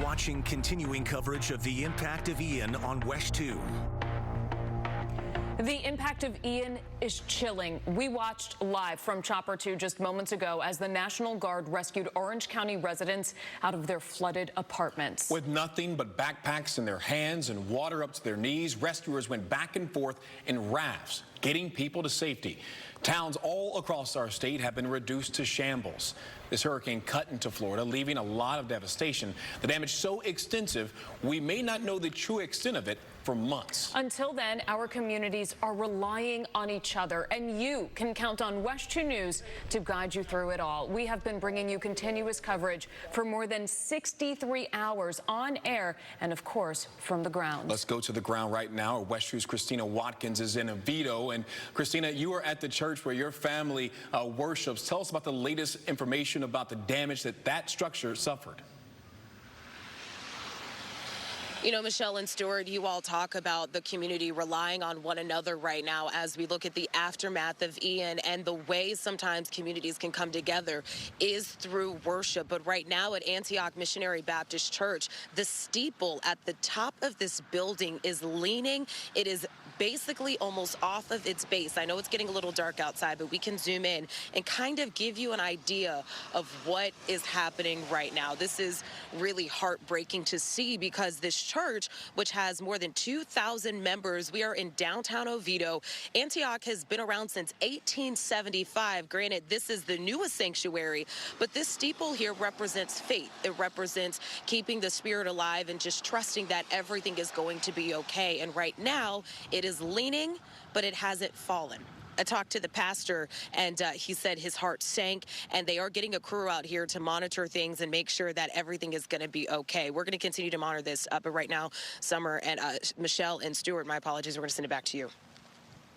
watching continuing coverage of the impact of Ian on WESH 2. The impact of Ian is chilling. We watched live from Chopper 2 just moments ago as the National Guard rescued Orange County residents out of their flooded apartments. With nothing but backpacks in their hands and water up to their knees, rescuers went back and forth in rafts, getting people to safety. Towns all across our state have been reduced to shambles. This hurricane cut into Florida, leaving a lot of devastation. The damage so extensive, we may not know the true extent of it for months. Until then, our communities are relying on each other, and you can count on WESH 2 News to guide you through it all. We have been bringing you continuous coverage for more than 63 hours on air and, of course, from the ground. Let's go to the ground right now. WESH 2's Christina Watkins is in Oviedo. And Christina, you are at the church where your family worships. Tell us about the latest information about the damage that structure suffered. You know, Michelle and Stuart, you all talk about the community relying on one another right now as we look at the aftermath of Ian, and the way sometimes communities can come together is through worship. But right now at Antioch Missionary Baptist Church, the steeple at the top of this building is leaning. It is basically almost off of its base. I know it's getting a little dark outside, but we can zoom in and kind of give you an idea of what is happening right now. This is really heartbreaking to see because this church, which has more than 2,000 members, we are in downtown Oviedo. Antioch has been around since 1875. Granted, this is the newest sanctuary, but this steeple here represents faith. It represents keeping the spirit alive and just trusting that everything is going to be okay. And right now, it is leaning, but it hasn't fallen. I talked to the pastor, and he said his heart sank, and they are getting a crew out here to monitor things and make sure that everything is going to be okay. We're going to continue to monitor this, but right now, Summer and Michelle and Stuart, my apologies, we're going to send it back to you.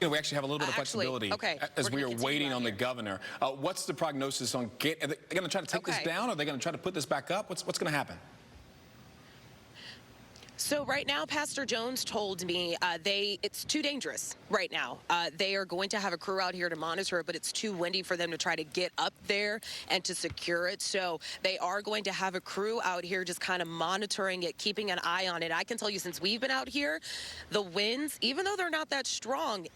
You know, we actually have a little bit of flexibility as we are waiting on the governor. What's the prognosis on are they going to try to take this down? Or are they going to try to put this back up? What's going to happen? So right now, Pastor Jones told me it's too dangerous right now. They are going to have a crew out here to monitor it, but it's too windy for them to try to get up there and to secure it. So they are going to have a crew out here just kind of monitoring it, keeping an eye on it. I can tell you, since we've been out here, the winds, even though they're not that strong,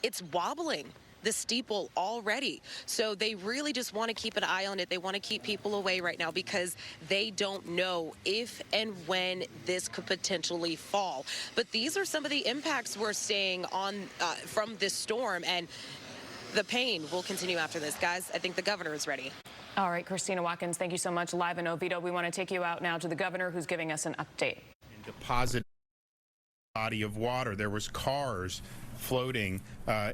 it's wobbling the steeple already. So they really just want to keep an eye on it. They want to keep people away right now because they don't know if and when this could potentially fall. But these are some of the impacts we're seeing on from this storm, and the pain will continue after this. Guys, I think the governor is ready. All right, Christina Watkins, thank you so much. Live in Oviedo, we want to take you out now to the governor, who's giving us an update. Deposit body of water. There was cars floating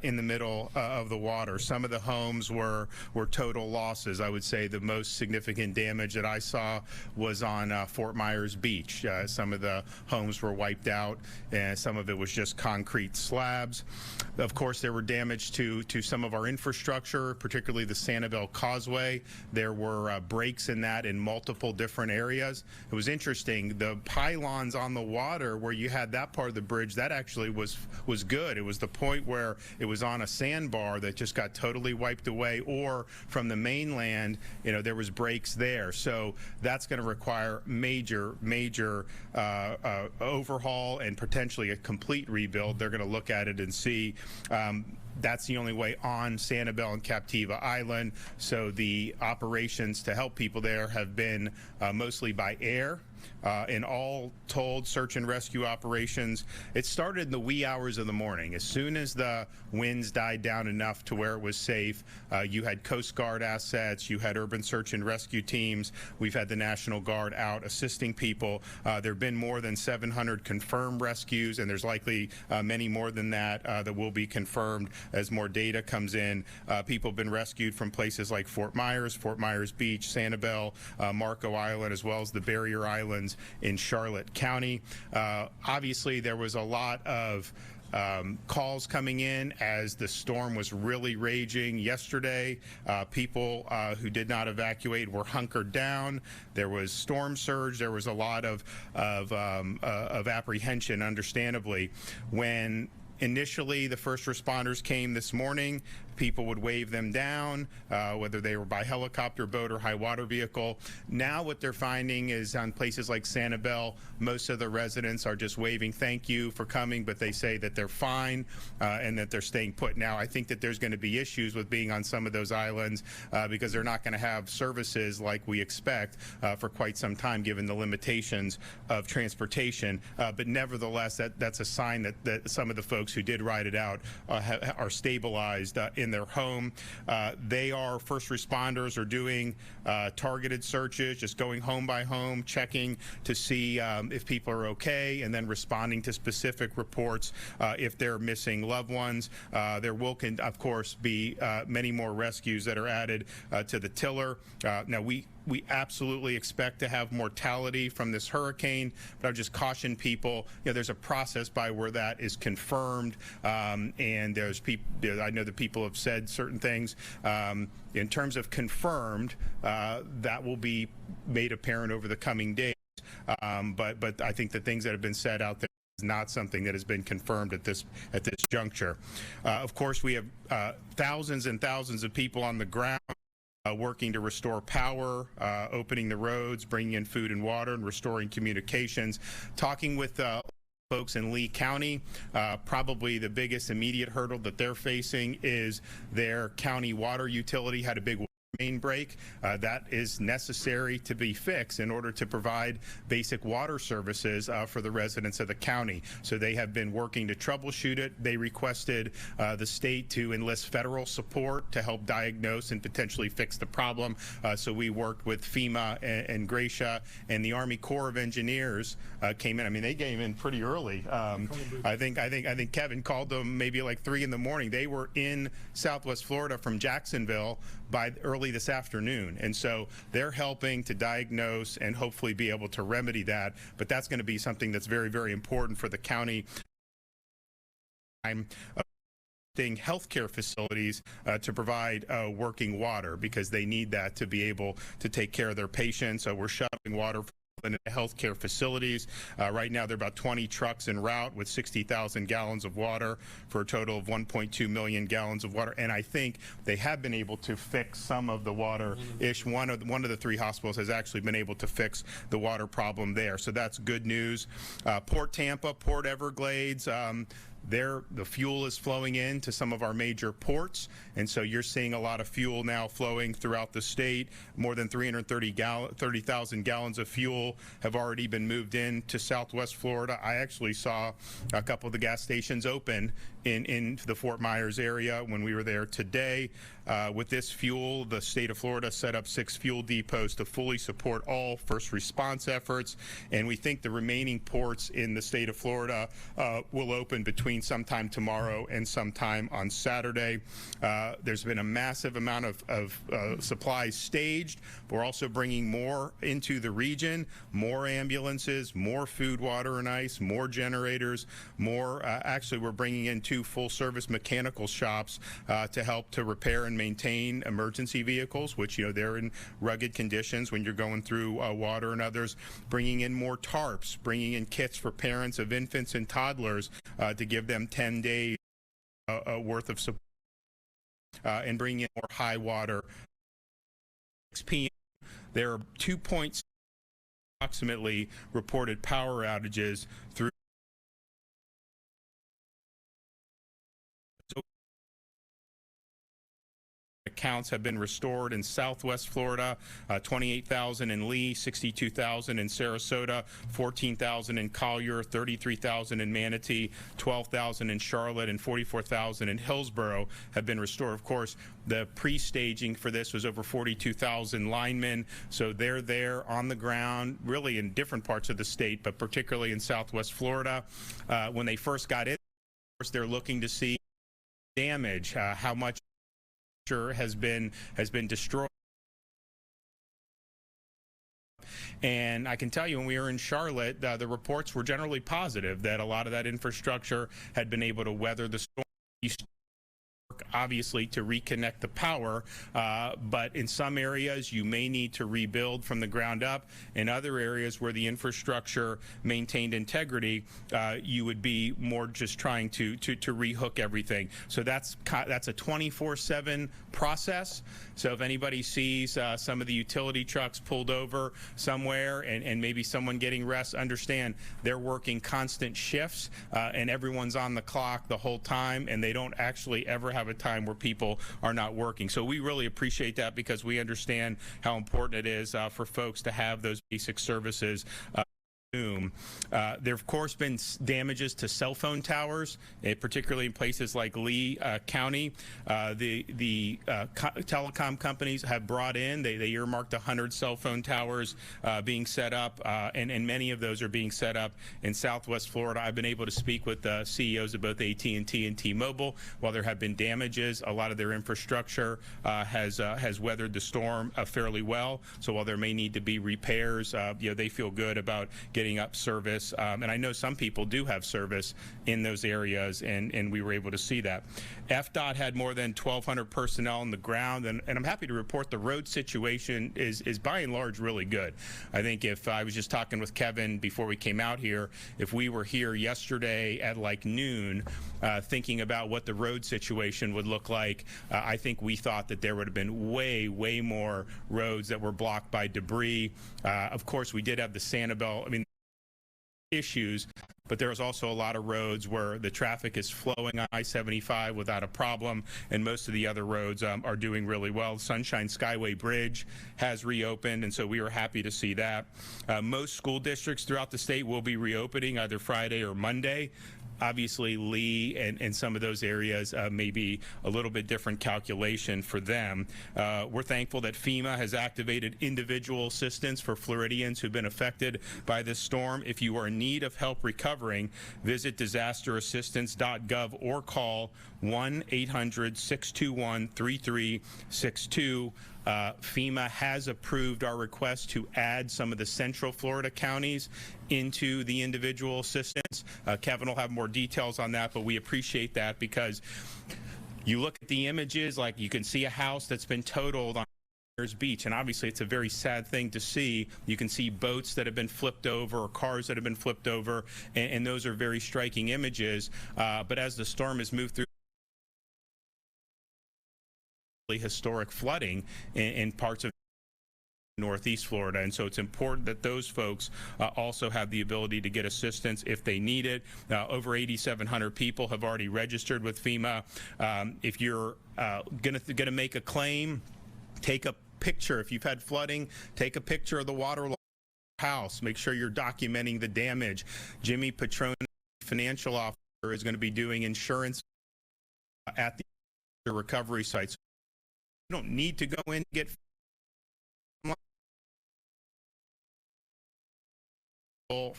in the middle of the water. Some of the homes were total losses. I would say the most significant damage that I saw was on Fort Myers Beach. Some of the homes were wiped out, and some of it was just concrete slabs. Of course, there were damage to some of our infrastructure, particularly the Sanibel Causeway. There were breaks in that in multiple different areas. It was interesting. The pylons on the water, where you had that part of the bridge, that actually was good. It was the point where it was on a sandbar that just got totally wiped away, or from the mainland, you know, there was breaks there. So that's going to require major overhaul and potentially a complete rebuild. They're going to look at it and see. That's the only way on Sanibel and Captiva Island. So the operations to help people there have been mostly by air. In all told, search and rescue operations, it started in the wee hours of the morning. As soon as the winds died down enough to where it was safe, you had Coast Guard assets, you had urban search and rescue teams. We've had the National Guard out assisting people. There have been more than 700 confirmed rescues, and there's likely many more than that that will be confirmed as more data comes in. People have been rescued from places like Fort Myers Beach, Sanibel, Marco Island, as well as the Barrier Islands in Charlotte County. Obviously, there was a lot of calls coming in as the storm was really raging yesterday. People who did not evacuate were hunkered down. There was storm surge. There was a lot of apprehension, understandably. When initially the first responders came this morning, people would wave them down, whether they were by helicopter, boat, or high water vehicle. Now what they're finding is on places like Sanibel, most of the residents are just waving thank you for coming, but they say that they're fine and that they're staying put. Now, I think that there's going to be issues with being on some of those islands because they're not going to have services like we expect for quite some time, given the limitations of transportation. But nevertheless, that's a sign that some of the folks who did ride it out are stabilized in their home. They are first responders are doing targeted searches, just going home by home, checking to see if people are okay, and then responding to specific reports if they're missing loved ones. There will, of course, be many more rescues that are added to the tiller. Now, we absolutely expect to have mortality from this hurricane, but I'll just caution people, there's a process by where that is confirmed, and there's people, I know that people have said certain things. In terms of confirmed, that will be made apparent over the coming days, but I think the things that have been said out there is not something that has been confirmed at this juncture. Of course, we have thousands and thousands of people on the ground working to restore power, opening the roads, bringing in food and water, and restoring communications. Talking with folks in Lee County, probably the biggest immediate hurdle that they're facing is their county water utility had a big main break. That is necessary to be fixed in order to provide basic water services for the residents of the county. So they have been working to troubleshoot it. They requested the state to enlist federal support to help diagnose and potentially fix the problem. So we worked with FEMA and Gracia, and the Army Corps of Engineers came in. I mean, they came in pretty early. I think Kevin called them maybe like 3 in the morning. They were in Southwest Florida from Jacksonville by early this afternoon, and so they're helping to diagnose and hopefully be able to remedy that. But that's going to be something that's very, very important for the county. Healthcare facilities to provide working water, because they need that to be able to take care of their patients. So we're shuttling water in healthcare facilities. Right now, there are about 20 trucks en route with 60,000 gallons of water for a total of 1.2 million gallons of water. And I think they have been able to fix some of the water-ish. One of the 3 hospitals has actually been able to fix the water problem there. So that's good news. Port Tampa, Port Everglades, the fuel is flowing into some of our major ports, and so you're seeing a lot of fuel now flowing throughout the state. More than 330,000 gallons of fuel have already been moved in to Southwest Florida. I actually saw a couple of the gas stations open in the Fort Myers area when we were there today. With this fuel, the state of Florida set up 6 fuel depots to fully support all first response efforts, and we think the remaining ports in the state of Florida will open between sometime tomorrow and sometime on Saturday. There's been a massive amount of supplies staged. We're also bringing more into the region, more ambulances, more food, water, and ice, more generators, more. Actually, we're bringing in 2 full-service mechanical shops to help to repair and maintain emergency vehicles, which, they're in rugged conditions when you're going through water and others. Bringing in more tarps, bringing in kits for parents of infants and toddlers to give them 10 days worth of support, and bringing in more high water. 6 p.m. There are 2.6 approximately reported power outages through accounts have been restored in Southwest Florida, 28,000 in Lee, 62,000 in Sarasota, 14,000 in Collier, 33,000 in Manatee, 12,000 in Charlotte, and 44,000 in Hillsborough have been restored. Of course, the pre-staging for this was over 42,000 linemen, so they're there on the ground, really in different parts of the state, but particularly in Southwest Florida. When they first got in, of course, they're looking to see damage, how much has been destroyed. And I can tell you, when we were in Charlotte, the reports were generally positive that a lot of that infrastructure had been able to weather the storm. obviously to reconnect the power, but in some areas you may need to rebuild from the ground up. In other areas where the infrastructure maintained integrity, you would be more just trying to rehook everything. So that's a 24/7 process. So if anybody sees some of the utility trucks pulled over somewhere and maybe someone getting rest, understand they're working constant shifts and everyone's on the clock the whole time, and they don't actually ever have a time where people are not working. So we really appreciate that because we understand how important it is for folks to have those basic services. There have, of course, been damages to cell phone towers, particularly in places like Lee County. The telecom companies have brought in, they earmarked 100 cell phone towers being set up, and many of those are being set up in Southwest Florida. I've been able to speak with the CEOs of both AT&T and T-Mobile. While there have been damages, a lot of their infrastructure has weathered the storm fairly well. So while there may need to be repairs, they feel good about getting up service, and I know some people do have service in those areas, and we were able to see that. FDOT had more than 1,200 personnel on the ground, and I'm happy to report the road situation is by and large really good. I think if I was just talking with Kevin before we came out here, if we were here yesterday at like noon thinking about what the road situation would look like, I think we thought that there would have been way more roads that were blocked by debris. Of course, we did have the Sanibel, issues, but there's also a lot of roads where the traffic is flowing on I-75 without a problem, and most of the other roads are doing really well. Sunshine Skyway Bridge has reopened, and so we were happy to see that. Most school districts throughout the state will be reopening either Friday or Monday. Obviously, Lee and some of those areas may be a little bit different calculation for them. We're thankful that FEMA has activated individual assistance for Floridians who've been affected by this storm. If you are in need of help recovering, visit disasterassistance.gov or call 1-800-621-3362. FEMA has approved our request to add some of the Central Florida counties into the individual assistance. Kevin will have more details on that, but we appreciate that because you look at the images, like you can see a house that's been totaled on Beach, and obviously it's a very sad thing to see. You can see boats that have been flipped over or cars that have been flipped over, and those are very striking images. But as the storm has moved through historic flooding in parts of Northeast Florida, and so it's important that those folks also have the ability to get assistance if they need it. Over 8,700 people have already registered with FEMA. If you're gonna make a claim, take a picture. If you've had flooding, take a picture of the water house. Make sure you're documenting the damage. Jimmy Petrone, financial officer, is going to be doing insurance at the recovery sites. You don't need to go in and get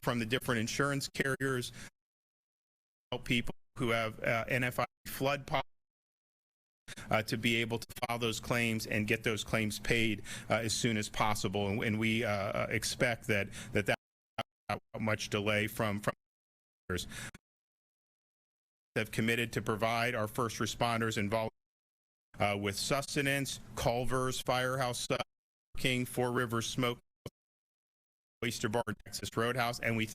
from the different insurance carriers, help people who have NFI flood policy to be able to file those claims and get those claims paid as soon as possible. And we expect that much delay from have committed to provide our first responders involved with sustenance, Culver's, Firehouse, King, Four Rivers Smoke, Oyster Bar, Texas Roadhouse, and we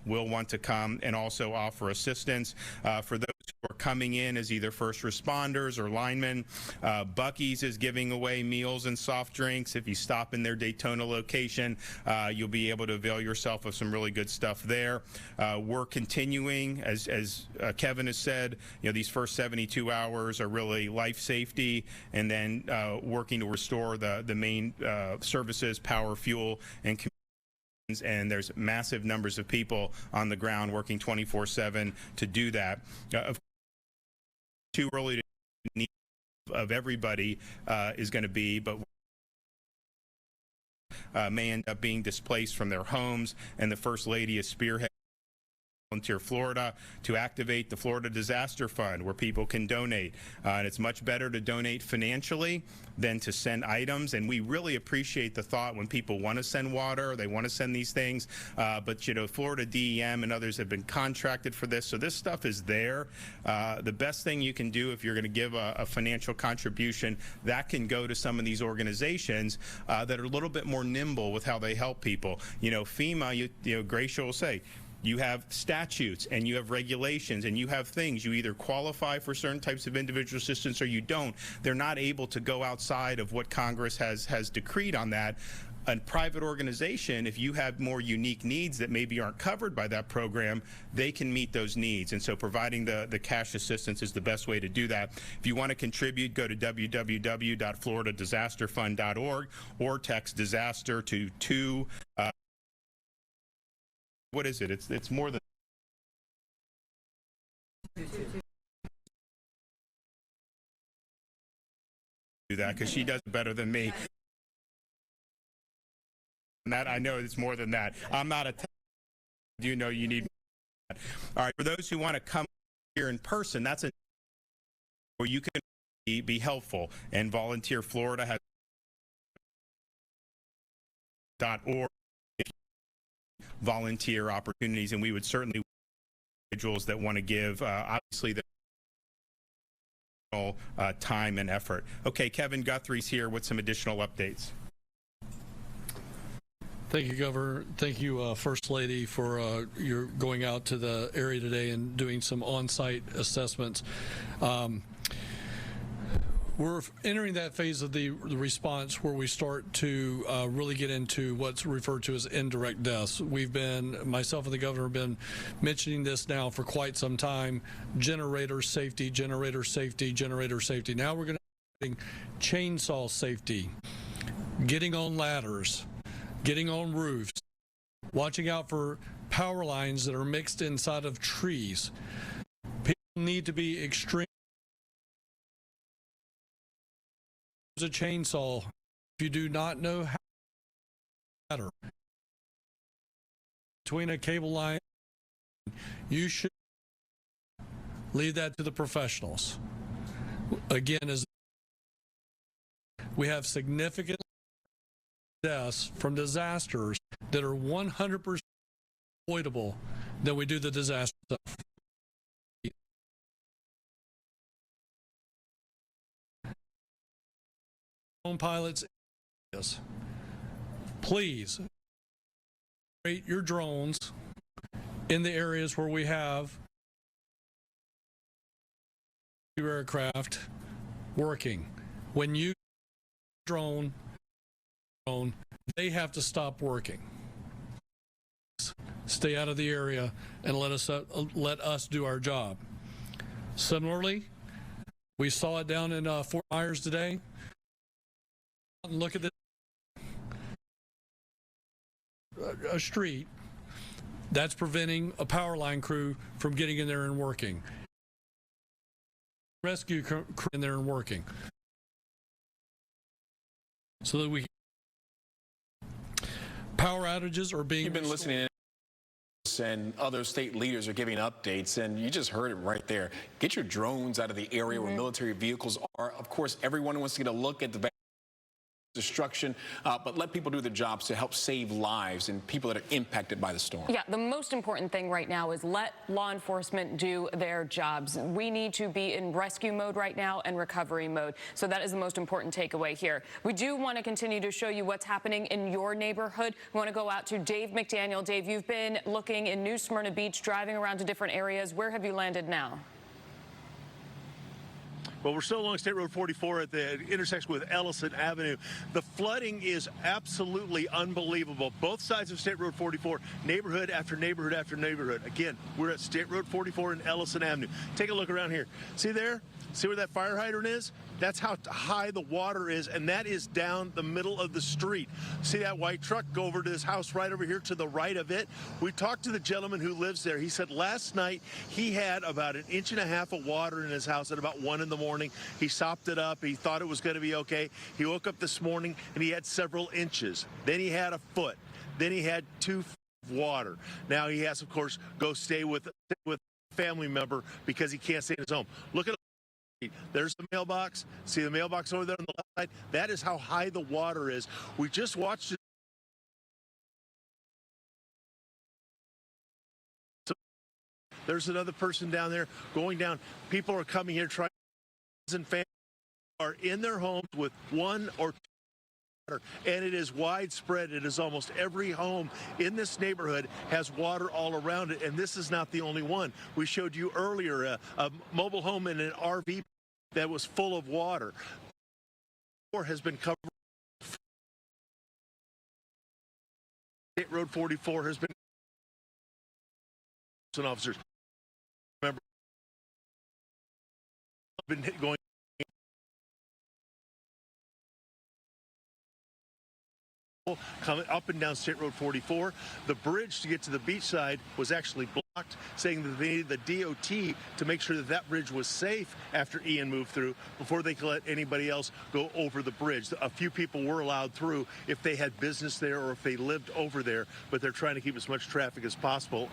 will want to come and also offer assistance for those who are coming in as either first responders or linemen. Buc-ee's is giving away meals and soft drinks. If you stop in their Daytona location, you'll be able to avail yourself of some really good stuff there. We're continuing, as Kevin has said, these first 72 hours are really life safety, and then working to restore the main services, power, fuel, and and there's massive numbers of people on the ground working 24/7 to do that. Too early to need of everybody is going to be, but may end up being displaced from their homes, and the First Lady is spearheading Volunteer Florida to activate the Florida Disaster Fund, where people can donate. And it's much better to donate financially than to send items. And we really appreciate the thought when people want to send water, they want to send these things. But, you know, Florida DEM and others have been contracted for this. So this stuff is there. The best thing you can do if you're going to give a financial contribution, that can go to some of these organizations that are a little bit more nimble with how they help people. You know, FEMA, you know, Gracia will say, you have statutes and you have regulations and you have things. You either qualify for certain types of individual assistance or you don't. They're not able to go outside of what Congress has decreed on that. A private organization, if you have more unique needs that maybe aren't covered by that program, they can meet those needs. And so providing the cash assistance is the best way to do that. If you want to contribute, go to www.floridadisasterfund.org or text disaster to 2. What is it? It's more than. Do that because she does it better than me. And that I know it's more than that. I'm not a. Do you know you need? All right. For those who want to come here in person, that's a where you can be helpful. And Volunteer Florida has .org volunteer opportunities, and we would certainly individuals that want to give obviously the time and effort. Okay, Kevin Guthrie's here with some additional updates. Thank you, Governor. Thank you, First Lady, for your going out to the area today and doing some on-site assessments. We're entering that phase of the response where we start to really get into what's referred to as indirect deaths. Myself and the governor have been mentioning this now for quite some time. Generator safety, generator safety, generator safety. Now we're going to chainsaw safety, getting on ladders, getting on roofs, watching out for power lines that are mixed inside of trees. People need to be extreme. A chainsaw, if you do not know how to ladder between a cable line, you should leave that to the professionals. Again, as we have significant deaths from disasters that are 100% avoidable, than we do the disaster stuff. Pilots, please rate your drones in the areas where we have aircraft working. When you drone, they have to stop working. Stay out of the area and let us do our job. Similarly, we saw it down in Fort Myers today. Look at this, a street that's preventing a power line crew from getting in there and working. Rescue crew in there and working. So that power outages are being. You've been listening and other state leaders are giving updates, and you just heard it right there. Get your drones out of the area where military vehicles are. Of course, everyone wants to get a look at the destruction, but let people do their jobs to help save lives and people that are impacted by the storm. Yeah, the most important thing right now is let law enforcement do their jobs. We need to be in rescue mode right now and recovery mode. So that is the most important takeaway here. We do want to continue to show you what's happening in your neighborhood. We want to go out to Dave McDaniel. Dave, you've been looking in New Smyrna Beach, driving around to different areas. Where have you landed now? Well, we're still along State Road 44 at the intersection with Ellison Avenue. The flooding is absolutely unbelievable. Both sides of State Road 44, neighborhood after neighborhood after neighborhood. Again, we're at State Road 44 and Ellison Avenue. Take a look around here. See there? See where that fire hydrant is? That's how high the water is, and that is down the middle of the street. See that white truck go over to his house right over here to the right of it? We talked to the gentleman who lives there. He said last night he had about 1.5 inches of water in his house at about 1 in the morning. He sopped it up. He thought it was going to be okay. He woke up this morning and he had several inches. Then he had a foot. Then he had 2 feet. water. Now he has, of course, go stay with a family member because he can't stay in his home. Look at there's the mailbox. See the mailbox over there on the left side? That is how high the water is. We just watched it. There's another person down there going down. People are coming here trying, and families are in their homes with one or two water, and it is widespread. It is almost every home in this neighborhood has water all around it, and this is not the only one. We showed you earlier a mobile home in an RV that was full of water. Has been covered. State Road 44 has been officers. Remember, been going coming up and down State Road 44. The bridge to get to the beach side was actually blocked, saying that they needed the DOT to make sure that that bridge was safe after Ian moved through before they could let anybody else go over the bridge. A few people were allowed through if they had business there or if they lived over there, but they're trying to keep as much traffic as possible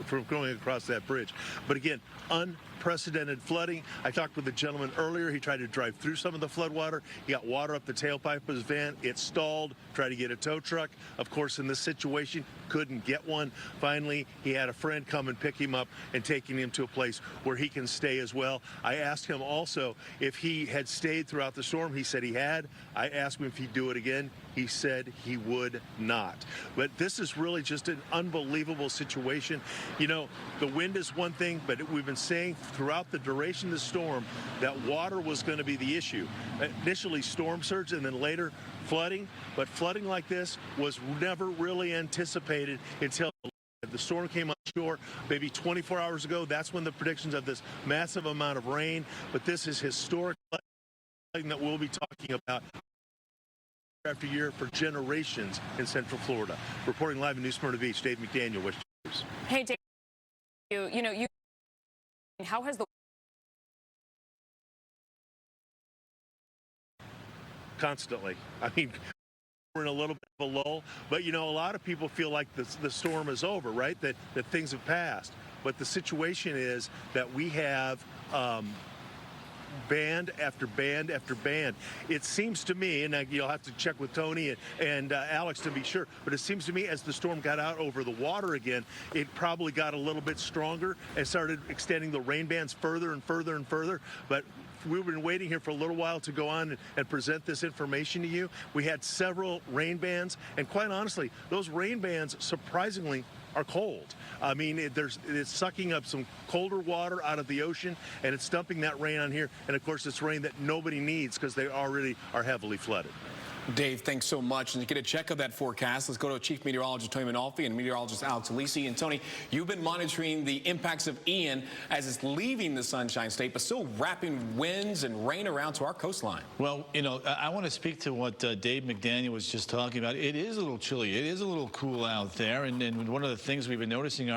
from going across that bridge. But again, unprecedented flooding. I talked with a gentleman earlier. He tried to drive through some of the flood water. He got water up the tailpipe of his van. It stalled. Tried to get a tow truck. Of course, in this situation, couldn't get one. Finally, he had a friend come and pick him up and taking him to a place where he can stay as well. I asked him also if he had stayed throughout the storm. He said he had. I asked him if he'd do it again. He said he would not. But this is really just an unbelievable situation. You know, the wind is one thing, but we've been saying throughout the duration of the storm that water was going to be the issue. Initially storm surge and then later flooding, but flooding like this was never really anticipated until the storm came on shore maybe 24 hours ago. That's when the predictions of this massive amount of rain, but this is historic flooding that we'll be talking about after year for generations in Central Florida. Reporting live in New Smyrna Beach, Dave McDaniel, WESH News. Hey, Dave, how has the constantly? I mean, we're in a little bit of a lull, but you know, a lot of people feel like the storm is over, right? That things have passed. But the situation is that we have band after band after band. It seems to me, and you'll have to check with Tony and Alex to be sure, but it seems to me as the storm got out over the water again, it probably got a little bit stronger and started extending the rain bands further and further and further. But we've been waiting here for a little while to go on and present this information to you. We had several rain bands, and quite honestly, those rain bands surprisingly are cold. I mean, it's sucking up some colder water out of the ocean, and it's dumping that rain on here. And of course, it's rain that nobody needs because they already are heavily flooded. Dave, thanks so much. And to get a check of that forecast, let's go to Chief Meteorologist Tony Manolfi and meteorologist Alex Alisi. And Tony, you've been monitoring the impacts of Ian as it's leaving the Sunshine State, but still wrapping winds and rain around to our coastline. Well, you know, I want to speak to what Dave McDaniel was just talking about. It is a little chilly. It is a little cool out there. And one of the things we've been noticing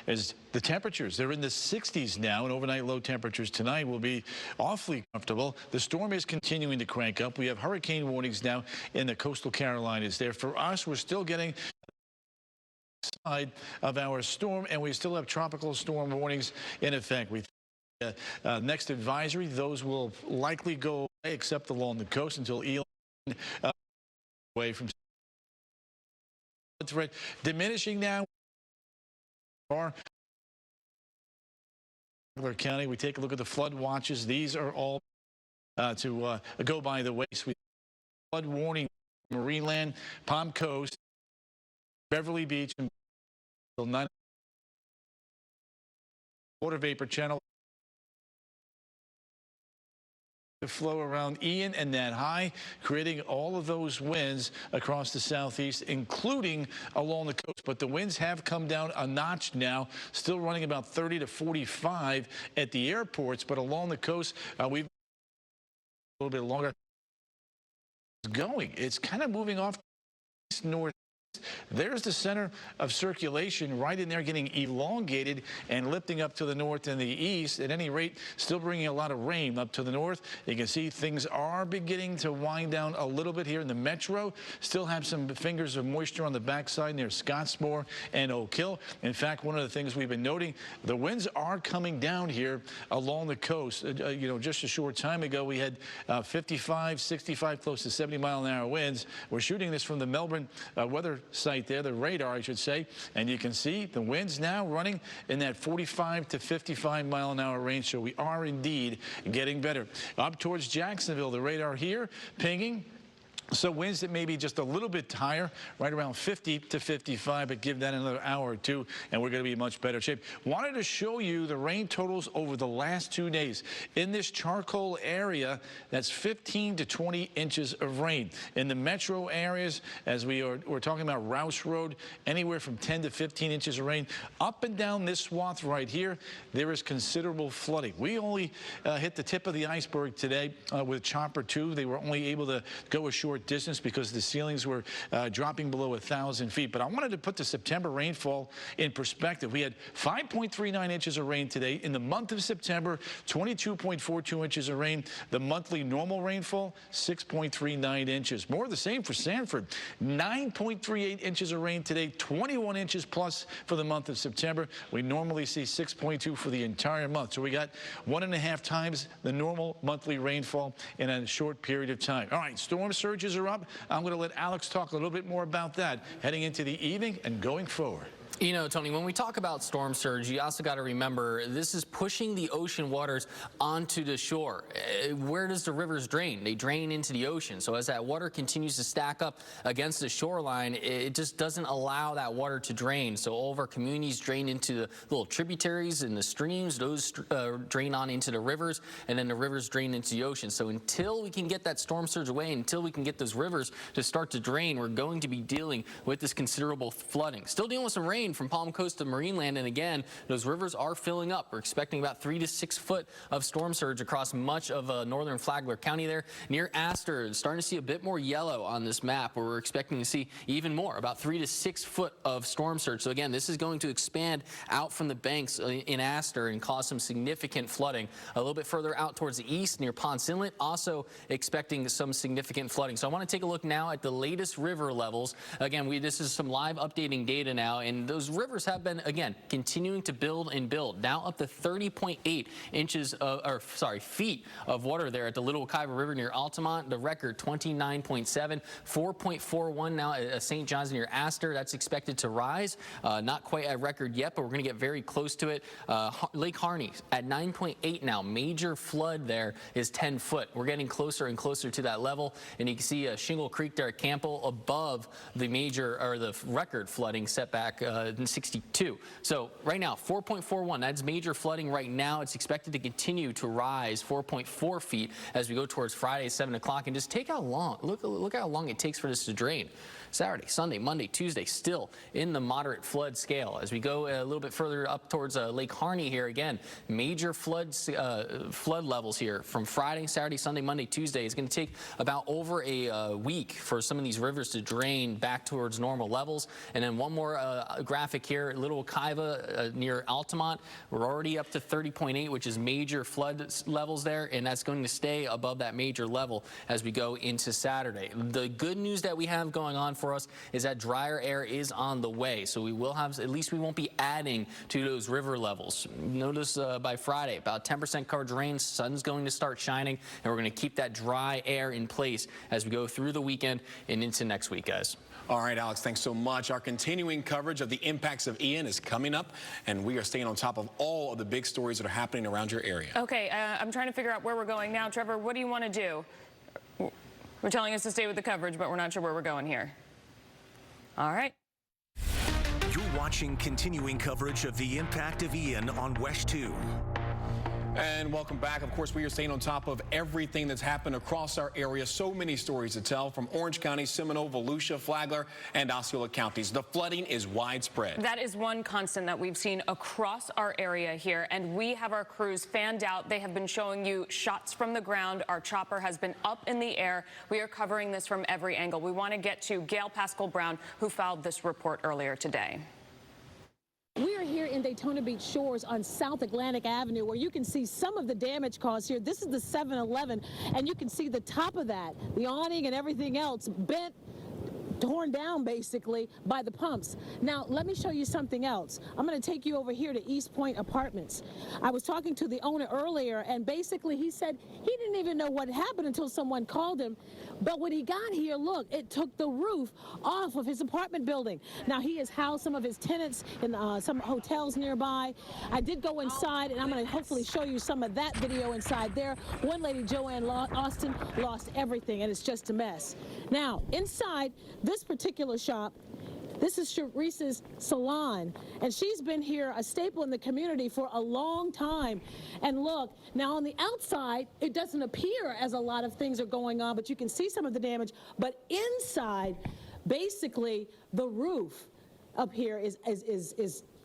is the temperatures. They're in the 60s now, and overnight low temperatures tonight will be awfully comfortable. The storm is continuing to crank up. We have hurricane warnings now in the coastal Carolinas there. For us, we're still getting side of our storm, and we still have tropical storm warnings in effect. We next advisory, those will likely go away except along the coast until Elan away from threat diminishing now. County, we take a look at the flood watches. These are all to go by the waist. We flood warning, Marineland, Palm Coast, Beverly Beach, and 9 water vapor channel. The flow around Ian and that high, creating all of those winds across the southeast, including along the coast. But the winds have come down a notch now, still running about 30 to 45 at the airports. But along the coast, we've a little bit longer. It's kind of moving off north. There's the center of circulation right in there getting elongated and lifting up to the north and the east. At any rate, still bringing a lot of rain up to the north. You can see things are beginning to wind down a little bit here in the metro. Still have some fingers of moisture on the backside near Scottsmore and Oak Hill. In fact, one of the things we've been noting, the winds are coming down here along the coast. You know, just a short time ago, we had 55, 65, close to 70-mile-an-hour winds. We're shooting this from the Melbourne weather site there, the radar, I should say, and you can see the winds now running in that 45 to 55-mile-an-hour range, so we are indeed getting better. Up towards Jacksonville, the radar here pinging. So winds that may be just a little bit higher, right around 50 to 55, but give that another hour or two, and we're going to be in much better shape. Wanted to show you the rain totals over the last 2 days. In this charcoal area, that's 15 to 20 inches of rain. In the metro areas, as we're talking about Rouse Road, anywhere from 10 to 15 inches of rain. Up and down this swath right here, there is considerable flooding. We only hit the tip of the iceberg today with Chopper 2. They were only able to go a short distance because the ceilings were dropping below 1,000 feet. But I wanted to put the September rainfall in perspective. We had 5.39 inches of rain today. In the month of September, 22.42 inches of rain. The monthly normal rainfall, 6.39 inches. More of the same for Sanford. 9.38 inches of rain today, 21 inches plus for the month of September. We normally see 6.2 for the entire month. So we got 1.5 times the normal monthly rainfall in a short period of time. All right, storm surges are up. I'm going to let Alex talk a little bit more about that heading into the evening and going forward. You know, Tony, when we talk about storm surge, you also got to remember this is pushing the ocean waters onto the shore. Where does the rivers drain? They drain into the ocean. So as that water continues to stack up against the shoreline, it just doesn't allow that water to drain. So all of our communities drain into the little tributaries and the streams. Those drain on into the rivers, and then the rivers drain into the ocean. So until we can get that storm surge away, until we can get those rivers to start to drain, we're going to be dealing with this considerable flooding. Still dealing with some rain from Palm Coast to Marineland, and again, those rivers are filling up. We're expecting about 3 to 6 foot of storm surge across much of northern Flagler County there. Near Astor, starting to see a bit more yellow on this map, where we're expecting to see even more, about 3 to 6 foot of storm surge. So again, this is going to expand out from the banks in Astor and cause some significant flooding. A little bit further out towards the east near Ponce Inlet, also expecting some significant flooding. So I want to take a look now at the latest river levels. Again, this is some live updating data now, and those rivers have been, again, continuing to build and build. Now up to 30.8 inches feet of water there at the Little Wekiva River near Altamont. The record 29.7, 4.41 now at St. John's near Astor. That's expected to rise. Not quite at record yet, but we're going to get very close to it. Lake Harney at 9.8 now. Major flood there is 10 foot. We're getting closer and closer to that level, and you can see Shingle Creek there at Campbell above the major or the record flooding setback in 62. So right now 4.41, that's major flooding right now. It's expected to continue to rise 4.4 feet as we go towards Friday 7 o'clock, and just take how long, look how long it takes for this to drain. Saturday, Sunday, Monday, Tuesday, still in the moderate flood scale. As we go a little bit further up towards Lake Harney here, again, major flood levels here from Friday, Saturday, Sunday, Monday, Tuesday. It's going to take about over a week for some of these rivers to drain back towards normal levels. And then one more graphic here, Little Wekiva near Altamont. We're already up to 30.8, which is major flood levels there, and that's going to stay above that major level as we go into Saturday. The good news that we have going on for us is that drier air is on the way, so we will have, at least we won't be adding to those river levels. Notice by Friday, about 10% coverage rain, sun's going to start shining, and we're going to keep that dry air in place as we go through the weekend and into next week, guys. All right, Alex, thanks so much. Our continuing coverage of the impacts of Ian is coming up, and we are staying on top of all of the big stories that are happening around your area. Okay, I'm trying to figure out where we're going now. Trevor, what do you want to do? We're telling us to stay with the coverage, but we're not sure where we're going here. All right. You're watching continuing coverage of the impact of Ian on WESH 2. And welcome back. Of course, we are staying on top of everything that's happened across our area. So many stories to tell from Orange County, Seminole, Volusia, Flagler, and Osceola counties. The flooding is widespread. That is one constant that we've seen across our area here, and we have our crews fanned out. They have been showing you shots from the ground. Our chopper has been up in the air. We are covering this from every angle. We want to get to Gail Pascal-Brown, who filed this report earlier today. We are here in Daytona Beach Shores on South Atlantic Avenue, where you can see some of the damage caused here. This is the 7-Eleven, and you can see the top of that, the awning and everything else bent, torn down basically by the pumps. Now let me show you something else. I'm going to take you over here to East Point Apartments. I was talking to the owner earlier, and basically he said he didn't even know what happened until someone called him. But when he got here, look, it took the roof off of his apartment building. Now he has housed some of his tenants in some hotels nearby. I did go inside, and I'm going to hopefully show you some of that video inside there. One lady, Joanne Austin, lost everything, and it's just a mess. Now inside this particular shop, this is Sharice's salon, and she's been here a staple in the community for a long time. And look, now on the outside, it doesn't appear as a lot of things are going on, but you can see some of the damage. But inside, basically, the roof up here is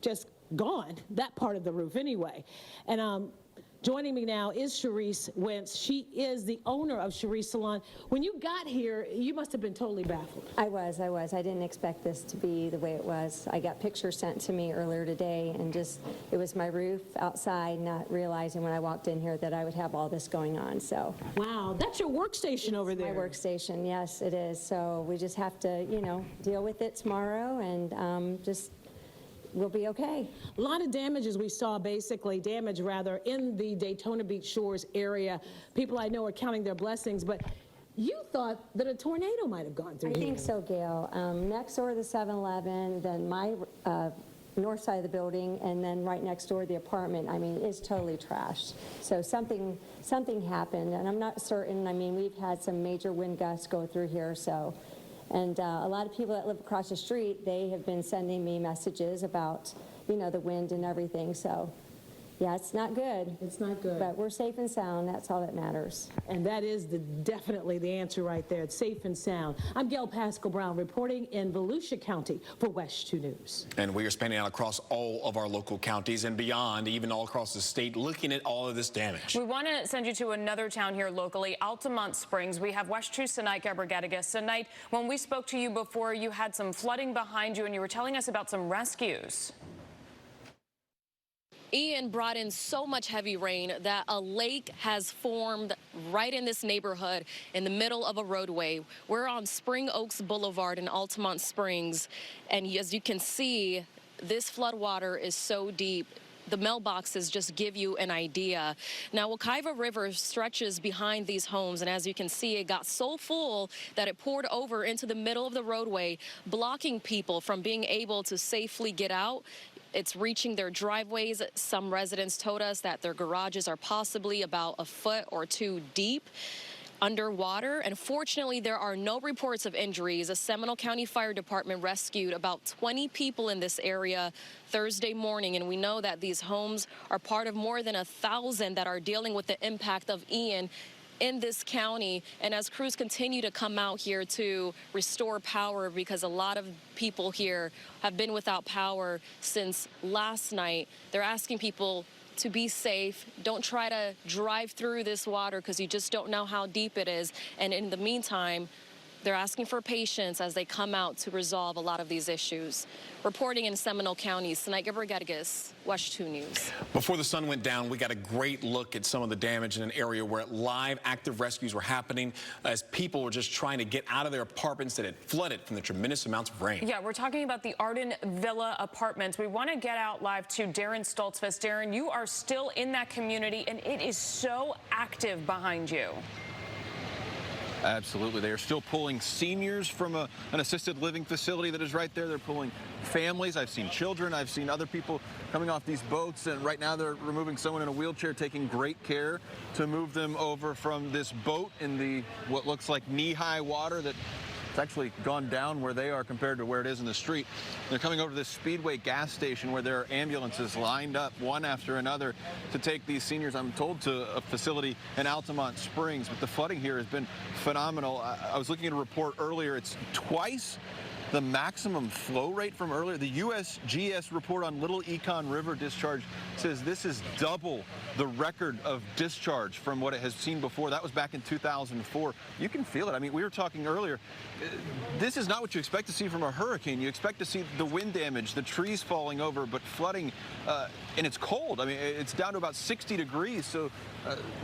just gone, that part of the roof anyway. And joining me now is Sharice Wentz. She is the owner of Sharice Salon. When you got here, you must have been totally baffled. I was. I didn't expect this to be the way it was. I got pictures sent to me earlier today, and it was my roof outside, not realizing when I walked in here that I would have all this going on. So. Wow, that's your workstation over there. My workstation, yes, it is. So we just have to, deal with it tomorrow, and we'll be okay. A lot of damages we saw, in the Daytona Beach Shores area. People I know are counting their blessings, but you thought that a tornado might have gone through here. I think so, Gail. Next door to the 7-Eleven, then my north side of the building, and then right next door the apartment, it's totally trashed. So something happened, and I'm not certain. We've had some major wind gusts go through here, so. And a lot of people that live across the street, they have been sending me messages about, the wind and everything. So, yeah, it's not good. It's not good. But we're safe and sound. That's all that matters. And that is definitely the answer right there. It's safe and sound. I'm Gail Pascal-Brown reporting in Volusia County for WESH 2 News. And we are spanning out across all of our local counties and beyond, even all across the state, looking at all of this damage. We want to send you to another town here locally, Altamont Springs. We have WESH 2's Sanait Gabrigadakis. Sanait, when we spoke to you before, you had some flooding behind you, and you were telling us about some rescues. Ian brought in so much heavy rain that a lake has formed right in this neighborhood in the middle of a roadway. We're on Spring Oaks Boulevard in Altamont Springs, and as you can see, this flood water is so deep. The mailboxes just give you an idea. Now, Wekiva River stretches behind these homes, and as you can see, it got so full that it poured over into the middle of the roadway, blocking people from being able to safely get out. It's reaching their driveways. Some residents told us that their garages are possibly about a foot or two deep underwater, and fortunately there are no reports of injuries. A Seminole County Fire Department rescued about 20 people in this area Thursday morning, and we know that these homes are part of more than 1,000 that are dealing with the impact of Ian in this county. And as crews continue to come out here to restore power, because a lot of people here have been without power since last night, they're asking people to be safe. Don't try to drive through this water because you just don't know how deep it is. And in the meantime, they're asking for patience as they come out to resolve a lot of these issues. Reporting in Seminole County, Sanait Gabrigadakis, WESH 2 News. Before the sun went down, we got a great look at some of the damage in an area where live active rescues were happening as people were just trying to get out of their apartments that had flooded from the tremendous amounts of rain. Yeah, we're talking about the Arden Villa Apartments. We want to get out live to Darren Stoltzfus. Darren, you are still in that community, and it is so active behind you. Absolutely. They are still pulling seniors from an assisted living facility that is right there. They're pulling families. I've seen children. I've seen other people coming off these boats. And right now they're removing someone in a wheelchair, taking great care to move them over from this boat in the what looks like knee-high water that It's actually gone down where they are compared to where it is in the street. They're coming over to this Speedway gas station where there are ambulances lined up one after another to take these seniors, I'm told, to a facility in Altamont Springs. But the flooding here has been phenomenal. I was looking at a report earlier. It's twice the maximum flow rate from earlier. The USGS report on Little Econ River discharge says this is double the record of discharge from what it has seen before. That was back in 2004. You can feel it. I mean, we were talking earlier. This is not what you expect to see from a hurricane. You expect to see the wind damage, the trees falling over, but flooding, and it's cold. I mean, it's down to about 60 degrees. So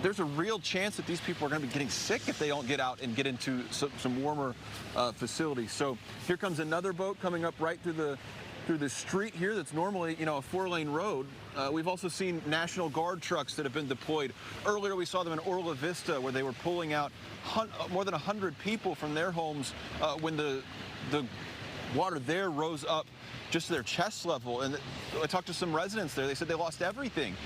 there's a real chance that these people are going to be getting sick if they don't get out and get into some warmer facilities. So here comes another boat coming up right through the street here that's normally, you know, a 4-lane road. We've also seen National Guard trucks that have been deployed. Earlier we saw them in Orla Vista where they were pulling out more than 100 people from their homes when the water there rose up just to their chest level. And I talked to some residents there. They said they lost everything.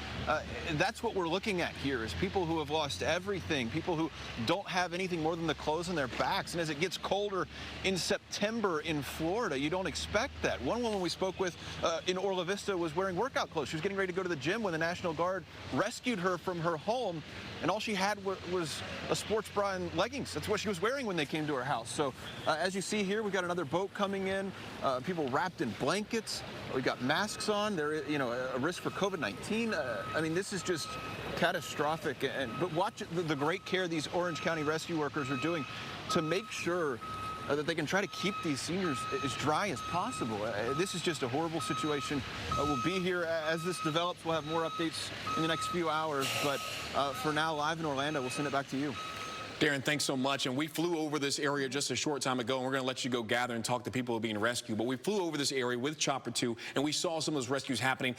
That's what we're looking at here, is people who have lost everything, people who don't have anything more than the clothes on their backs. And as it gets colder in September in Florida, you don't expect that. One woman we spoke with in Orla Vista was wearing workout clothes. She was getting ready to go to the gym when the National Guard rescued her from her home, and all she had was a sports bra and leggings. That's what she was wearing when they came to her house. So as you see here, we've got another boat coming in, people wrapped in blankets. We've got masks on. There is, you know, a risk for COVID-19. I mean, this is just catastrophic. But watch the great care these Orange County rescue workers are doing to make sure that they can try to keep these seniors as dry as possible. This is just a horrible situation. We'll be here as this develops. We'll have more updates in the next few hours. But for now, live in Orlando, we'll send it back to you. Darren, thanks so much. And we flew over this area just a short time ago, and we're going to let you go gather and talk to people who are being rescued. But we flew over this area with Chopper 2, and we saw some of those rescues happening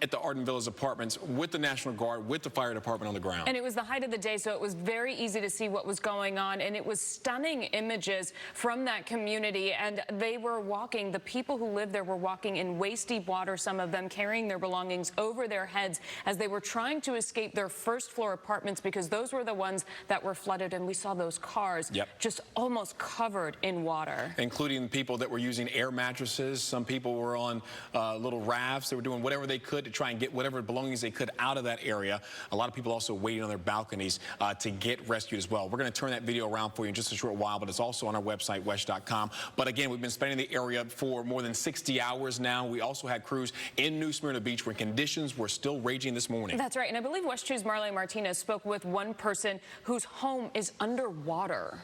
at the Arden Villas apartments with the National Guard, with the fire department on the ground. And it was the height of the day, so it was very easy to see what was going on. And it was stunning images from that community. And they were walking, the people who lived there were walking in waist-deep water, some of them carrying their belongings over their heads as they were trying to escape their first-floor apartments, because those were the ones that were flooded. And we saw those cars just almost covered in water. Including people that were using air mattresses. Some people were on little rafts. They were doing whatever they could to try and get whatever belongings they could out of that area. A lot of people also waiting on their balconies to get rescued as well. We're going to turn that video around for you in just a short while, but it's also on our website, WESH.com. But again, we've been spending the area for more than 60 hours now. We also had crews in New Smyrna Beach where conditions were still raging this morning. That's right. And I believe WESH 2's Marlene Martinez spoke with one person whose home is underwater.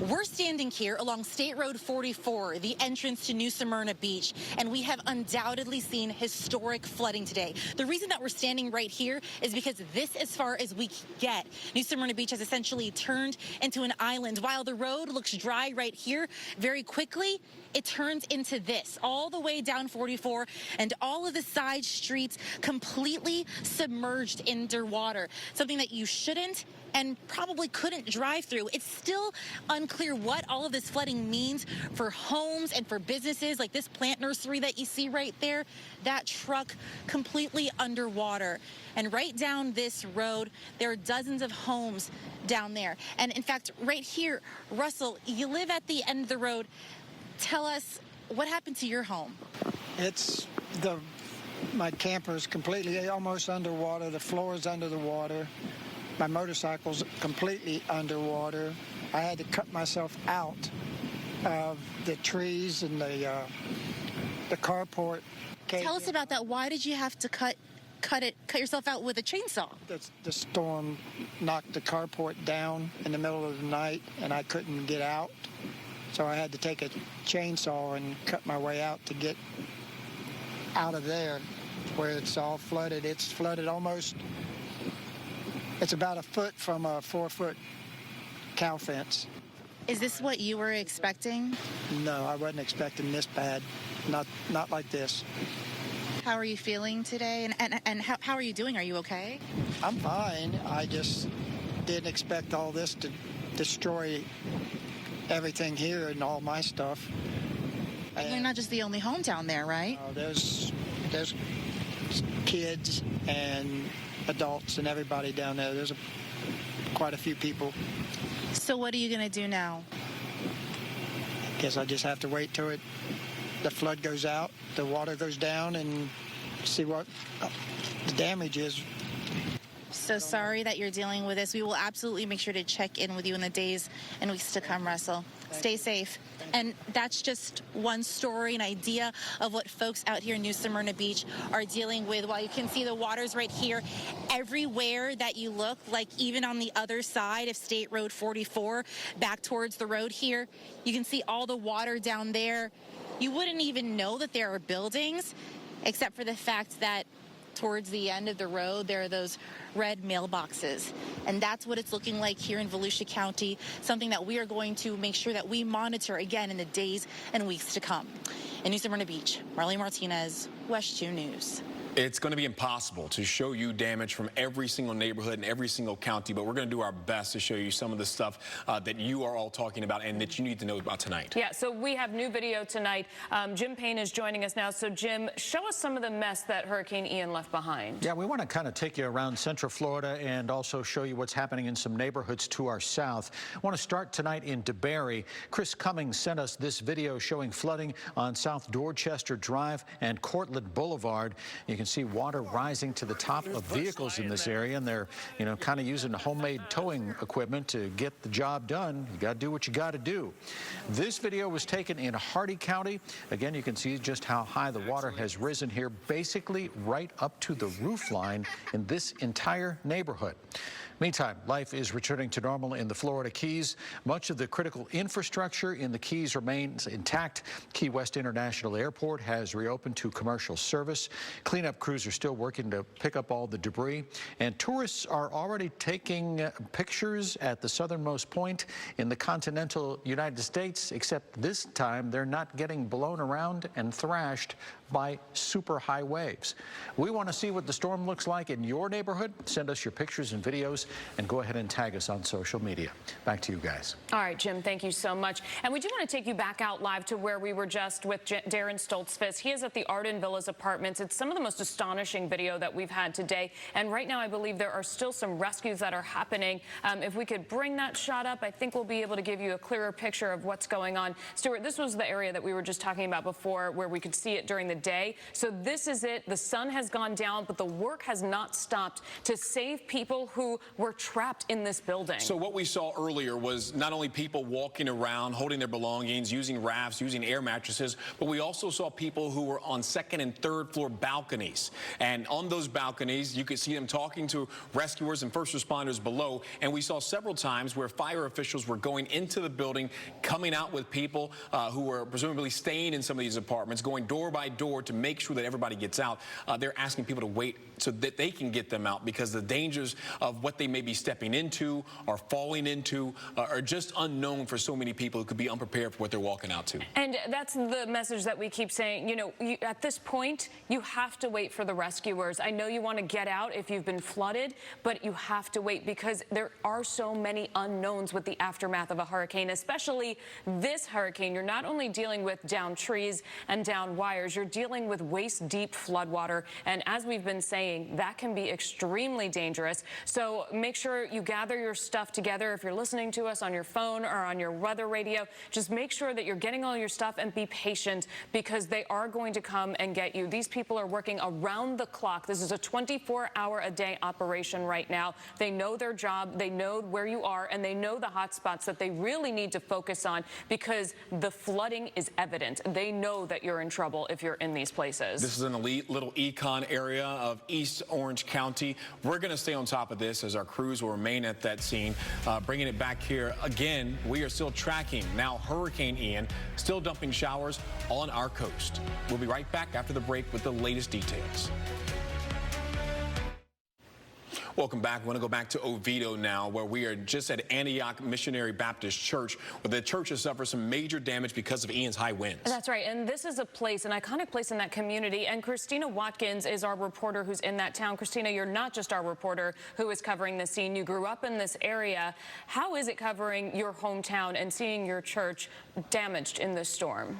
We're standing here along State Road 44, the entrance to New Smyrna Beach, and we have undoubtedly seen historic flooding today. The reason that we're standing right here is because this, as far as we can get, New Smyrna Beach has essentially turned into an island. While the road looks dry right here, very quickly, it turns into this, all the way down 44, and all of the side streets completely submerged underwater, something that you shouldn't and probably couldn't drive through. It's still unclear what all of this flooding means for homes and for businesses, like this plant nursery that you see right there. That truck completely underwater. And right down this road, there are dozens of homes down there. And in fact, right here, Russell, you live at the end of the road. Tell us, what happened to your home? My camper's completely almost underwater. The floor is under the water. My motorcycle's completely underwater. I had to cut myself out of the trees and the carport. Tell us about that. Why did you have to cut yourself out with a chainsaw? The storm knocked the carport down in the middle of the night, and I couldn't get out. So I had to take a chainsaw and cut my way out to get out of there where it's all flooded. It's flooded almost. It's about a foot from a 4-foot cow fence. Is this what you were expecting? No, I wasn't expecting this bad. Not like this. How are you feeling today? And how are you doing? Are you okay? I'm fine. I just didn't expect all this to destroy everything here and all my stuff. And you're not just the only home down there, right? There's kids and adults and everybody down there. There's quite a few people. So what are you going to do now? Guess I just have to wait till the flood goes out, the water goes down, and see what the damage is. So sorry that you're dealing with this. We will absolutely make sure to check in with you in the days and weeks to come, Russell. Stay safe. And that's just one story, an idea of what folks out here in New Smyrna Beach are dealing with. While you can see the water's right here, everywhere that you look, like even on the other side of State Road 44, back towards the road here, you can see all the water down there. You wouldn't even know that there are buildings, except for the fact that towards the end of the road, there are those red mailboxes. And that's what it's looking like here in Volusia County, something that we are going to make sure that we monitor again in the days and weeks to come. In New Smyrna Beach, Marlene Martinez, WESH 2 News. It's going to be impossible to show you damage from every single neighborhood and every single county, but we're going to do our best to show you some of the stuff that you are all talking about and that you need to know about tonight. Yeah, so we have new video tonight. Jim Payne is joining us now. So, Jim, show us some of the mess that Hurricane Ian left behind. Yeah, we want to kind of take you around Central Florida and also show you what's happening in some neighborhoods to our south. I want to start tonight in DeBary. Chris Cummings sent us this video showing flooding on South Dorchester Drive and Cortlandt Boulevard. You can see water rising to the top of vehicles in this area, and they're, kind of using homemade towing equipment to get the job done. You got to do what you got to do. This video was taken in Hardy County. Again, you can see just how high the water has risen here, basically right up to the roof line in this entire neighborhood. Meantime, life is returning to normal in the Florida Keys. Much of the critical infrastructure in the Keys remains intact. Key West International Airport has reopened to commercial service. Cleanup crews are still working to pick up all the debris. And tourists are already taking pictures at the southernmost point in the continental United States, except this time they're not getting blown around and thrashed by super high waves. We want to see what the storm looks like in your neighborhood. Send us your pictures and videos and go ahead and tag us on social media. Back to you guys. All right, Jim, thank you so much. And we do want to take you back out live to where we were just with Darren Stoltzfus. He is at the Arden Villas Apartments. It's some of the most astonishing video that we've had today. And right now, I believe there are still some rescues that are happening. If we could bring that shot up, I think we'll be able to give you a clearer picture of what's going on. Stuart, this was the area that we were just talking about before where we could see it during the day. So this is it. The sun has gone down, but the work has not stopped to save people who were trapped in this building. So what we saw earlier was not only people walking around, holding their belongings, using rafts, using air mattresses, but we also saw people who were on second and third floor balconies. And on those balconies, you could see them talking to rescuers and first responders below. And we saw several times where fire officials were going into the building, coming out with people who were presumably staying in some of these apartments, going door by door to make sure that everybody gets out. They're asking people to wait so that they can get them out, because the dangers of what they may be stepping into or falling into are just unknown for so many people who could be unprepared for what they're walking out to. And that's the message that we keep saying. At this point, you have to wait for the rescuers. I know you want to get out if you've been flooded, but you have to wait because there are so many unknowns with the aftermath of a hurricane, especially this hurricane. You're not only dealing with down trees and down wires, you're dealing with waist-deep floodwater. And as we've been saying, that can be extremely dangerous. So make sure you gather your stuff together. If you're listening to us on your phone or on your weather radio, just make sure that you're getting all your stuff and be patient, because they are going to come and get you. These people are working around the clock. This is a 24-hour-a-day operation right now. They know their job, they know where you are, and they know the hot spots that they really need to focus on, because the flooding is evident. They know that you're in trouble if you're in these places. This is an elite little econ area of East Orange County. We're going to stay on top of this as our crews will remain at that scene. Bringing it back here again, we are still tracking now Hurricane Ian, still dumping showers on our coast. We'll be right back after the break with the latest details. Welcome back. I want to go back to Oviedo now, where we are just at Antioch Missionary Baptist Church, where the church has suffered some major damage because of Ian's high winds. That's right. And this is a place, an iconic place in that community. And Christina Watkins is our reporter who's in that town. Christina, you're not just our reporter who is covering the scene. You grew up in this area. How is it covering your hometown and seeing your church damaged in this storm?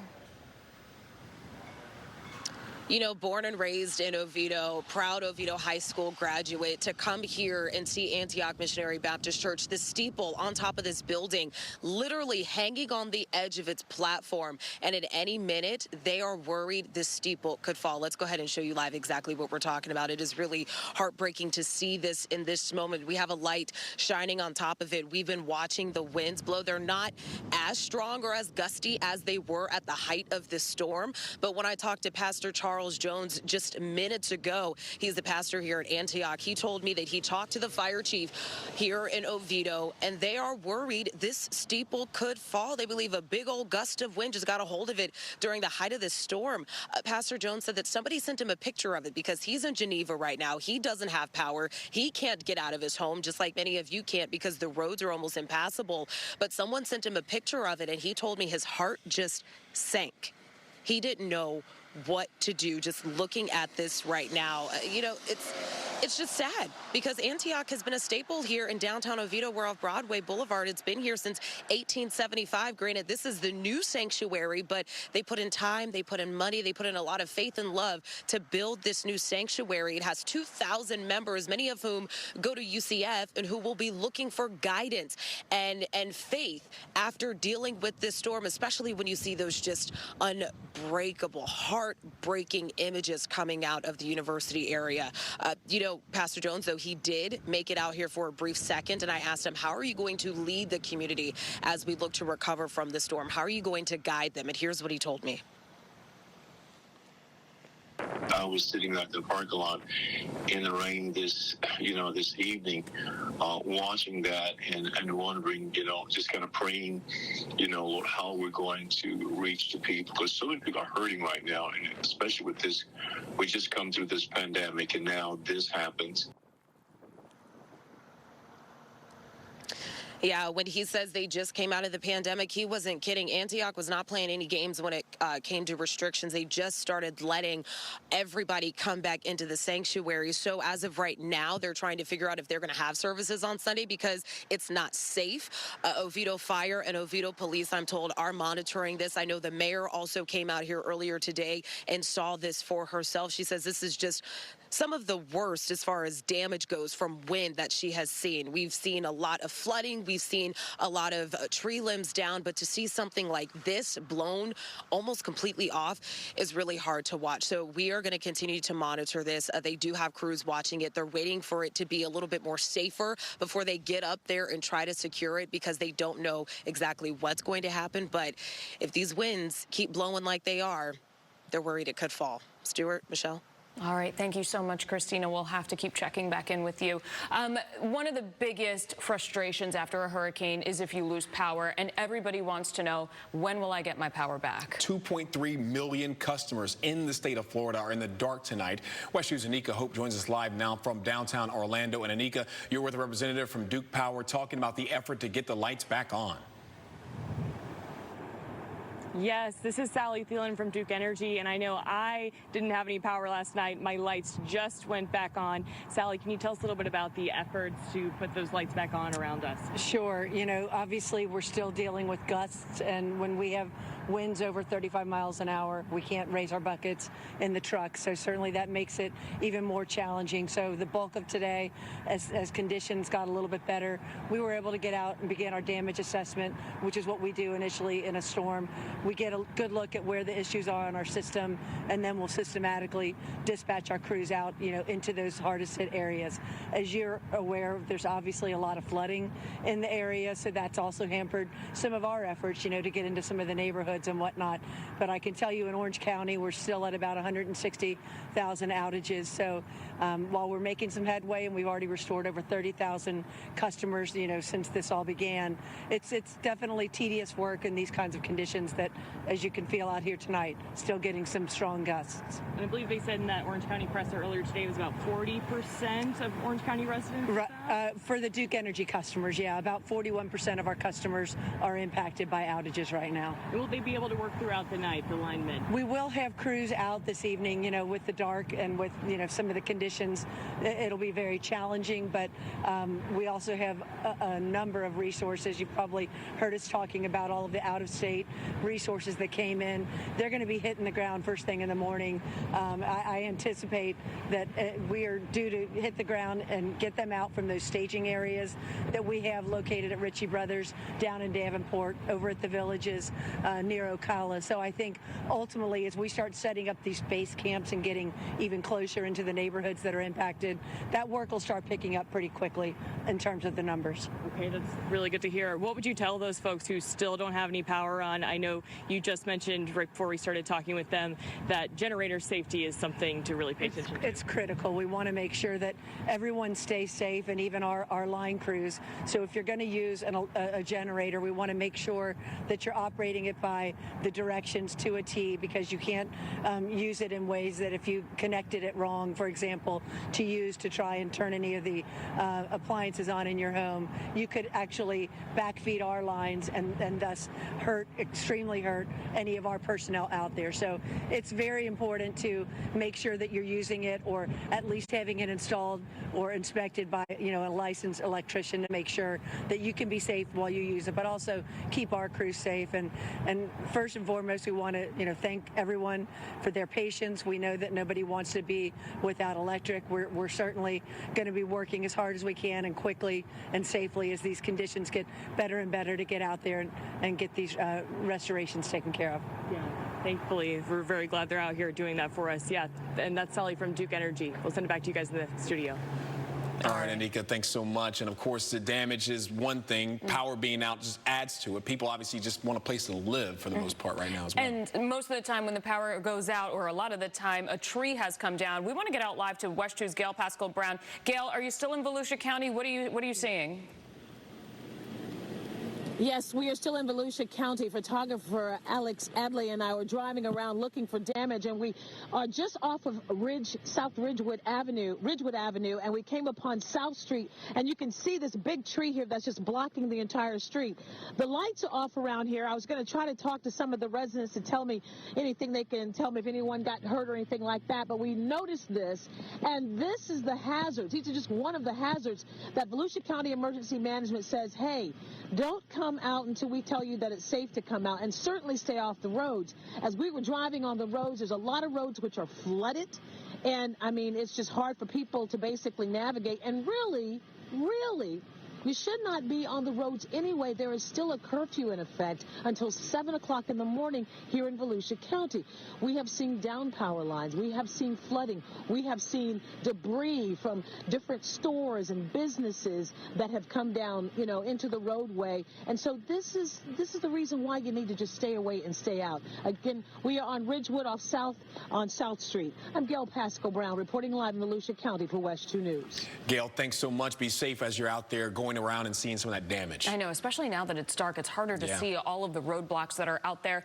You know, born and raised in Oviedo, proud Oviedo High School graduate, to come here and see Antioch Missionary Baptist Church, the steeple on top of this building, literally hanging on the edge of its platform. And at any minute, they are worried this steeple could fall. Let's go ahead and show you live exactly what we're talking about. It is really heartbreaking to see this in this moment. We have a light shining on top of it. We've been watching the winds blow. They're not as strong or as gusty as they were at the height of this storm. But when I talked to Pastor Charles Jones just minutes ago, he's the pastor here at Antioch, he told me that he talked to the fire chief here in Oviedo, and they are worried this steeple could fall. They believe a big old gust of wind just got a hold of it during the height of this storm. Pastor Jones said that somebody sent him a picture of it because he's in Geneva right now. He doesn't have power. He can't get out of his home, just like many of you can't, because the roads are almost impassable. But someone sent him a picture of it, and he told me his heart just sank. He didn't know what to do just looking at this right now. You know, it's just sad because Antioch has been a staple here in downtown Oviedo. We're off Broadway Boulevard. It's been here since 1875. Granted, this is the new sanctuary, but they put in time, they put in money, they put in a lot of faith and love to build this new sanctuary. It has 2,000 members, many of whom go to UCF and who will be looking for guidance and faith after dealing with this storm, especially when you see those just unbreakable, heartbreaking images coming out of the university area. You know, Pastor Jones, though, he did make it out here for a brief second, and I asked him, how are you going to lead the community as we look to recover from the storm? How are you going to guide them? And here's what he told me. I was sitting at the parking lot in the rain this evening, watching that and wondering, just kind of praying, Lord, how we're going to reach the people, because so many people are hurting right now, and especially with this, we just come through this pandemic, and now this happens. Yeah, when he says they just came out of the pandemic, he wasn't kidding. Antioch was not playing any games when it came to restrictions. They just started letting everybody come back into the sanctuary. So as of right now, they're trying to figure out if they're going to have services on Sunday because it's not safe. Oviedo Fire and Oviedo Police, I'm told, are monitoring this. I know the mayor also came out here earlier today and saw this for herself. She says this is just some of the worst as far as damage goes from wind that she has seen. We've seen a lot of flooding. We've seen a lot of tree limbs down, but to see something like this blown almost completely off is really hard to watch. So we are going to continue to monitor this. They do have crews watching it. They're waiting for it to be a little bit more safer before they get up there and try to secure it because they don't know exactly what's going to happen. But if these winds keep blowing like they are, they're worried it could fall. Stuart, Michelle? All right. Thank you so much, Christina. We'll have to keep checking back in with you. One of the biggest frustrations after a hurricane is if you lose power, and everybody wants to know, when will I get my power back? 2.3 million customers in the state of Florida are in the dark tonight. WESH News' Anika Hope joins us live now from downtown Orlando. And Anika, you're with a representative from Duke Power talking about the effort to get the lights back on. Yes, this is Sally Thielen from Duke Energy, and I know I didn't have any power last night. My lights just went back on. Sally, can you tell us a little bit about the efforts to put those lights back on around us? Sure. Obviously we're still dealing with gusts, and when we have winds over 35 miles an hour, we can't raise our buckets in the truck. So certainly that makes it even more challenging. So the bulk of today, as conditions got a little bit better, we were able to get out and begin our damage assessment, which is what we do initially in a storm. We get a good look at where the issues are on our system, and then we'll systematically dispatch our crews out, into those hardest hit areas. As you're aware, there's obviously a lot of flooding in the area, so that's also hampered some of our efforts, to get into some of the neighborhoods and whatnot. But I can tell you in Orange County, we're still at about 160,000 outages. So while we're making some headway, and we've already restored over 30,000 customers, since this all began, it's definitely tedious work in these kinds of conditions that, as you can feel out here tonight, still getting some strong gusts. And I believe they said in that Orange County presser earlier today it was about 40% of Orange County residents? For the Duke Energy customers, yeah, about 41% of our customers are impacted by outages right now. Will they be able to work throughout the night, the linemen? We will have crews out this evening, with the dark and with, some of the conditions. It'll be very challenging, but we also have a number of resources. You've probably heard us talking about all of the out-of-state resources that came in. They're going to be hitting the ground first thing in the morning. I anticipate that we are due to hit the ground and get them out from those staging areas that we have located at Ritchie Brothers, down in Davenport, over at the Villages, near Ocala. So I think ultimately, as we start setting up these base camps and getting even closer into the neighborhoods that are impacted, that work will start picking up pretty quickly in terms of the numbers. Okay, that's really good to hear. What would you tell those folks who still don't have any power on? I know you just mentioned right before we started talking with them that generator safety is something to really pay attention to. It's critical. We want to make sure that everyone stays safe, and even our line crews. So if you're going to use a generator, we want to make sure that you're operating it by the directions to a T, because you can't use it in ways that if you connected it wrong, for example, to try and turn any of the appliances on in your home, you could actually backfeed our lines and thus extremely hurt any of our personnel out there. So it's very important to make sure that you're using it, or at least having it installed or inspected by a licensed electrician, to make sure that you can be safe while you use it, but also keep our crews safe. And first and foremost, we want to thank everyone for their patience. We know that nobody wants to be without electric. We're certainly going to be working as hard as we can and quickly and safely as these conditions get better and better to get out there and get these restorations taken care of. Yeah. Thankfully, we're very glad they're out here doing that for us. Yeah, and that's Sally from Duke Energy. We'll send it back to you guys in the studio. All right, Anika, thanks so much. And of course, the damage is one thing. Power being out just adds to it. People obviously just want a place to live for the most part right now as well. And most of the time when the power goes out, or a lot of the time, a tree has come down. We want to get out live to WESH 2's Gail Pascal-Brown. Gail, are you still in Volusia County? What are you seeing? Yes, we are still in Volusia County. Photographer Alex Adley and I were driving around looking for damage, and we are just off of South Ridgewood Avenue, and we came upon South Street, and you can see this big tree here that's just blocking the entire street. The lights are off around here. I was going to try to talk to some of the residents to tell me anything they can tell me if anyone got hurt or anything like that, but we noticed this, and this is the hazards. These are just one of the hazards that Volusia County Emergency Management says, hey, don't come out until we tell you that it's safe to come out, and certainly stay off the roads. As we were driving on the roads, there's a lot of roads which are flooded, and I mean, it's just hard for people to basically navigate. And really, you should not be on the roads anyway. There is still a curfew in effect until 7 o'clock in the morning here in Volusia County. We have seen down power lines. We have seen flooding. We have seen debris from different stores and businesses that have come down, into the roadway. And so this is the reason why you need to just stay away and stay out. Again, we are on Ridgewood on South Street. I'm Gail Pascal-Brown reporting live in Volusia County for WESH 2 News. Gail, thanks so much. Be safe as you're out there going around and seeing some of that damage. I know, especially now that it's dark, it's harder to see all of the roadblocks that are out there.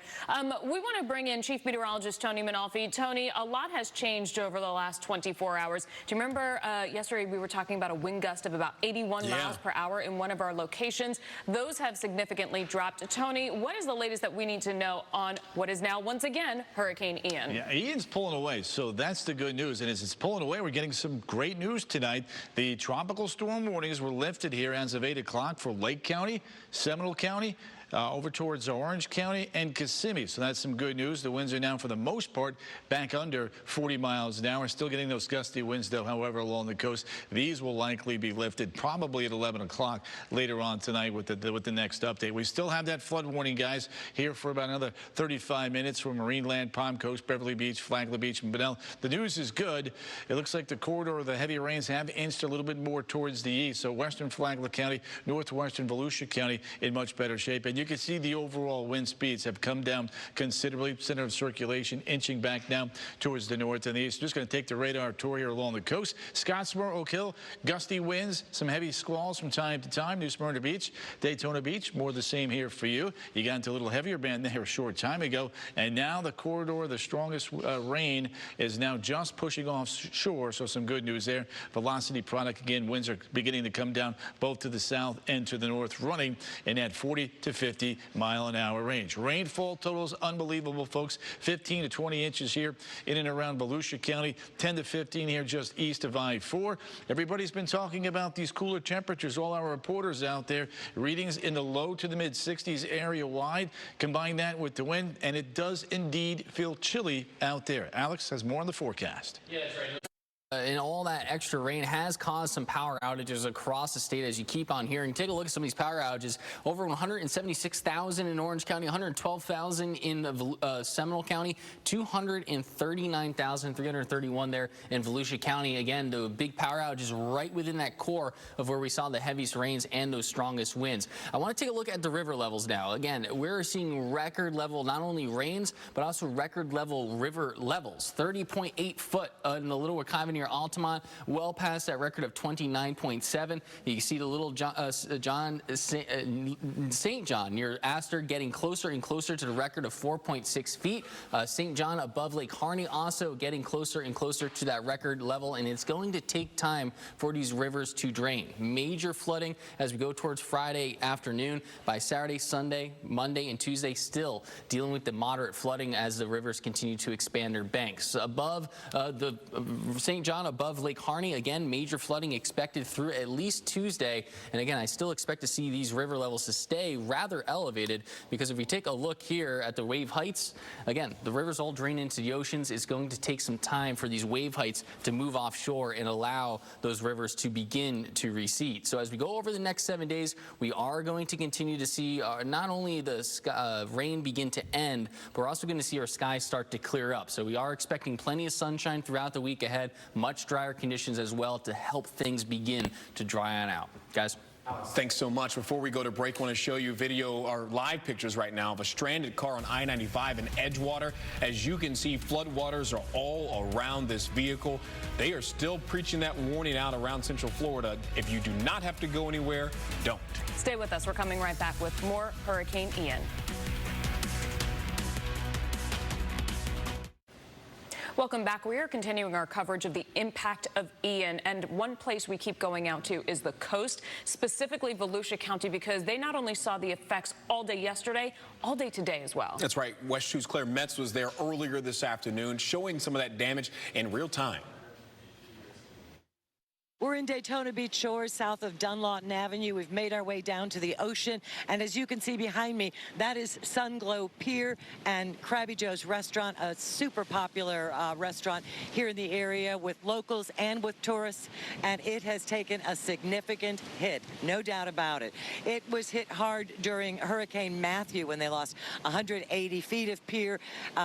We want to bring in Chief Meteorologist Tony Manalfi. Tony, a lot has changed over the last 24 hours. Do you remember yesterday we were talking about a wind gust of about 81 miles per hour in one of our locations? Those have significantly dropped. Tony, what is the latest that we need to know on what is now, once again, Hurricane Ian? Yeah, Ian's pulling away, so that's the good news. And as it's pulling away, we're getting some great news tonight. The tropical storm warnings were lifted here as of 8 o'clock for Lake County, Seminole County, over towards Orange County and Kissimmee. So that's some good news. The winds are now, for the most part, back under 40 miles an hour. Still getting those gusty winds, though, however, along the coast. These will likely be lifted probably at 11 o'clock later on tonight with the next update. We still have that flood warning, guys, here for about another 35 minutes from Marineland, Palm Coast, Beverly Beach, Flagler Beach, and Bunnell. The news is good. It looks like the corridor of the heavy rains have inched a little bit more towards the east. So western Flagler County, northwestern Volusia County in much better shape. And you can see the overall wind speeds have come down considerably. Center of circulation inching back now towards the north and the east. Just going to take the radar tour here along the coast. Scottsmore, Oak Hill, gusty winds, some heavy squalls from time to time. New Smyrna Beach, Daytona Beach, more the same here for you. You got into a little heavier band there a short time ago, and now the corridor, the strongest rain is now just pushing offshore, so some good news there. Velocity product, again, winds are beginning to come down both to the south and to the north, running in at 40 to 50 50-mile-an-hour range. Rainfall totals unbelievable, folks. 15 to 20 inches here in and around Volusia County, 10 to 15 here just east of I-4. Everybody's been talking about these cooler temperatures. All our reporters out there, readings in the low to the mid-60s area-wide. Combine that with the wind, and it does indeed feel chilly out there. Alex has more on the forecast. Yeah, that's right. And all that extra rain has caused some power outages across the state, as you keep on hearing. Take a look at some of these power outages. Over 176,000 in Orange County, 112,000 in Seminole County, 239,331 there in Volusia County. Again, the big power outages right within that core of where we saw the heaviest rains and those strongest winds. I want to take a look at the river levels now. Again, we're seeing record level, not only rains, but also record level river levels. 30.8 foot in the Little Wekiva near Altamont, well past that record of 29.7. You can see the Little St. John near Astor getting closer and closer to the record of 4.6 feet. St. John above Lake Harney also getting closer and closer to that record level, and it's going to take time for these rivers to drain. Major flooding as we go towards Friday afternoon. By Saturday, Sunday, Monday, and Tuesday, still dealing with the moderate flooding as the rivers continue to expand their banks. Above the St. John, above Lake Harney, again, major flooding expected through at least Tuesday. And again, I still expect to see these river levels to stay rather elevated, because if we take a look here at the wave heights, again, the rivers all drain into the oceans. It's going to take some time for these wave heights to move offshore and allow those rivers to begin to recede. So as we go over the next 7 days, we are going to continue to see not only the rain begin to end, but we're also going to see our skies start to clear up. So we are expecting plenty of sunshine throughout the week ahead, much drier conditions as well to help things begin to dry on out. Guys? Thanks so much. Before we go to break, I want to show you video or live pictures right now of a stranded car on I-95 in Edgewater. As you can see, floodwaters are all around this vehicle. They are still preaching that warning out around Central Florida. If you do not have to go anywhere, don't. Stay with us. We're coming right back with more Hurricane Ian. Welcome back. We are continuing our coverage of the impact of Ian, and one place we keep going out to is the coast, specifically Volusia County, because they not only saw the effects all day yesterday, all day today as well. That's right. WESH 2's Claire Metz was there earlier this afternoon, showing some of that damage in real time. We're in Daytona Beach shores, south of Dunlawton Avenue. We've made our way down to the ocean, and as you can see behind me, that is Sunglow Pier and Krabby Joe's restaurant, a super popular restaurant here in the area with locals and with tourists, and it has taken a significant hit, no doubt about it. It was hit hard during Hurricane Matthew when they lost 180 feet of pier.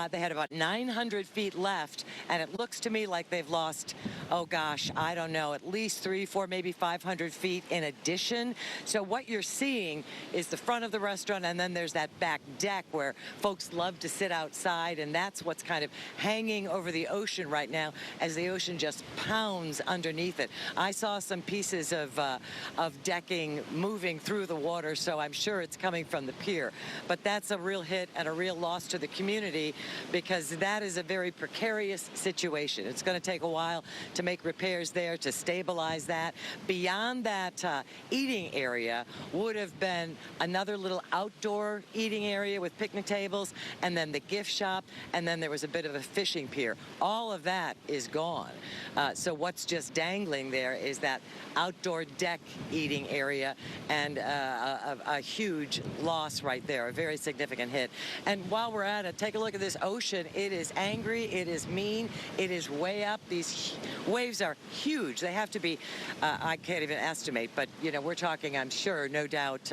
They had about 900 feet left, and it looks to me like they've lost, oh gosh, I don't know, at least 300, 400, maybe 500 feet in addition. So what you're seeing is the front of the restaurant, and then there's that back deck where folks love to sit outside, and that's what's kind of hanging over the ocean right now as the ocean just pounds underneath it. I saw some pieces of decking moving through the water, so I'm sure it's coming from the pier. But that's a real hit and a real loss to the community, because that is a very precarious situation. It's going to take a while to make repairs there, to stabilize that. Beyond that eating area would have been another little outdoor eating area with picnic tables, and then the gift shop, and then there was a bit of a fishing pier. All of that is gone. So what's just dangling there is that outdoor deck eating area, and a huge loss right there, a very significant hit. And while we're at it, take a look at this ocean. It is angry, it is mean, it is way up. These waves are huge. They have to be, I can't even estimate, but you know, we're talking, I'm sure, no doubt,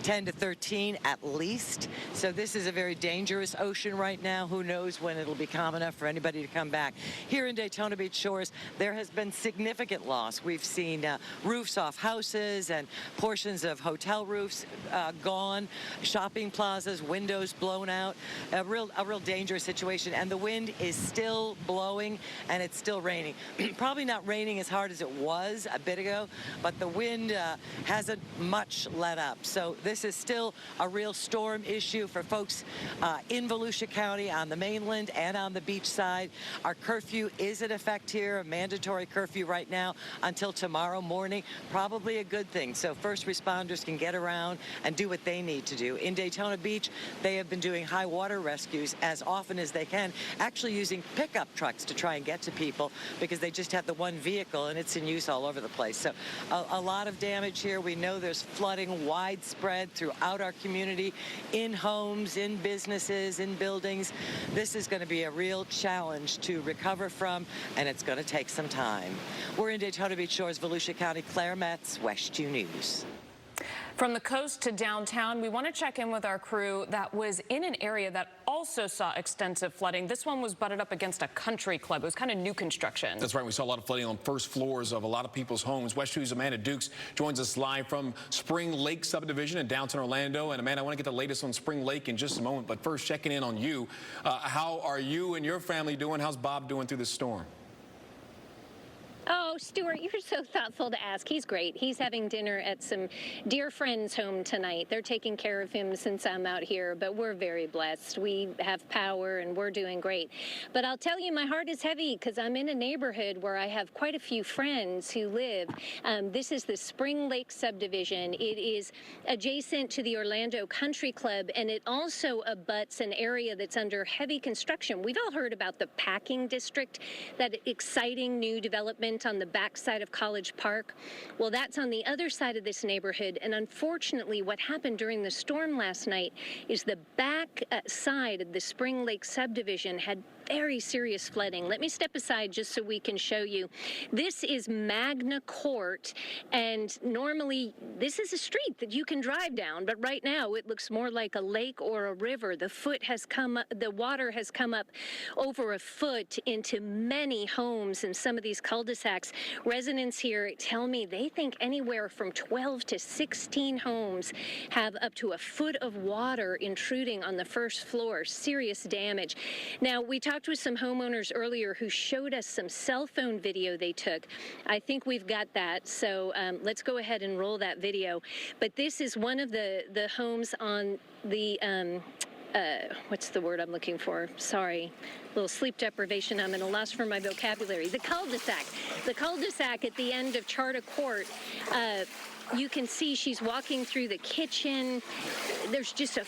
10 to 13 at least. So this is a very dangerous ocean right now. Who knows when it'll be calm enough for anybody to come back. Here in Daytona Beach shores, there has been significant loss. We've seen roofs off houses and portions of hotel roofs gone, shopping plazas, windows blown out. A real dangerous situation. And the wind is still blowing, and it's still raining. Probably not raining as hard as it was a bit ago, but the wind hasn't much let up. So this This is still a real storm issue for folks in Volusia County on the mainland and on the beach side. Our curfew is in effect here, a mandatory curfew right now until tomorrow morning. Probably a good thing, so first responders can get around and do what they need to do. In Daytona Beach, they have been doing high water rescues as often as they can, actually using pickup trucks to try and get to people because they just have the one vehicle and it's in use all over the place. So a lot of damage here. We know there's flooding widespread throughout our community, in homes, in businesses, in buildings. This is going to be a real challenge to recover from, and it's going to take some time. We're in Daytona Beach Shores, Volusia County. Claire Metz, WESH 2 News. From the coast to downtown, we want to check in with our crew that was in an area that also saw extensive flooding. This one was butted up against a country club. It was kind of new construction. That's right. We saw a lot of flooding on first floors of a lot of people's homes. WESH 2's Amanda Dukes joins us live from Spring Lake subdivision in downtown Orlando. And Amanda, I want to get the latest on Spring Lake in just a moment. But first, checking in on you. How are you and your family doing? How's Bob doing through this storm? Oh, Stuart, you're so thoughtful to ask. He's great. He's having dinner at some dear friends' home tonight. They're taking care of him since I'm out here, but we're very blessed. We have power and we're doing great. But I'll tell you, my heart is heavy because I'm in a neighborhood where I have quite a few friends who live. This is the Spring Lake subdivision. It is adjacent to the Orlando Country Club, and it also abuts an area that's under heavy construction. We've all heard about the Packing District, that exciting new development on the backside of College Park. Well, that's on the other side of this neighborhood, and unfortunately what happened during the storm last night is the back side of the Spring Lake subdivision had very serious flooding. Let me step aside just so we can show you. This is Magna Court, and normally this is a street that you can drive down, but right now it looks more like a lake or a river. The water has come up over a foot into many homes in some of these cul-de-sacs. Residents here tell me they think anywhere from 12 to 16 homes have up to a foot of water intruding on the first floor. Serious damage. Now, we talked with some homeowners earlier who showed us some cell phone video they took. I think we've got that, so let's go ahead and roll that video. But this is one of the homes on the what's the word I'm looking for? Sorry. A little sleep deprivation. I'm at a loss for my vocabulary. The cul-de-sac. The cul-de-sac at the end of Charter Court. You can see she's walking through the kitchen. There's just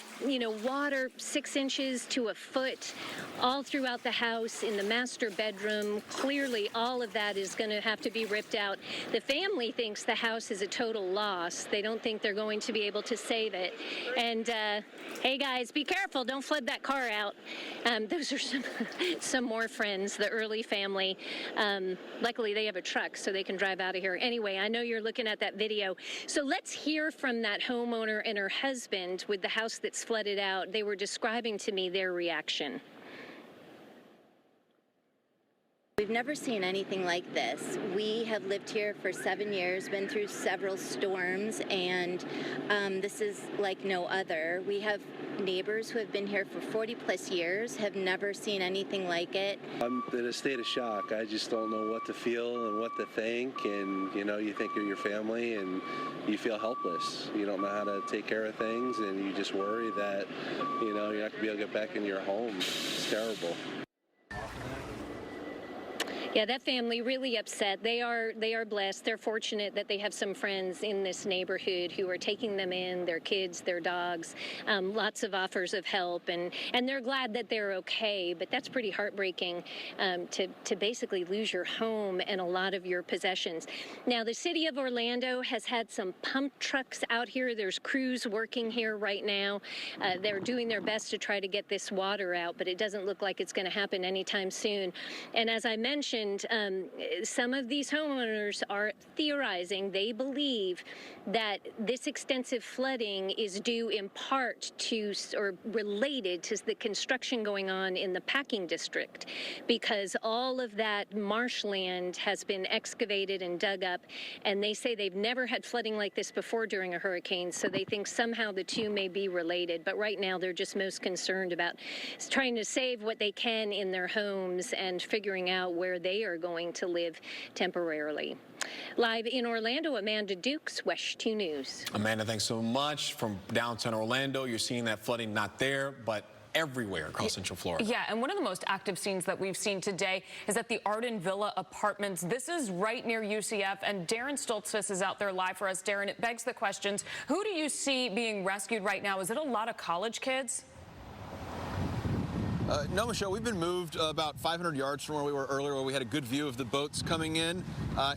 water 6 inches to a foot all throughout the house, in the master bedroom. Clearly, all of that is going to have to be ripped out. The family thinks the house is a total loss. They don't think they're going to be able to save it. And hey, guys, be careful. Don't flood that car out. Those are some more friends, the Early family. Luckily, they have a truck, so they can drive out of here. Anyway, I know you're looking at that video. So let's hear from that homeowner and her husband with the house that's flooded out. They were describing to me their reaction. We've never seen anything like this. We have lived here for 7 years, been through several storms, and this is like no other. We have neighbors who have been here for 40 plus years, have never seen anything like it. I'm in a state of shock. I just don't know what to feel and what to think, and you think of your family and you feel helpless. You don't know how to take care of things, and you just worry that you're not going to be able to get back into your home. It's terrible. Yeah, that family really upset. They are blessed. They're fortunate that they have some friends in this neighborhood who are taking them in, their kids, their dogs, lots of offers of help, and they're glad that they're okay. But that's pretty heartbreaking to basically lose your home and a lot of your possessions. Now, the city of Orlando has had some pump trucks out here. There's crews working here right now. They're doing their best to try to get this water out, but it doesn't look like it's going to happen anytime soon. And as I mentioned, some of these homeowners are theorizing, they believe that this extensive flooding is due in part to, or related to, the construction going on in the Packing District, because all of that marshland has been excavated and dug up, and they say they've never had flooding like this before during a hurricane, so they think somehow the two may be related. But right now they're just most concerned about trying to save what they can in their homes and figuring out where they they are going to live temporarily. Live in Orlando, Amanda Dukes, WESH 2 News. Amanda, thanks so much. From downtown Orlando, you're seeing that flooding not there, but everywhere across Central Florida. Yeah, and one of the most active scenes that we've seen today is at the Arden Villa Apartments. This is right near UCF, and Darren Stoltzfus is out there live for us. Darren, it begs the questions, who do you see being rescued right now? Is it a lot of college kids? No, Michelle, we've been moved about 500 yards from where we were earlier, where we had a good view of the boats coming in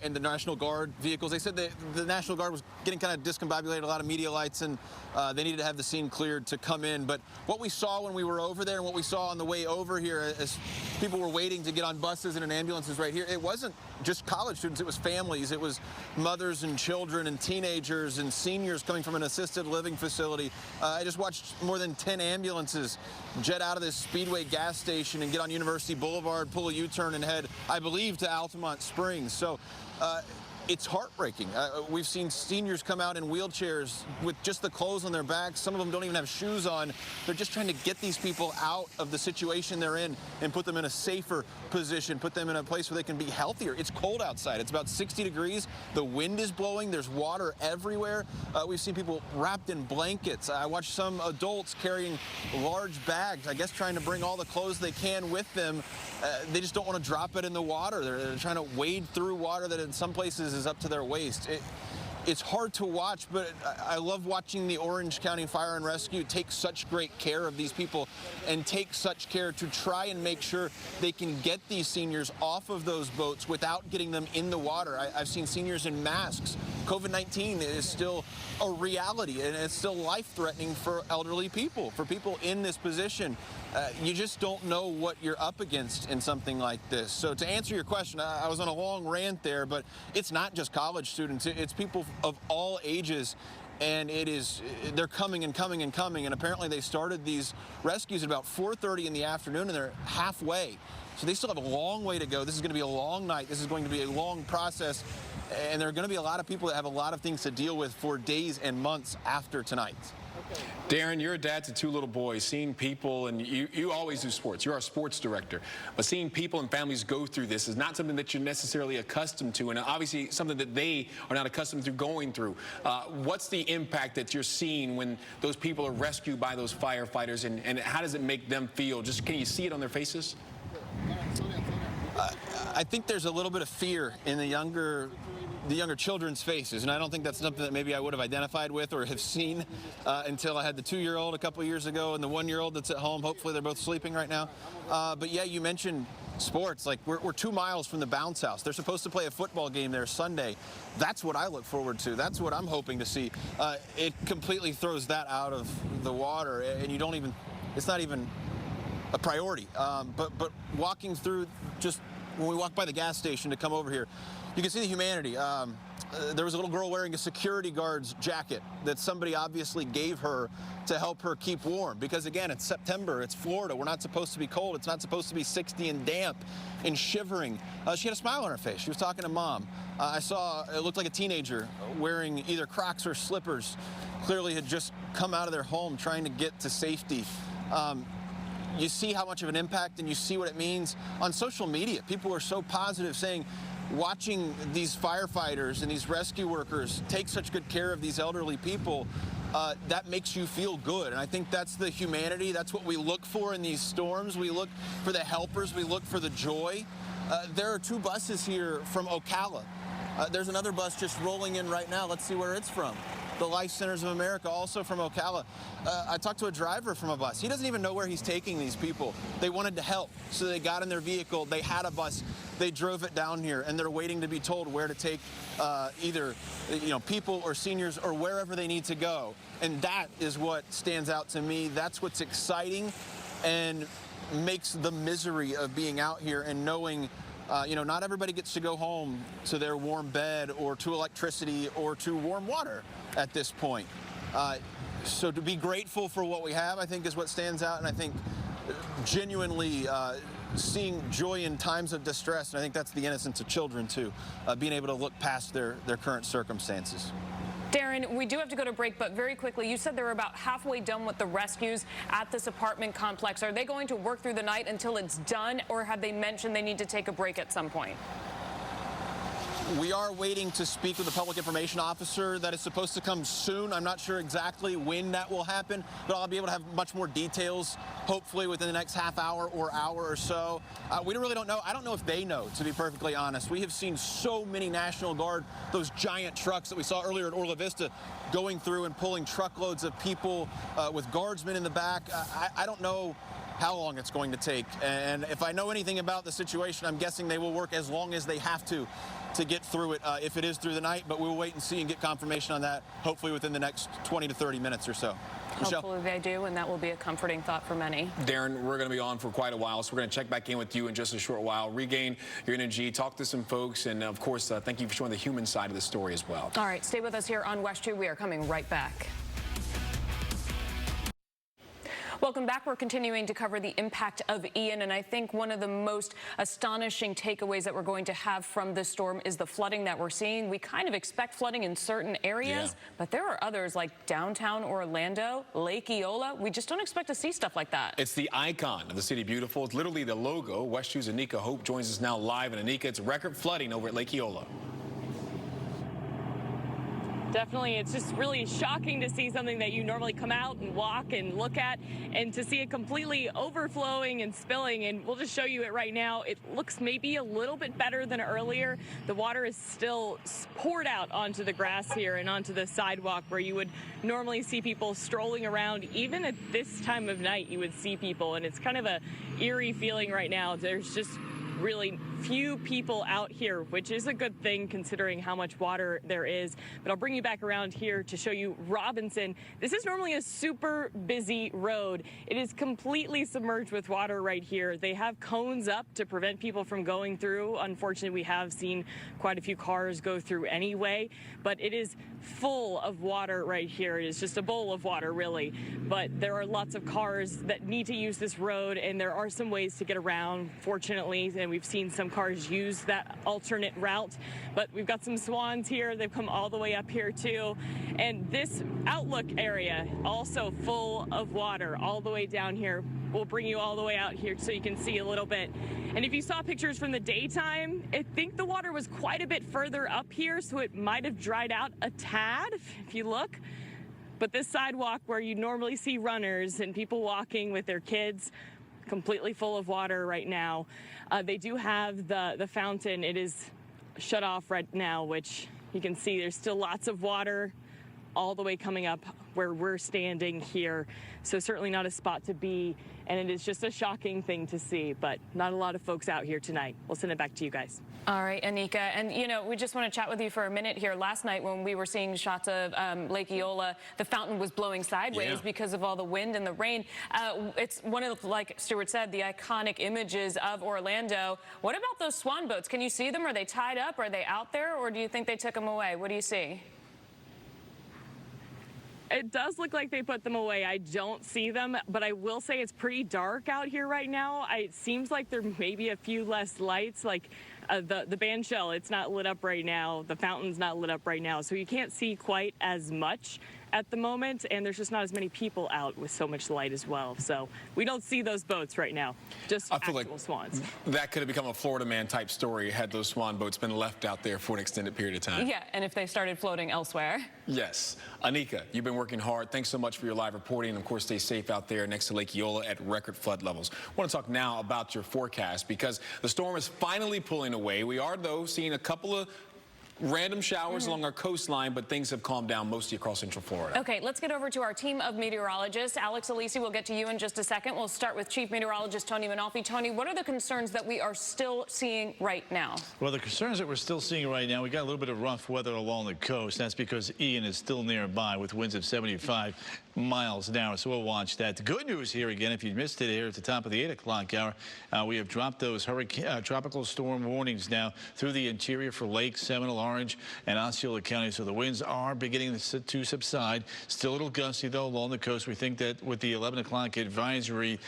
and the National Guard vehicles. They said that the National Guard was getting kind of discombobulated, a lot of media lights, and they needed to have the scene cleared to come in. But what we saw when we were over there and what we saw on the way over here as people were waiting to get on buses and in ambulances right here, it wasn't just college students, it was families, it was mothers and children and teenagers and seniors coming from an assisted living facility. I just watched more than 10 ambulances jet out of this Speedway gas station and get on University Boulevard, pull a U-turn and head, I believe, to Altamont Springs. So it's heartbreaking. We've seen seniors come out in wheelchairs with just the clothes on their backs. Some of them don't even have shoes on. They're just trying to get these people out of the situation they're in and put them in a safer position, put them in a place where they can be healthier. It's cold outside. It's about 60 degrees. The wind is blowing. There's water everywhere. We've seen people wrapped in blankets. I watched some adults carrying large bags, I guess trying to bring all the clothes they can with them. They just don't want to drop it in the water. They're trying to wade through water that in some places is up to their waist. It's hard to watch, but I love watching the Orange County Fire and Rescue take such great care of these people and take such care to try and make sure they can get these seniors off of those boats without getting them in the water. I've seen seniors in masks. COVID-19 is still a reality, and it's still life-threatening for elderly people, for people in this position. You just don't know what you're up against in something like this. So to answer your question, I was on a long rant there, but it's not just college students. It's people of all ages, and they're coming and coming and coming, and apparently they started these rescues at about 4:30 in the afternoon, and they're halfway. So they still have a long way to go. This is going to be a long night. This is going to be a long process, and there are going to be a lot of people that have a lot of things to deal with for days and months after tonight. Darren, you're a dad to 2 little boys. Seeing people, and you always do sports. You're our sports director. But seeing people and families go through this is not something that you're necessarily accustomed to, and obviously something that they are not accustomed to going through. What's the impact that you're seeing when those people are rescued by those firefighters, and how does it make them feel? Just can you see it on their faces? I think there's a little bit of fear in the younger children's faces, and I don't think that's something that maybe I would have identified with or have seen until I had the 2-year-old a couple years ago and the 1-year-old that's at home. Hopefully they're both sleeping right now. But yeah, you mentioned sports. Like we're 2 miles from the bounce house. They're supposed to play a football game there Sunday. That's what I look forward to. That's what I'm hoping to see. It completely throws that out of the water, and you don't even, it's not even a priority. But walking through, just when we walk by the gas station to come over here, you can see the humanity. There was a little girl wearing a security guard's jacket that somebody obviously gave her to help her keep warm. Because again, it's September, it's Florida. We're not supposed to be cold. It's not supposed to be 60 and damp and shivering. She had a smile on her face. She was talking to mom. I saw, it looked like a teenager wearing either Crocs or slippers. Clearly had just come out of their home trying to get to safety. You see how much of an impact, and you see what it means on social media. People are so positive, saying, watching these firefighters and these rescue workers take such good care of these elderly people, that makes you feel good. And I think that's the humanity. That's what we look for in these storms. We look for the helpers. We look for the joy. There are 2 buses here from Ocala. There's another bus just rolling in right now. Let's see where it's from. The Life Centers of America, also from Ocala. I talked to a driver from a bus. He doesn't even know where he's taking these people. They wanted to help, so they got in their vehicle. They had a bus. They drove it down here, and they're waiting to be told where to take either people or seniors or wherever they need to go. And that is what stands out to me. That's what's exciting and makes the misery of being out here and knowing not everybody gets to go home to their warm bed or to electricity or to warm water at this point. So to be grateful for what we have, I think, is what stands out. And I think genuinely seeing joy in times of distress, and I think that's the innocence of children, too, being able to look past their current circumstances. Darren, we do have to go to break, but very quickly, you said they're about halfway done with the rescues at this apartment complex. Are they going to work through the night until it's done, or have they mentioned they need to take a break at some point? We are waiting to speak with the public information officer that is supposed to come soon. I'm not sure exactly when that will happen, but I'll be able to have much more details, hopefully within the next half hour or hour or so. We really don't know. I don't know if they know, to be perfectly honest. We have seen so many National Guard, those giant trucks that we saw earlier at Orla Vista, going through and pulling truckloads of people with guardsmen in the back. I don't know how long it's going to take. And if I know anything about the situation, I'm guessing they will work as long as they have to get through it, if it is through the night. But we'll wait and see and get confirmation on that, hopefully within the next 20 to 30 minutes or so. Michelle? Hopefully they do, and that will be a comforting thought for many. Darren, we're going to be on for quite a while, so we're going to check back in with you in just a short while, regain your energy, talk to some folks, and of course, thank you for showing the human side of the story as well. All right, stay with us here on WESH 2. We are coming right back. Welcome back. We're continuing to cover the impact of Ian, and I think one of the most astonishing takeaways that we're going to have from this storm is the flooding that we're seeing. We kind of expect flooding in certain areas, but there are others like downtown Orlando, Lake Eola. We just don't expect to see stuff like that. It's the icon of the city beautiful. It's literally the logo. WESH 2's Anika Hope joins us now live. And Anika, it's record flooding over at Lake Eola. Definitely, it's just really shocking to see something that you normally come out and walk and look at, and to see it completely overflowing and spilling. And we'll just show you it right now. It looks maybe a little bit better than earlier. The water is still poured out onto the grass here and onto the sidewalk where you would normally see people strolling around. Even at this time of night, you would see people, and it's kind of a eerie feeling right now. There's just really few people out here, which is a good thing considering how much water there is. But I'll bring you back around here to show you Robinson. This is normally a super busy road. It is completely submerged with water right here. They have cones up to prevent people from going through. Unfortunately, we have seen quite a few cars go through anyway, but it is full of water right here. It is just a bowl of water, really. But there are lots of cars that need to use this road, and there are some ways to get around, fortunately, and we've seen some cars use that alternate route. But we've got some swans here. They've come all the way up here too. And this outlook area also full of water all the way down here. We'll bring you all the way out here so you can see a little bit. And if you saw pictures from the daytime, I think the water was quite a bit further up here, so it might have dried out a tad if you look. But this sidewalk where you normally see runners and people walking with their kids, completely full of water right now. They do have the fountain. It is shut off right now, which you can see there's still lots of water all the way coming up where we're standing here. So certainly not a spot to be, and it is just a shocking thing to see, but not a lot of folks out here tonight. We'll send it back to you guys. All right, Anika, and you know, we just want to chat with you for a minute here. Last night when we were seeing shots of Lake Eola, the fountain was blowing sideways because of all the wind and the rain. It's one of, like Stuart said, the iconic images of Orlando. What about those swan boats? Can you see them? Are they tied up? Are they out there? Or do you think they took them away? What do you see? It does look like they put them away. I don't see them, but I will say it's pretty dark out here right now. It seems like there may be a few less lights, like the band shell, it's not lit up right now. The fountain's not lit up right now, so you can't see quite as much at the moment, and there's just not as many people out with so much light as well. So we don't see those boats right now, just actual swans. That could have become a Florida Man type story had those swan boats been left out there for an extended period of time. Yeah, and if they started floating elsewhere. Yes. Anika, you've been working hard. Thanks so much for your live reporting. And of course, stay safe out there next to Lake Eola at record flood levels. I want to talk now about your forecast because the storm is finally pulling away. We are, though, seeing a couple of random showers along our coastline, but things have calmed down mostly across Central Florida. Okay, let's get over to our team of meteorologists. Alex Alisi, we'll get to you in just a second. We'll start with Chief Meteorologist Tony Manolfi. Tony, what are the concerns that we are still seeing right now? Well, the concerns that we're still seeing right now, we got a little bit of rough weather along the coast. That's because Ian is still nearby with winds of 75 miles an hour. So we'll watch that. The good news here, again, if you missed it here at the top of the 8 o'clock hour, we have dropped those tropical storm warnings now through the interior for Lake, Seminole, Orange, and Osceola County. So the winds are beginning to subside. Still a little gusty, though, along the coast. We think that with the 11 o'clock advisory,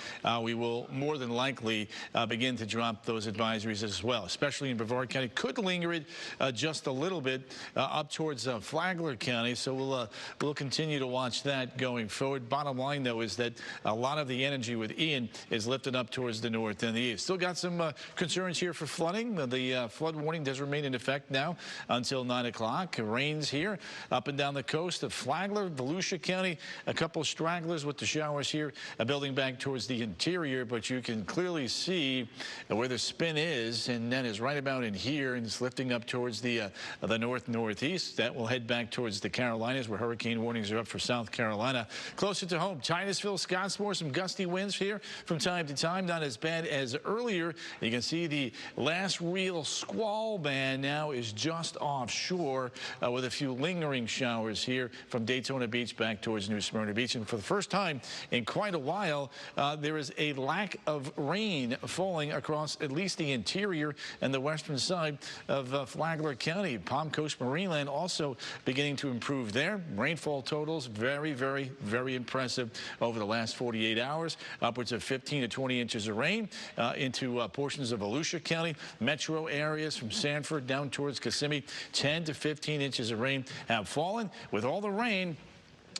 we will more than likely begin to drop those advisories as well, especially in Brevard County. Could linger it just a little bit up towards Flagler County. So we'll continue to watch that going forward. Bottom line, though, is that a lot of the energy with Ian is lifted up towards the north and the east. Still got some concerns here for flooding. The flood warning does remain in effect now until 9 o'clock. Rains here up and down the coast of Flagler, Volusia County. A couple stragglers with the showers here building back towards the interior, but you can clearly see where the spin is, and that is right about in here, and it's lifting up towards the north-northeast. That will head back towards the Carolinas, where hurricane warnings are up for South Carolina. Closer to home, Titusville, Scottsmore, some gusty winds here from time to time. Not as bad as earlier. You can see the last real squall band now is just offshore with a few lingering showers here from Daytona Beach back towards New Smyrna Beach. And for the first time in quite a while, there is a lack of rain falling across at least the interior and the western side of Flagler County. Palm Coast Marineland also beginning to improve there. Rainfall totals very, very, very impressive over the last 48 hours. Upwards of 15 to 20 inches of rain into portions of Volusia County. Metro areas from Sanford down towards Kissimmee. 10 to 15 inches of rain have fallen. With all the rain,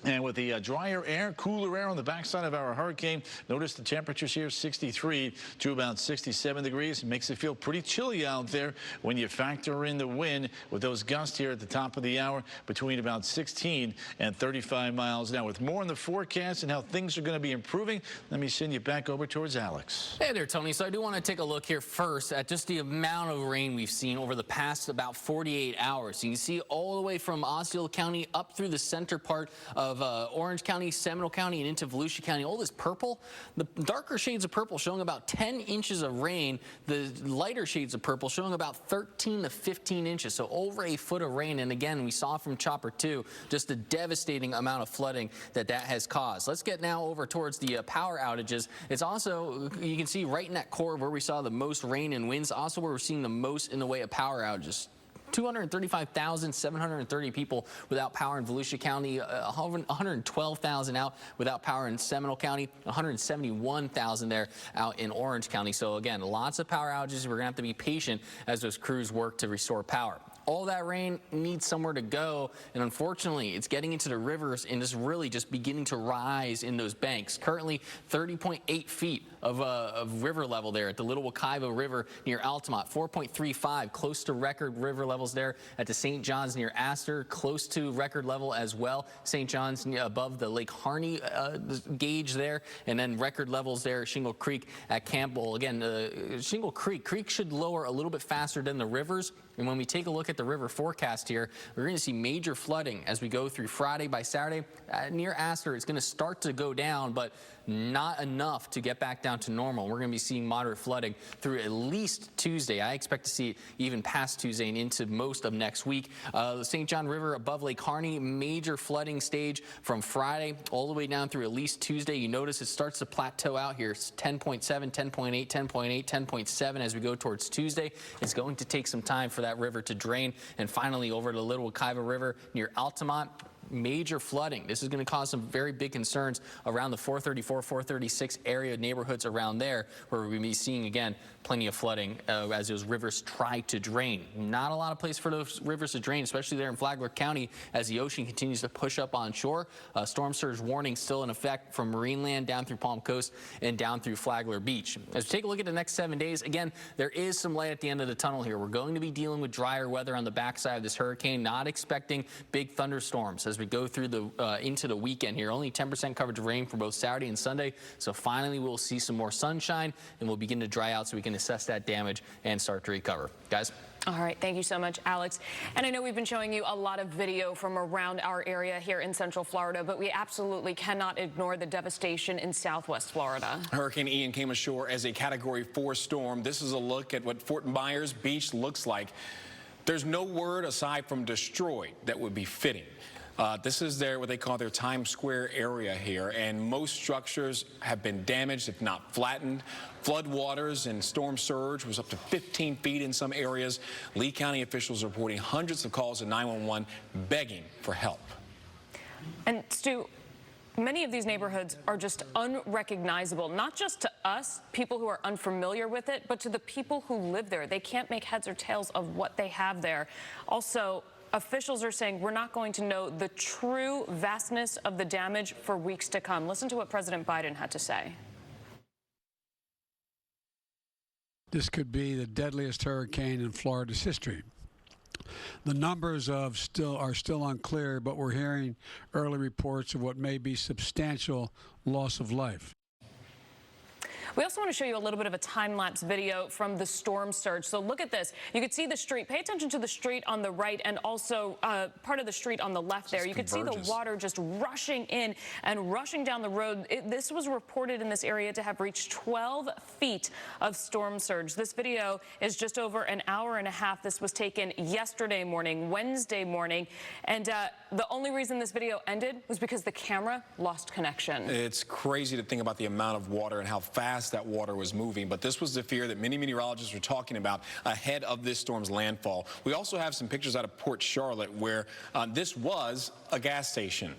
and with the drier air, cooler air on the backside of our hurricane, notice the temperatures here 63 to about 67 degrees. It makes it feel pretty chilly out there when you factor in the wind with those gusts here at the top of the hour between about 16 and 35 miles an hour. With more on the forecast and how things are going to be improving, let me send you back over towards Alex. Hey there, Tony. So I do want to take a look here first at just the amount of rain we've seen over the past about 48 hours. So you can see all the way from Osceola County up through the center part of Orange County, Seminole County, and into Volusia County. All this purple, the darker shades of purple showing about 10 inches of rain, the lighter shades of purple showing about 13 to 15 inches, so over a foot of rain. And again, we saw from Chopper 2 just the devastating amount of flooding that has caused. Let's get now over towards the power outages. It's also, you can see right in that core where we saw the most rain and winds, also where we're seeing the most in the way of power outages. 235,730 people without power in Volusia County, 112,000 out without power in Seminole County, 171,000 there out in Orange County. So again, lots of power outages. We're going to have to be patient as those crews work to restore power. All that rain needs somewhere to go, and unfortunately, it's getting into the rivers and is really just beginning to rise in those banks. Currently, 30.8 feet of river level there at the Little Wekiva River near Altamont, 4.35, close to record river levels there at the St. John's near Astor, close to record level as well. St. John's above the Lake Harney gauge there, and then record levels there, Shingle Creek at Campbell. Again, Shingle Creek should lower a little bit faster than the rivers. And when we take a look at the river forecast here, we're going to see major flooding as we go through Friday. By Saturday, near Astor, it's going to start to go down, but not enough to get back down to normal. We're going to be seeing moderate flooding through at least Tuesday. I expect to see it even past Tuesday and into most of next week. The St. John River above Lake Harney, major flooding stage from Friday all the way down through at least Tuesday. You notice it starts to plateau out here. It's 10.7, 10.8, 10.8, 10.7 as we go towards Tuesday. It's going to take some time for that river to drain. And finally, over to the Little Wekiva River near Altamont, major flooding. This is going to cause some very big concerns around the 434, 436 area neighborhoods around there, where we're going to be seeing, again, plenty of flooding as those rivers try to drain. Not a lot of place for those rivers to drain, especially there in Flagler County as the ocean continues to push up on shore. Storm surge warning still in effect from Marineland down through Palm Coast and down through Flagler Beach. As we take a look at the next 7 days, again, there is some light at the end of the tunnel here. We're going to be dealing with drier weather on the backside of this hurricane, not expecting big thunderstorms as we go through the into the weekend here. Only 10% coverage of rain for both Saturday and Sunday. So finally, we'll see some more sunshine and we'll begin to dry out so we can assess that damage and start to recover. Guys? All right. Thank you so much, Alex. And I know we've been showing you a lot of video from around our area here in Central Florida, but we absolutely cannot ignore the devastation in Southwest Florida. Hurricane Ian came ashore as a Category 4 storm. This is a look at what Fort Myers Beach looks like. There's no word aside from destroyed that would be fitting. This is what they call their Times Square area here, and most structures have been damaged, if not flattened. Floodwaters and storm surge was up to 15 feet in some areas. Lee County officials reporting hundreds of calls to 911 begging for help. And Stu, many of these neighborhoods are just unrecognizable, not just to us, people who are unfamiliar with it, but to the people who live there. They can't make heads or tails of what they have there. Also, officials are saying we're not going to know the true vastness of the damage for weeks to come. Listen to what President Biden had to say. This could be the deadliest hurricane in Florida's history. The numbers are still unclear, but we're hearing early reports of what may be substantial loss of life. We also want to show you a little bit of a time-lapse video from the storm surge. So look at this. You can see the street. Pay attention to the street on the right and also part of the street on the left there. You can see the water just rushing in and rushing down the road. This was reported in this area to have reached 12 feet of storm surge. This video is just over an hour and a half. This was taken yesterday morning, Wednesday morning. And the only reason this video ended was because the camera lost connection. It's crazy to think about the amount of water and how fast that water was moving, but this was the fear that many meteorologists were talking about ahead of this storm's landfall. We also have some pictures out of Port Charlotte where this was a gas station.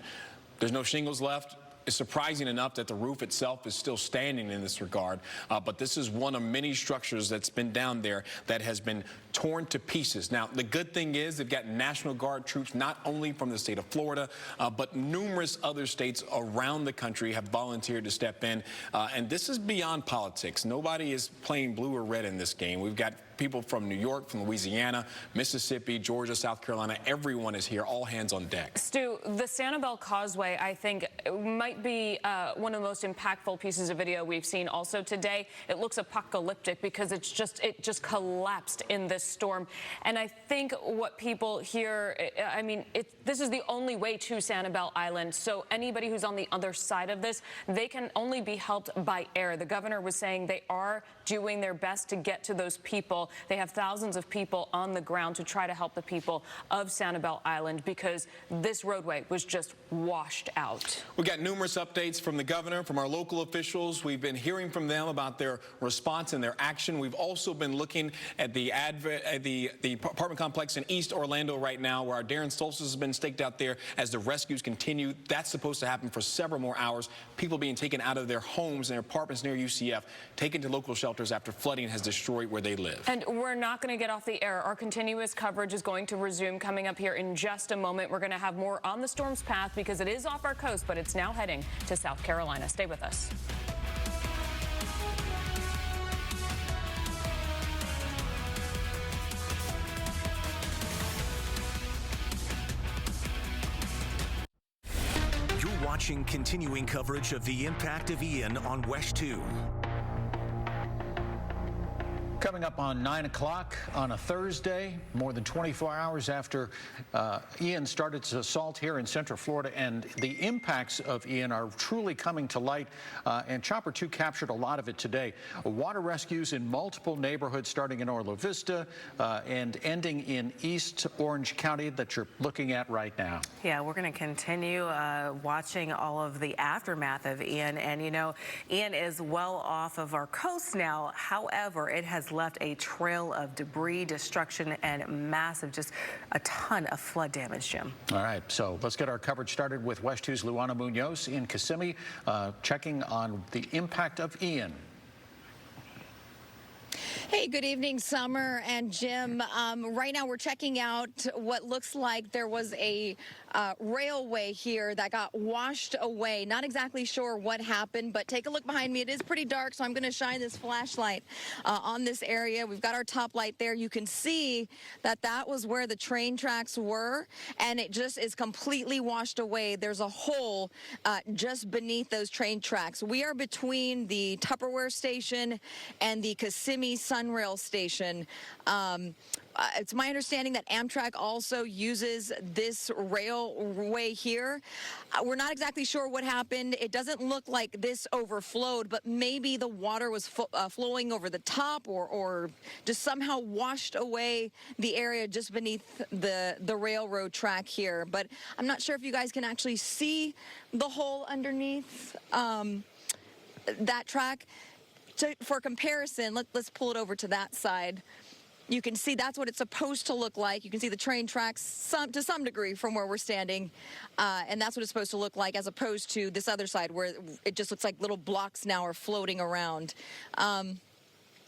There's no shingles left. It's surprising enough that the roof itself is still standing in this regard, but this is one of many structures that's been down there that has been torn to pieces. Now, the good thing is they've got National Guard troops not only from the state of Florida, but numerous other states around the country have volunteered to step in, and this is beyond politics. Nobody is playing blue or red in this game. We've got people from New York, from Louisiana, Mississippi, Georgia, South Carolina. Everyone is here, all hands on deck. Stu, the Sanibel Causeway, I think, might be one of the most impactful pieces of video we've seen also today. It looks apocalyptic because it just collapsed in this storm. And I think what people here, I mean, this is the only way to Sanibel Island. So anybody who's on the other side of this, they can only be helped by air. The governor was saying they are doing their best to get to those people. They have thousands of people on the ground to try to help the people of Sanibel Island because this roadway was just washed out. We got numerous updates from the governor, from our local officials. We've been hearing from them about their response and their action. We've also been looking at the apartment complex in East Orlando right now, where our Darren Stoltzfus has been staked out there as the rescues continue. That's supposed to happen for several more hours. People being taken out of their homes and their apartments near UCF, taken to local shelters after flooding has destroyed where they live. And we're not going to get off the air. Our continuous coverage is going to resume coming up here in just a moment. We're going to have more on the storm's path because it is off our coast, but it's now heading to South Carolina. Stay with us. You're watching continuing coverage of the impact of Ian on WESH 2. Coming up on 9 o'clock on a Thursday, more than 24 hours after Ian started its assault here in Central Florida, and the impacts of Ian are truly coming to light, and Chopper 2 captured a lot of it today. Water rescues in multiple neighborhoods starting in Orla Vista and ending in East Orange County that you're looking at right now. Yeah, we're going to continue watching all of the aftermath of Ian, and you know, Ian is well off of our coast now. However, it has left a trail of debris, destruction, and massive, just a ton of flood damage, Jim. All right, so let's get our coverage started with WESH 2's Luana Munoz in Kissimmee, checking on the impact of Ian. Hey, good evening, Summer and Jim. Right now we're checking out what looks like there was a railway here that got washed away. Not exactly sure what happened, but take a look behind me. It is pretty dark, so I'm going to shine this flashlight on this area. We've got our top light there. You can see that that was where the train tracks were, and it just is completely washed away. There's a hole just beneath those train tracks. We are between the Tupperware station and the Kissimmee Sun Sunrail station. It's my understanding that Amtrak also uses this railway here. We're not exactly sure what happened. It doesn't look like this overflowed, but maybe the water was flowing over the top or just somehow washed away the area just beneath the railroad track here. But I'm not sure if you guys can actually see the hole underneath that track. For comparison, let's pull it over to that side. You can see that's what it's supposed to look like. You can see the train tracks to some degree from where we're standing, and that's what it's supposed to look like, as opposed to this other side where it just looks like little blocks now are floating around.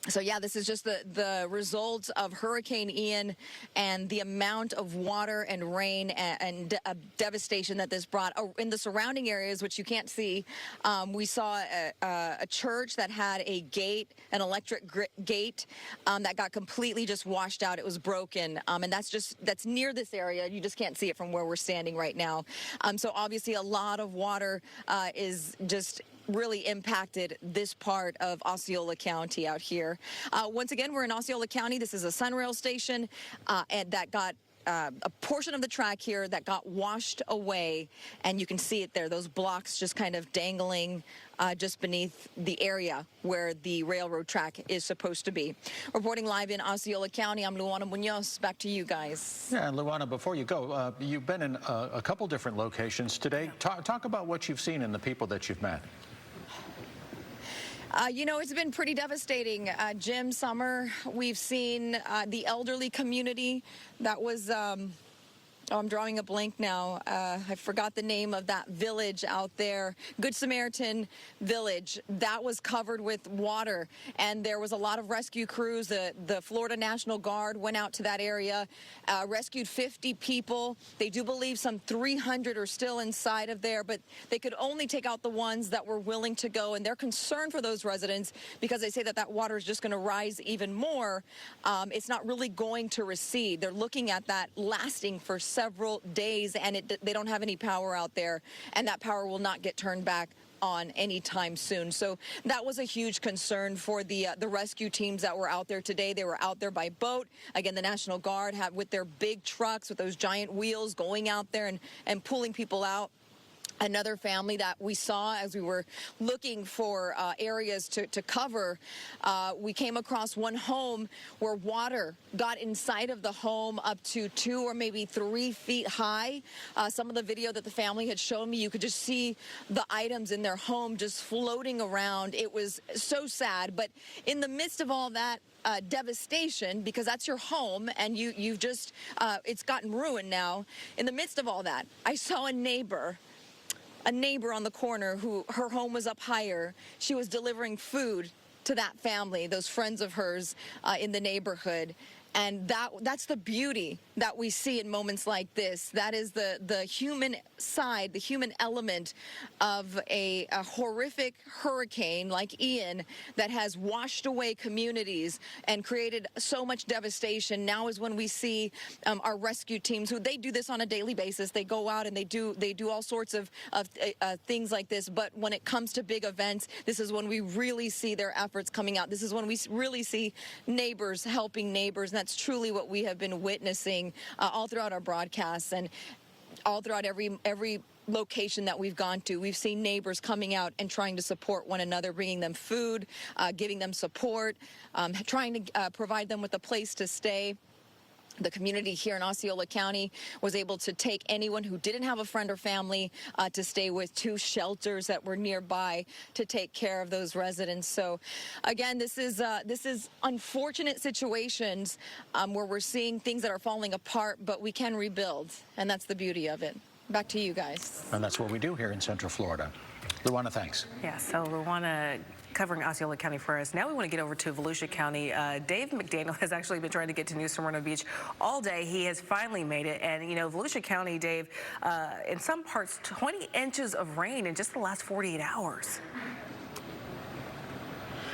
So yeah, this is just the results of Hurricane Ian and the amount of water and rain and devastation that this brought in the surrounding areas, which you can't see. We saw a church that had a gate, an electric gate, that got completely just washed out. It was broken, and that's near this area. You just can't see it from where we're standing right now. So obviously, a lot of water is just really impacted this part of Osceola County out here. Once again, we're in Osceola County. This is a Sunrail station, and that got a portion of the track here that got washed away, and you can see it there, those blocks just kind of dangling just beneath the area where the railroad track is supposed to be. Reporting live in Osceola County, I'm Luana Munoz. Back to you guys. Yeah, and Luana, before you go, you've been in a couple different locations today. Talk about what you've seen and the people that you've met. You know, it's been pretty devastating. Jim, Summer, we've seen the elderly community that was, I'm drawing a blank now. I forgot the name of that village out there. Good Samaritan Village. That was covered with water, and there was a lot of rescue crews. The Florida National Guard went out to that area, rescued 50 people. They do believe some 300 are still inside of there, but they could only take out the ones that were willing to go, and they're concerned for those residents because they say that water is just going to rise even more. It's not really going to recede. They're looking at that lasting for several days, and they don't have any power out there, and that power will not get turned back on anytime soon. So that was a huge concern for the rescue teams that were out there today. They were out there by boat. Again, the National Guard have with their big trucks with those giant wheels going out there and pulling people out. Another family that we saw as we were looking for areas to cover, we came across one home where water got inside of the home up to 2 or maybe 3 feet high. Some of the video that the family had shown me, you could just see the items in their home just floating around. It was so sad, but in the midst of all that devastation, because that's your home and you've just, it's gotten ruined now. In the midst of all that, I saw a neighbor on the corner who her home was up higher. She was delivering food to that family, those friends of hers in the neighborhood. And that's the beauty that we see in moments like this. That is the human side, the human element of a horrific hurricane like Ian that has washed away communities and created so much devastation. Now is when we see our rescue teams, who they do this on a daily basis. They go out and they do all sorts of things like this. But when it comes to big events, this is when we really see their efforts coming out. This is when we really see neighbors helping neighbors. And that's truly what we have been witnessing all throughout our broadcasts and all throughout every location that we've gone to. We've seen neighbors coming out and trying to support one another, bringing them food, giving them support, trying to provide them with a place to stay. The community here in Osceola County was able to take anyone who didn't have a friend or family to stay with 2 shelters that were nearby to take care of those residents. So, again, this is unfortunate situations where we're seeing things that are falling apart, but we can rebuild, and that's the beauty of it. Back to you guys. And that's what we do here in Central Florida. Luana, thanks. Yeah, so Luana covering Osceola County for us. Now we want to get over to Volusia County. Dave McDaniel has actually been trying to get to New Smyrna Beach all day. He has finally made it. And, you know, Volusia County, Dave, in some parts, 20 inches of rain in just the last 48 hours.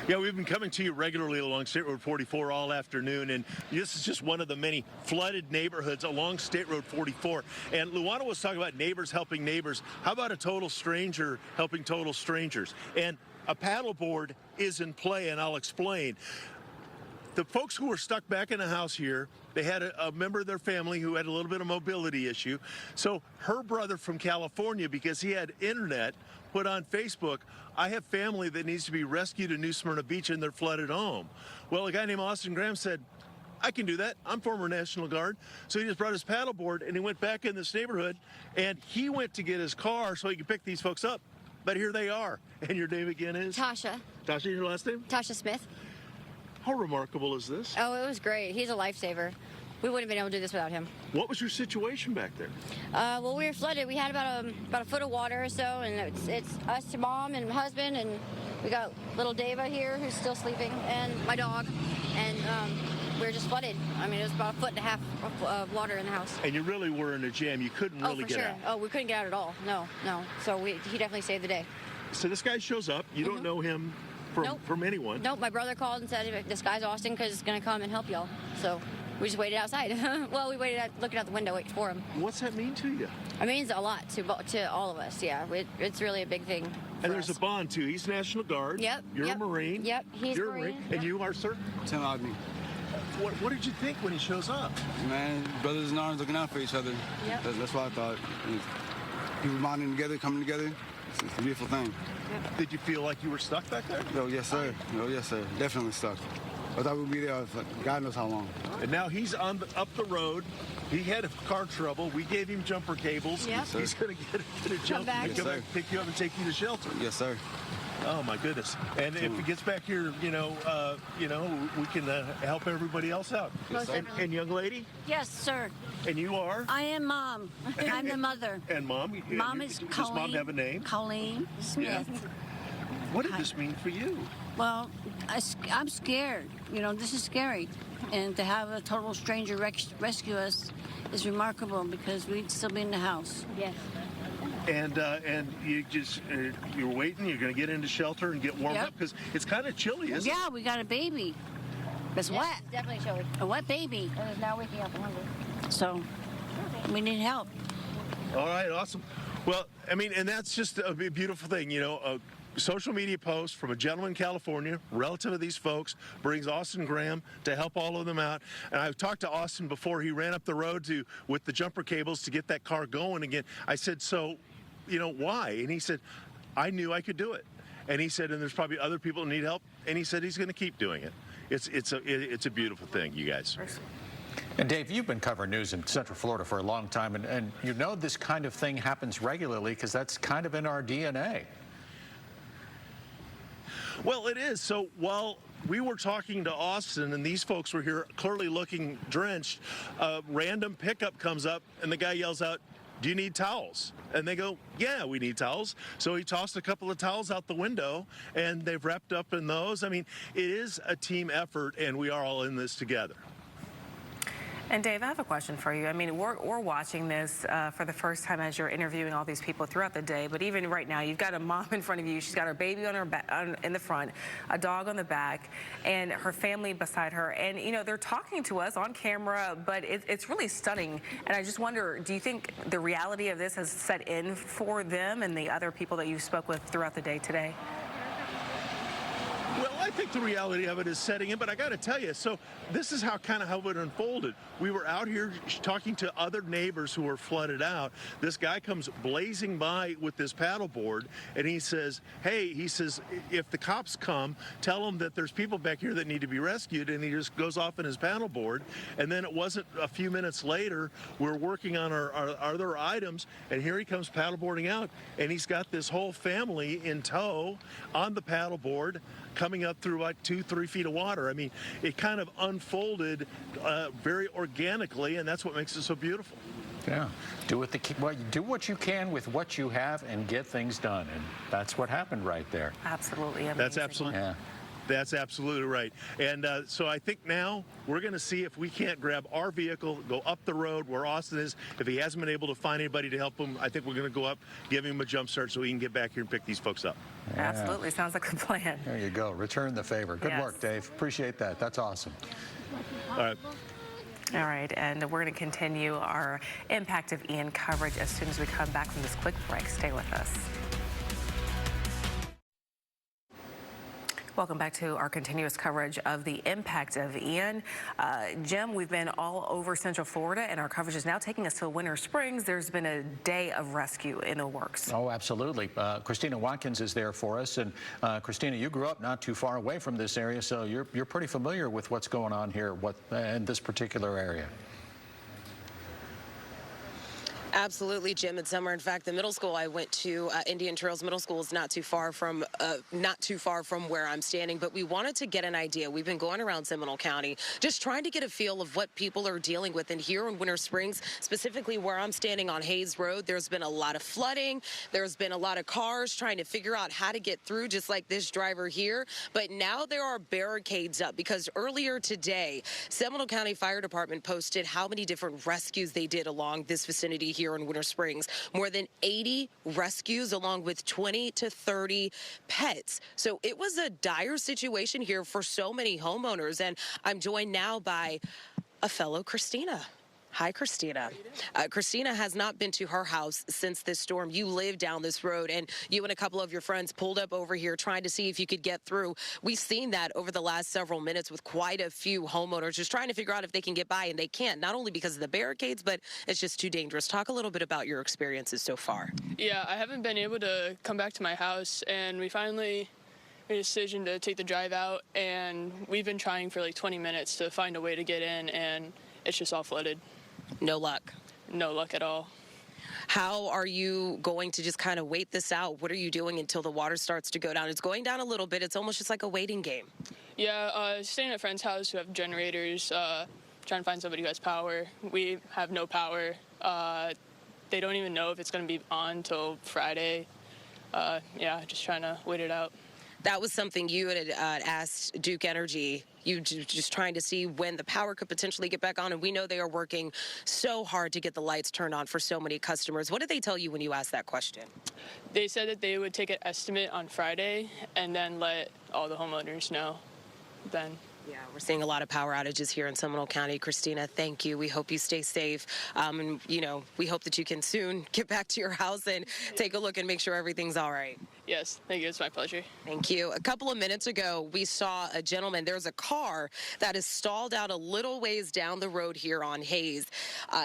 Yeah, we've been coming to you regularly along State Road 44 all afternoon, and this is just one of the many flooded neighborhoods along State Road 44. And Luana was talking about neighbors helping neighbors. How about a total stranger helping total strangers? And a paddleboard is in play, and I'll explain. the folks who were stuck back in the house here, they had a member of their family who had a little bit of mobility issue. So her brother from California, because he had internet, put on Facebook, I have family that needs to be rescued in New Smyrna Beach in their flooded home. Well, a guy named Austin Graham said, I can do that. I'm former National Guard. So he just brought his paddleboard and he went back in this neighborhood and he went to get his car so he could pick these folks up. But here they are. And your name again is? Tasha. Tasha, your last name? Tasha Smith. How remarkable is this? Oh, it was great. He's a lifesaver. We wouldn't have been able to do this without him. What was your situation back there? Well, we were flooded. We had about a foot of water or so, and it's us, to mom and husband, and we got little Dava here who's still sleeping, and my dog, and we were just flooded. I mean, it was about a foot and a half of water in the house. And you really were in a jam. You couldn't really get out. Oh, we couldn't get out at all. No. So he definitely saved the day. So this guy shows up. You don't know him from anyone. Nope. My brother called and said, this guy's Austin because he's going to come and help y'all. So we just waited outside. Well, we waited looking out the window, waiting for him. What's that mean to you? It means a lot to all of us, yeah. It's really a big thing. And there's a bond, too. He's National Guard. Yep. You're a Marine. Yep, he's You're Marine. And you are, sir? Tim Ogden. What did you think when he shows up? Man, brothers in arms looking out for each other. Yep. That's what I thought. People bonding together, coming together. It's a beautiful thing. Yep. Did you feel like you were stuck back there? Oh, yes, sir. Oh, yes, sir. Definitely stuck. I thought we'd be there for God knows how long. And now he's up the road. He had car trouble. We gave him jumper cables. Yep. Yes, He's going to get a jump and come back, pick you up and take you to shelter. Yes, sir. Oh my goodness! And if he gets back here, we can help everybody else out. Most definitely. And young lady, Yes, sir. and you are. I am Mom. I'm the mother. And mom. Mom is Does Colleen. mom have a name? Colleen Smith. What did this mean for you? Well, I'm scared. This is scary. And to have a total stranger rescue us is remarkable because we'd still be in the house. Yes. And you just you're waiting. You're going to get into shelter and get warmed up because it's kind of chilly, isn't it? Yeah, we got a baby. It's wet. It's definitely chilly. A wet baby. And is now waking up and hungry. So we need help. All right, awesome. Well, I mean, and that's just a beautiful thing, a social media post from a gentleman in California, relative of these folks, brings Austin Graham to help all of them out. And I talked to Austin before he ran up the road with the jumper cables to get that car going again. I said, so, why? And he said, I knew I could do it. And he said, and there's probably other people who need help. And he said he's going to keep doing it. It's a beautiful thing, you guys. And Dave, you've been covering news in Central Florida for a long time, and you know this kind of thing happens regularly because that's kind of in our DNA. Well, it is. So while we were talking to Austin and these folks were here clearly looking drenched, a random pickup comes up and the guy yells out, do you need towels? And they go, yeah, we need towels. So he tossed a couple of towels out the window and they've wrapped up in those. I mean, it is a team effort and we are all in this together. And Dave, I have a question for you. I mean, we're watching this for the first time as you're interviewing all these people throughout the day. But even right now, you've got a mom in front of you. She's got her baby on her in the front, a dog on the back, and her family beside her. And they're talking to us on camera, but it's really stunning. And I just wonder, do you think the reality of this has set in for them and the other people that you spoke with throughout the day today? Well, I think the reality of it is setting in, but I got to tell you, so this is how it unfolded. We were out here talking to other neighbors who were flooded out. This guy comes blazing by with this paddleboard, and he says, hey, if the cops come, tell them that there's people back here that need to be rescued, and he just goes off in his paddleboard. And then it wasn't a few minutes later, we're working on our other items, and here he comes paddleboarding out, and he's got this whole family in tow on the paddleboard, coming up through like 2-3 feet of water. I mean, it kind of unfolded very organically, and that's what makes it so beautiful. Yeah, do what you can with what you have and get things done, and that's what happened right there. Absolutely amazing. That's absolutely. Yeah. That's absolutely right. And so I think now we're going to see if we can't grab our vehicle, go up the road where Austin is. If he hasn't been able to find anybody to help him, I think we're going to go up, give him a jump start so he can get back here and pick these folks up. Yeah. Absolutely. Sounds like a plan. There you go. Return the favor. Good work, Dave. Appreciate that. That's awesome. All right. All right, and we're going to continue our Impact of Ian coverage as soon as we come back from this quick break. Stay with us. Welcome back to our continuous coverage of the impact of Ian. Jim, we've been all over Central Florida, and our coverage is now taking us to Winter Springs. There's been a day of rescue in the works. Oh, absolutely. Christina Watkins is there for us. And Christina, you grew up not too far away from this area, so you're pretty familiar with what's going on here in this particular area. Absolutely, Jim and Summer. In fact, the middle school I went to, Indian Trails Middle School, is not too far from where I'm standing. But we wanted to get an idea. We've been going around Seminole County, just trying to get a feel of what people are dealing with. And here in Winter Springs, specifically where I'm standing on Hayes Road, there's been a lot of flooding. There's been a lot of cars trying to figure out how to get through, just like this driver here. But now there are barricades up because earlier today, Seminole County Fire Department posted how many different rescues they did along this vicinity here in Winter Springs. More than 80 rescues along with 20 to 30 pets. So it was a dire situation here for so many homeowners. And I'm joined now by a fellow Christina. Hi, Christina. Christina has not been to her house since this storm. You live down this road, and you and a couple of your friends pulled up over here trying to see if you could get through. We've seen that over the last several minutes with quite a few homeowners just trying to figure out if they can get by, and they can't, not only because of the barricades, but it's just too dangerous. Talk a little bit about your experiences so far. Yeah, I haven't been able to come back to my house, and we finally made a decision to take the drive out, and we've been trying for like 20 minutes to find a way to get in, and it's just all flooded. No luck. No luck at all. How are you going to just kind of wait this out? What are you doing until the water starts to go down? It's going down a little bit. It's almost just like a waiting game. Yeah, staying at a friend's house who have generators, trying to find somebody who has power. We have no power. They don't even know if it's going to be on until Friday. Yeah, just trying to wait it out. That was something you had asked Duke Energy. You just trying to see when the power could potentially get back on, and we know they are working so hard to get the lights turned on for so many customers. What did they tell you when you asked that question? They said that they would take an estimate on Friday and then let all the homeowners know then. Yeah, we're seeing a lot of power outages here in Seminole County. Christina, thank you. We hope you stay safe. And, you know, we hope that you can soon get back to your house and take a look and make sure everything's all right. Yes, thank you. It's my pleasure. Thank you. A couple of minutes ago, we saw a gentleman. There's a car that is stalled out a little ways down the road here on Hayes.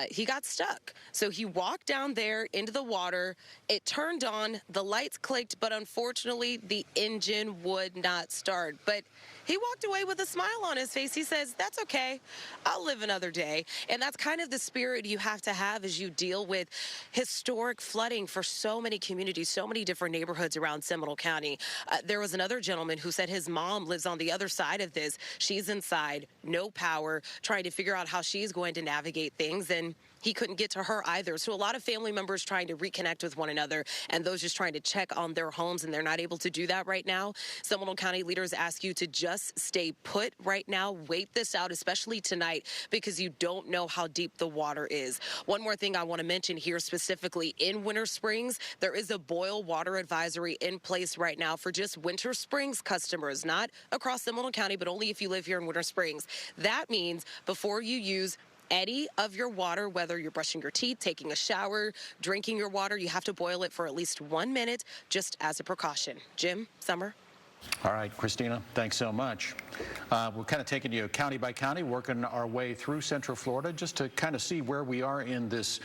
He got stuck. So he walked down there into the water. It turned on. The lights clicked, but unfortunately, the engine would not start. But he walked away with a smile on his face. He says, that's okay. I'll live another day. And that's kind of the spirit you have to have as you deal with historic flooding for so many communities, so many different neighborhoods around Seminole County. There was another gentleman who said his mom lives on the other side of this. She's inside, no power, trying to figure out how she's going to navigate things. And he couldn't get to her either. So a lot of family members trying to reconnect with one another and those just trying to check on their homes, and they're not able to do that right now. Seminole County leaders ask you to just stay put right now. Wait this out, especially tonight, because you don't know how deep the water is. One more thing I want to mention here specifically in Winter Springs, there is a boil water advisory in place right now for just Winter Springs customers, not across Seminole County, but only if you live here in Winter Springs. That means before you use any of your water, whether you're brushing your teeth, taking a shower, drinking your water, you have to boil it for at least 1 minute just as a precaution. Jim, Summer? All right, Christina, thanks so much. We're kind of taking you county by county, working our way through Central Florida just to kind of see where we are in this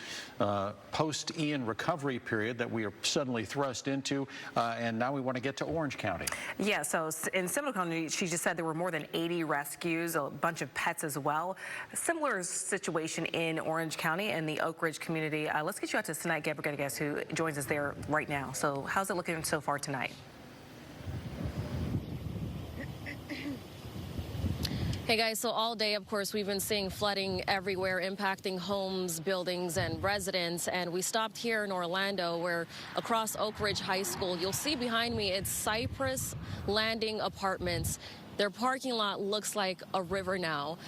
post-Ian recovery period that we are suddenly thrust into, and now we want to get to Orange County. Yeah, so in Seminole County, she just said there were more than 80 rescues, a bunch of pets as well. A similar situation in Orange County and the Oak Ridge community. Let's get you out to Sinai Gabriel, who joins us there right now. So how's it looking so far tonight? Hey guys, so all day, of course, we've been seeing flooding everywhere, impacting homes, buildings, and residents. And we stopped here in Orlando, where across Oak Ridge High School, you'll see behind me, it's Cypress Landing Apartments. Their parking lot looks like a river now.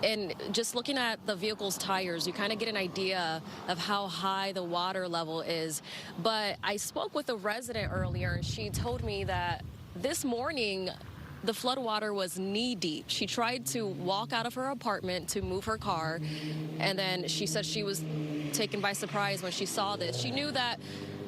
And just looking at the vehicle's tires, you kind of get an idea of how high the water level is. But I spoke with a resident earlier, and she told me that this morning, the floodwater was knee-deep. She tried to walk out of her apartment to move her car, and then she said she was taken by surprise when she saw this. She knew that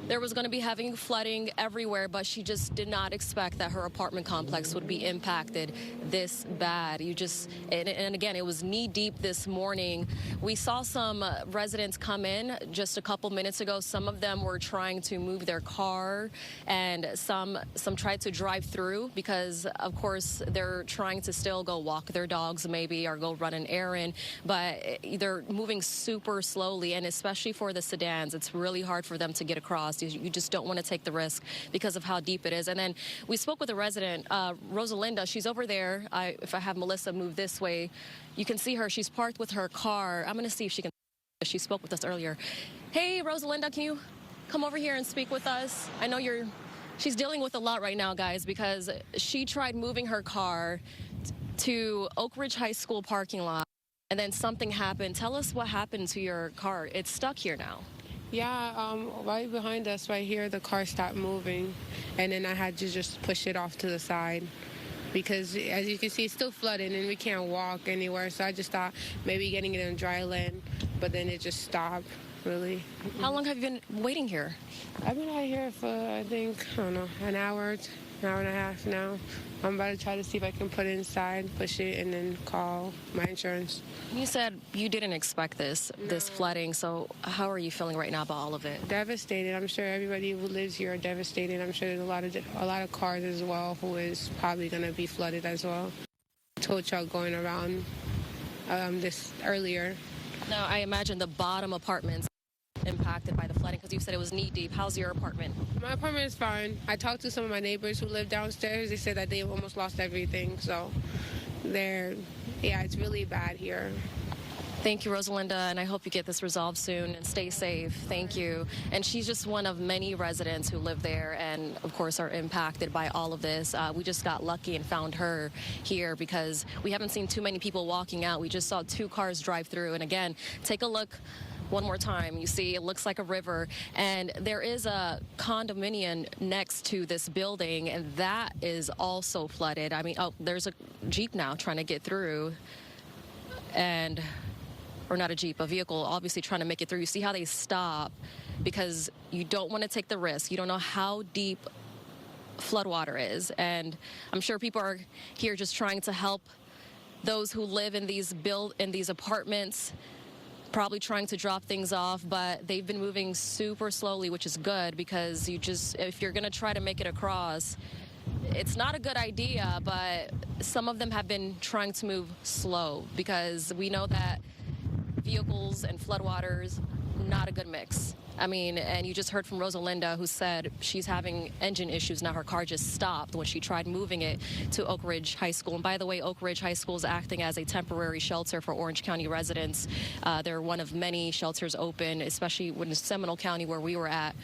there was going to be having flooding everywhere, but she just did not expect that her apartment complex would be impacted this bad. And again, it was knee deep this morning. We saw some residents come in just a couple minutes ago. Some of them were trying to move their car, and some tried to drive through because, of course, they're trying to still go walk their dogs maybe or go run an errand, but they're moving super slowly, and especially for the sedans, it's really hard for them to get across. You just don't want to take the risk because of how deep it is. And then we spoke with a resident, Rosalinda. She's over there. If I have Melissa move this way, you can see her. She's parked with her car. I'm going to see if she can. She spoke with us earlier. Hey, Rosalinda, can you come over here and speak with us? I know she's dealing with a lot right now, guys, because she tried moving her car to Oak Ridge High School parking lot, and then something happened. Tell us what happened to your car. It's stuck here now. Yeah, right behind us right here, the car stopped moving, and then I had to just push it off to the side because, as you can see, it's still flooding and we can't walk anywhere, so I just thought maybe getting it in dry land, but then it just stopped, really. How long have you been waiting here? I've been out here for, I think, I don't know, an hour and a half now. I'm about to try to see if I can put it inside, push it, and then call my insurance. You said you didn't expect this flooding, so how are you feeling right now about all of it? Devastated. I'm sure everybody who lives here are devastated. I'm sure there's a lot of cars as well who is probably going to be flooded as well. Tow truck going around this earlier. Now, I imagine the bottom apartments impacted by the flooding because you said it was knee deep. How's your apartment? My apartment is fine. I talked to some of my neighbors who live downstairs. They said that they've almost lost everything. So it's really bad here. Thank you, Rosalinda, and I hope you get this resolved soon and stay safe. Thank you. And she's just one of many residents who live there and, of course, are impacted by all of this. We just got lucky and found her here because we haven't seen too many people walking out. We just saw 2 cars drive through. And again, take a look one more time. You see, it looks like a river, and there is a condominium next to this building, and that is also flooded. I mean, there's a Jeep now trying to get through, or not a Jeep, a vehicle obviously trying to make it through. You see how they stop because you don't want to take the risk. You don't know how deep floodwater is, and I'm sure people are here just trying to help those who live in these apartments, probably trying to drop things off, but they've been moving super slowly, which is good because if you're going to try to make it across, it's not a good idea, but some of them have been trying to move slow because we know that vehicles and floodwaters, not a good mix. I mean, and you just heard from Rosalinda, who said she's having engine issues. Now her car just stopped when she tried moving it to Oak Ridge High School. And by the way, Oak Ridge High School is acting as a temporary shelter for Orange County residents. They're one of many shelters open, especially in Seminole County where we were at,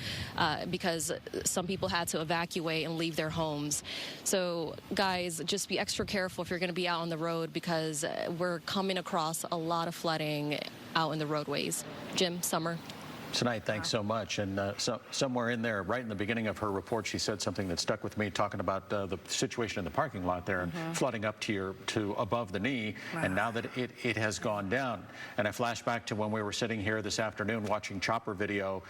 because some people had to evacuate and leave their homes. So guys, just be extra careful if you're going to be out on the road because we're coming across a lot of flooding out in the roadways. Jim, Summer. Tonight, thanks so much. And somewhere in there, right in the beginning of her report, she said something that stuck with me, talking about the situation in the parking lot there and flooding up to above the knee. Wow. And now that it has gone down. And I flash back to when we were sitting here this afternoon watching chopper video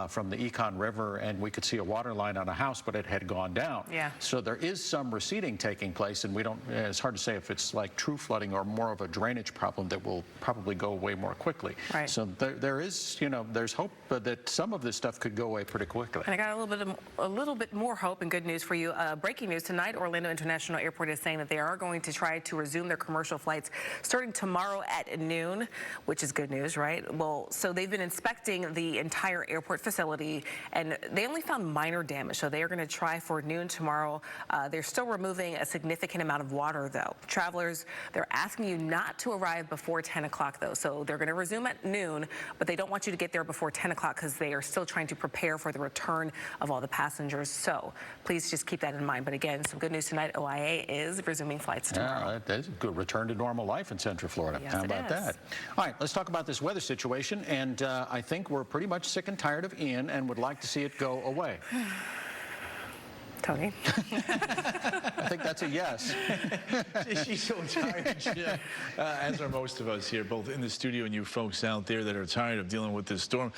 from the Econ River, and we could see a water line on a house, but it had gone down. Yeah. So there is some receding taking place, and it's hard to say if it's like true flooding or more of a drainage problem that will probably go away more quickly. Right. So there is, there's hope that some of this stuff could go away pretty quickly. And I got a little bit more hope and good news for you. Breaking news tonight, Orlando International Airport is saying that they are going to try to resume their commercial flights starting tomorrow at noon, which is good news, right? Well, so they've been inspecting the entire airport facility, and they only found minor damage, so they are going to try for noon tomorrow. They're still removing a significant amount of water, though. Travelers, they're asking you not to arrive before 10 o'clock, though, so they're going to resume at noon, but they don't want you to get there before 10 o'clock because they are still trying to prepare for the return of all the passengers. So please just keep that in mind. But again, some good news tonight. OIA is resuming flights tomorrow. Yeah, that is a good return to normal life in Central Florida. Yes, how about that? All right, let's talk about this weather situation. And I think we're pretty much sick and tired of Ian and would like to see it go away. Tony? I think that's a yes. She's so tired, Jim. As are most of us here, both in the studio and you folks out there that are tired of dealing with this storm.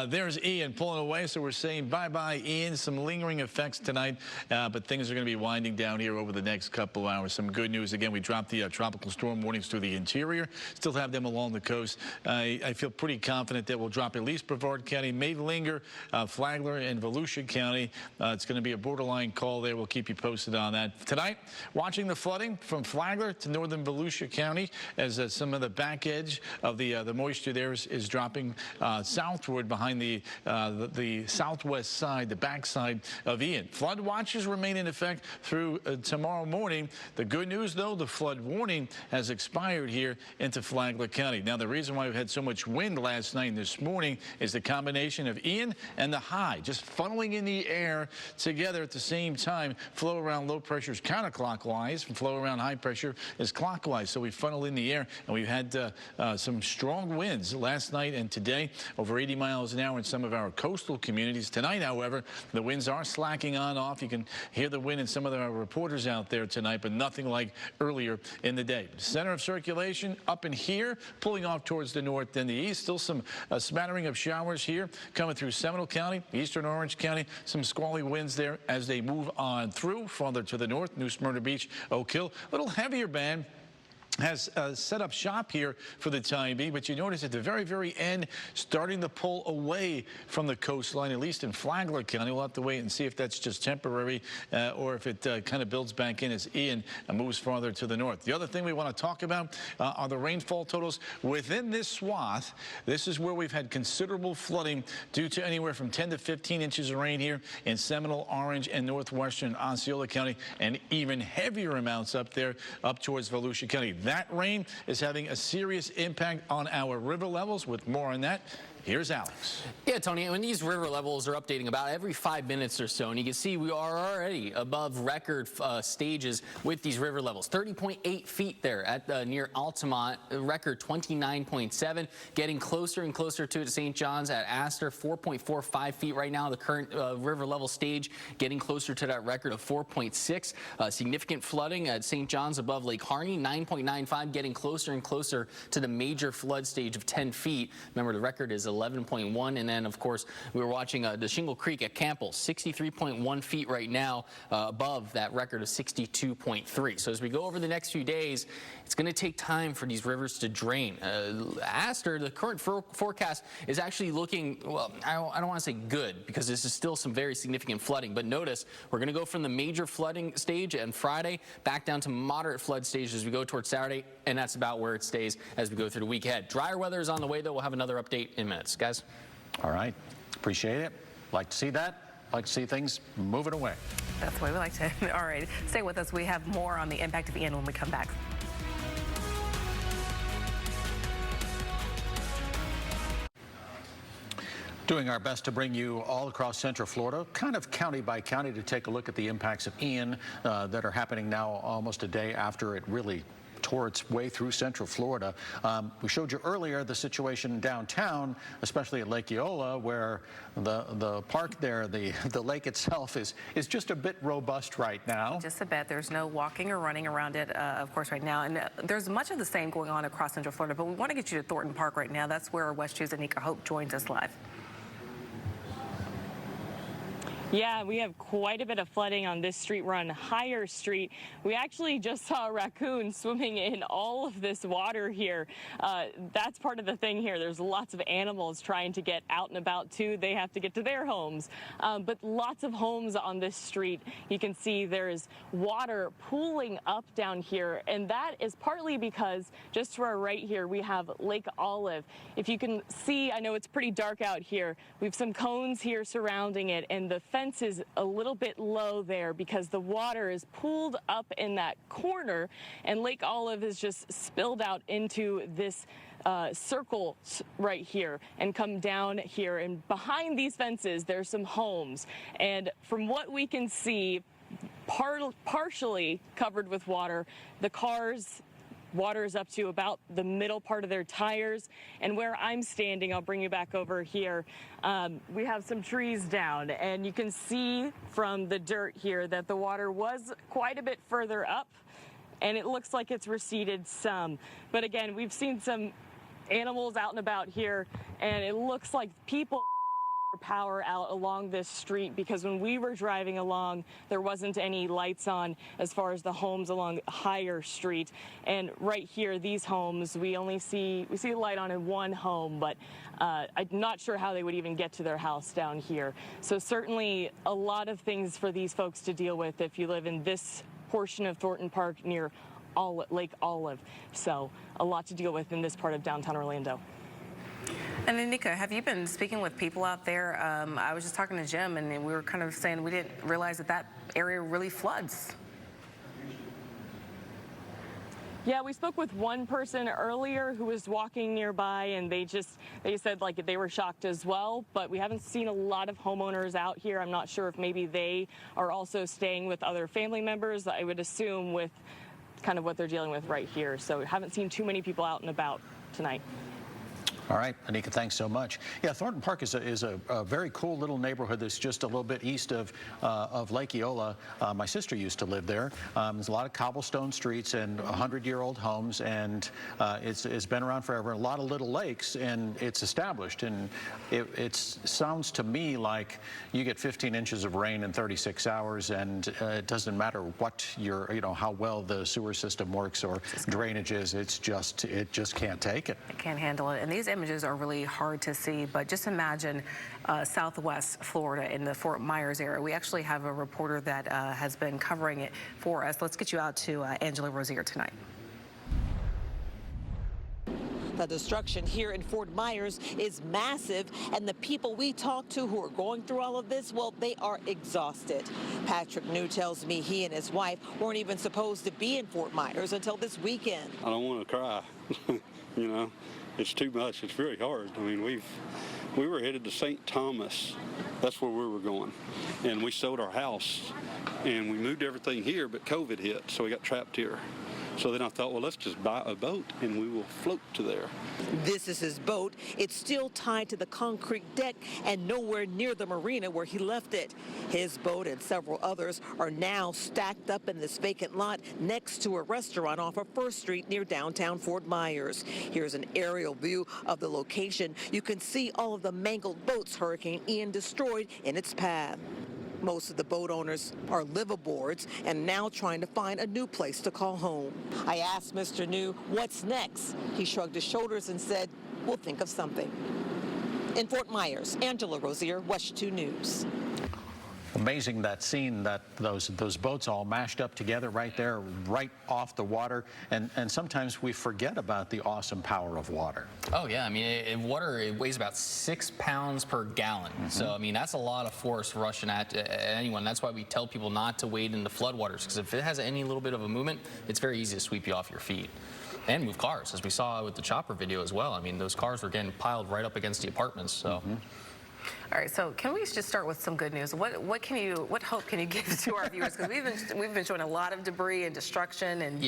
There's Ian pulling away, so we're saying bye-bye, Ian. Some lingering effects tonight, but things are going to be winding down here over the next couple hours. Some good news. Again, we dropped the tropical storm warnings to the interior. Still have them along the coast. I feel pretty confident that we'll drop at least Brevard County, may linger, Flagler and Volusia County. It's going to be a borderline call there. We'll keep you posted on that. Tonight, watching the flooding from Flagler to northern Volusia County as some of the back edge of the moisture there is dropping southward behind the southwest side, the backside of Ian. Flood watches remain in effect through tomorrow morning. The good news, though, the flood warning has expired here into Flagler County. Now, the reason why we've had so much wind last night and this morning is the combination of Ian and the high just funneling in the air together at the same time. Flow around low pressure is counterclockwise, and flow around high pressure is clockwise. So we funnel in the air, and we've had some strong winds last night and today, over 80 miles an hour in some of our coastal communities. Tonight, however, the winds are slacking on off. You can hear the wind in some of the reporters out there tonight, but nothing like earlier in the day. Center of circulation up in here, pulling off towards the north and the east. Still some smattering of showers here coming through Seminole County, eastern Orange County. Some squally winds there as they move on through farther to the north, New Smyrna Beach, Oak Hill. A little heavier band has set up shop here for the time being, but you notice at the very, very end, starting to pull away from the coastline, at least in Flagler County. We'll have to wait and see if that's just temporary or if it kind of builds back in as Ian moves farther to the north. The other thing we want to talk about are the rainfall totals within this swath. This is where we've had considerable flooding due to anywhere from 10 to 15 inches of rain here in Seminole, Orange, and northwestern Osceola County, and even heavier amounts up there up towards Volusia County. That rain is having a serious impact on our river levels. With more on that, here's Alex. Yeah, Tony, when these river levels are updating about every 5 minutes or so, and you can see we are already above record stages with these river levels. 30.8 feet there at near Altamont, record 29.7, getting closer and closer to St. John's at Astor, 4.45 feet right now. The current river level stage getting closer to that record of 4.6. Significant flooding at St. John's above Lake Harney, 9.95, getting closer and closer to the major flood stage of 10 feet. Remember, the record is 11.1, and then of course we were watching the Shingle Creek at Campbell, 63.1 feet right now, above that record of 62.3. So as we go over the next few days, it's going to take time for these rivers to drain. Astor, the current forecast is actually looking, well, I don't want to say good, because this is still some very significant flooding, but notice we're going to go from the major flooding stage on Friday back down to moderate flood stage as we go towards Saturday, and that's about where it stays as we go through the week ahead. Drier weather is on the way, though. We'll have another update in minutes. Guys? All right. Appreciate it. Like to see that. Like to see things moving away. That's the way we like to. All right. Stay with us. We have more on the impact of Ian when we come back. Doing our best to bring you all across Central Florida, kind of county by county, to take a look at the impacts of Ian that are happening now almost a day after it really tore its way through Central Florida. We showed you earlier the situation downtown, especially at Lake Eola, where the park there, the lake itself is just a bit robust right now. Just a bit. There's no walking or running around it, of course, right now. And there's much of the same going on across Central Florida, but we want to get you to Thornton Park right now. That's where WESH 2's Anika Hope joins us live. Yeah, we have quite a bit of flooding on this street. We're on Higher Street. We actually just saw a raccoon swimming in all of this water here. That's part of the thing here. There's lots of animals trying to get out and about too. They have to get to their homes. But lots of homes on this street. You can see there's water pooling up down here. And that is partly because just to our right here, we have Lake Olive. If you can see, I know it's pretty dark out here. We have some cones here surrounding it, and the fence is a little bit low there because the water is pooled up in that corner, and Lake Olive is just spilled out into this circle right here and come down here. And behind these fences, there's some homes. And from what we can see, partially covered with water, the cars water is up to about the middle part of their tires. And where I'm standing, I'll bring you back over here, we have some trees down, and you can see from the dirt here that the water was quite a bit further up, and it looks like it's receded some. But again, we've seen some animals out and about here, and it looks like people power out along this street, because when we were driving along, there wasn't any lights on as far as the homes along Higher Street. And right here, these homes, we see a light on in one home, but I'm not sure how they would even get to their house down here. So certainly a lot of things for these folks to deal with if you live in this portion of Thornton Park near Lake Olive. So a lot to deal with in this part of downtown Orlando. And Anika, have you been speaking with people out there? I was just talking to Jim, and we were kind of saying we didn't realize that area really floods. Yeah, we spoke with one person earlier who was walking nearby, and they said like they were shocked as well, but we haven't seen a lot of homeowners out here. I'm not sure if maybe they are also staying with other family members, I would assume, with kind of what they're dealing with right here. So we haven't seen too many people out and about tonight. All right, Anika, thanks so much. Yeah, Thornton Park is a very cool little neighborhood that's just a little bit east of Lake Eola. My sister used to live there. There's a lot of cobblestone streets and 100-year-old homes, and it's been around forever. A lot of little lakes, and it's established. And it sounds to me like you get 15 inches of rain in 36 hours, and it doesn't matter what how well the sewer system works or drainage is. It just can't take it. It can't handle it. And these images are really hard to see, but just imagine Southwest Florida in the Fort Myers area. We actually have a reporter that has been covering it for us. Let's get you out to Angela Rozier tonight. The destruction here in Fort Myers is massive, and the people we talk to who are going through all of this, well, they are exhausted. Patrick New tells me he and his wife weren't even supposed to be in Fort Myers until this weekend. I don't want to cry. It's too much. It's very hard. I mean, we were headed to St. Thomas. That's where we were going. And we sold our house, and we moved everything here, but COVID hit, so we got trapped here. So then I thought, well, let's just buy a boat, and we will float to there. This is his boat. It's still tied to the concrete deck and nowhere near the marina where he left it. His boat and several others are now stacked up in this vacant lot next to a restaurant off of 1st Street near downtown Fort Myers. Here's an aerial view of the location. You can see all of the mangled boats Hurricane Ian destroyed in its path. Most of the boat owners are liveaboards and now trying to find a new place to call home. I asked Mr. New, what's next? He shrugged his shoulders and said, we'll think of something. In Fort Myers, Angela Rozier, WESH 2 News. Amazing that scene, that those boats all mashed up together right there, right off the water, and sometimes we forget about the awesome power of water. Oh yeah, I mean, water, it weighs about 6 pounds per gallon. So I mean, that's a lot of force rushing at anyone. That's why we tell people not to wade into floodwaters, because if it has any little bit of a movement, it's very easy to sweep you off your feet. And move cars, as we saw with the chopper video as well. I mean, those cars were getting piled right up against the apartments. So. All right, so can we just start with some good news? What hope can you give to our viewers? Because we've been showing a lot of debris and destruction and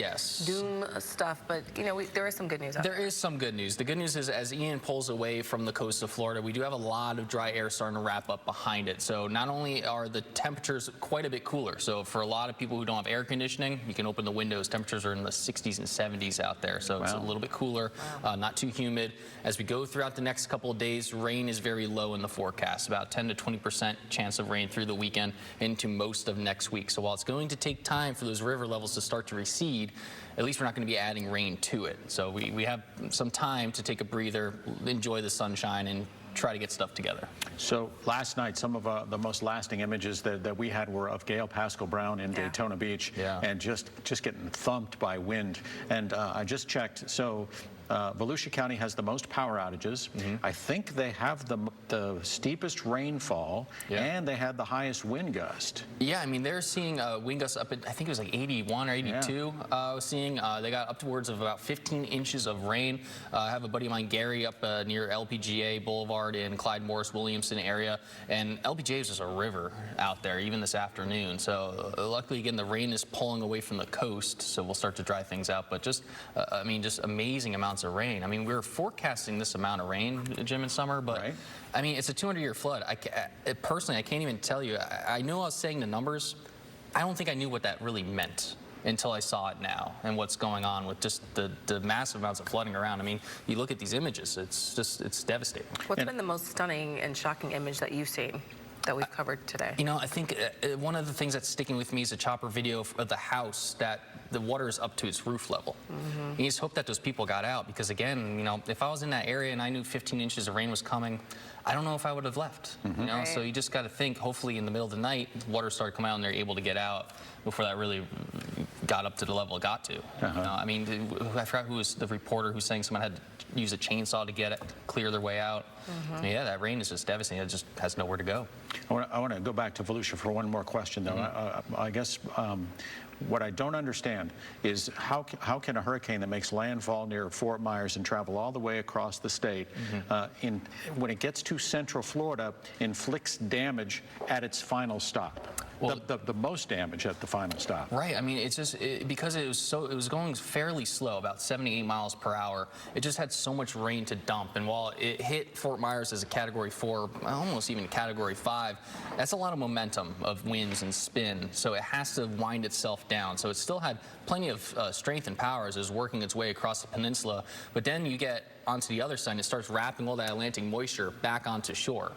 doom stuff, but there is some good news out there. There is some good news. The good news is, as Ian pulls away from the coast of Florida, we do have a lot of dry air starting to wrap up behind it. So not only are the temperatures quite a bit cooler, so for a lot of people who don't have air conditioning, you can open the windows. Temperatures are in the 60s and 70s out there, so it's a little bit cooler, not too humid. As we go throughout the next couple of days, rain is very low in the forecast. About 10 to 20% chance of rain through the weekend into most of next week. So while it's going to take time for those river levels to start to recede, at least we're not going to be adding rain to it. So we have some time to take a breather, enjoy the sunshine, and try to get stuff together. So last night, some of the most lasting images that we had were of Gail Pascal Brown in Daytona Beach, and just getting thumped by wind. And I just checked, so Volusia County has the most power outages. I think they have the steepest rainfall, and they had the highest wind gust. Yeah, I mean, they're seeing wind gusts up at, I think it was like 81 or 82. I was seeing they got upwards of about 15 inches of rain. I have a buddy of mine, Gary, up near LPGA Boulevard in Clyde Morris Williamson area, and LPGA is just a river out there, even this afternoon. So luckily, again, the rain is pulling away from the coast, so we'll start to dry things out. But just, I mean, just amazing amounts of rain. I mean, we were forecasting this amount of rain, Jim, in summer, but I mean, it's a 200-year flood. Personally, I can't even tell you. I know I was saying the numbers. I don't think I knew what that really meant until I saw it now and what's going on with just the massive amounts of flooding around. I mean, you look at these images, it's devastating. What's been the most stunning and shocking image that you've seen that we've covered today? You know, I think one of the things that's sticking with me is a chopper video of the house that the water is up to its roof level. You just hope that those people got out, because again, you know, if I was in that area and I knew 15 inches of rain was coming, I don't know if I would have left. You know, so you just got to think. Hopefully, in the middle of the night, water started coming out and they're able to get out before that really got up to the level it got to. You know, I mean, I forgot who was the reporter who's saying someone had to use a chainsaw to clear their way out. Yeah, that rain is just devastating. It just has nowhere to go. I want to go back to Volusia for one more question, though. I guess what I don't understand is how can a hurricane that makes landfall near Fort Myers and travel all the way across the state, when it gets to Central Florida, inflicts damage at its final stop? Well, the most damage at the final stop. Right. I mean, it's just because it was going fairly slow, about 78 miles per hour. It just had so much rain to dump, and while it hit Fort Myers as a Category 4, almost even Category 5, that's a lot of momentum of winds and spin. So it has to wind itself down. So it still had plenty of strength and power as it was working its way across the peninsula. But then you get onto the other side, and it starts wrapping all that Atlantic moisture back onto shore.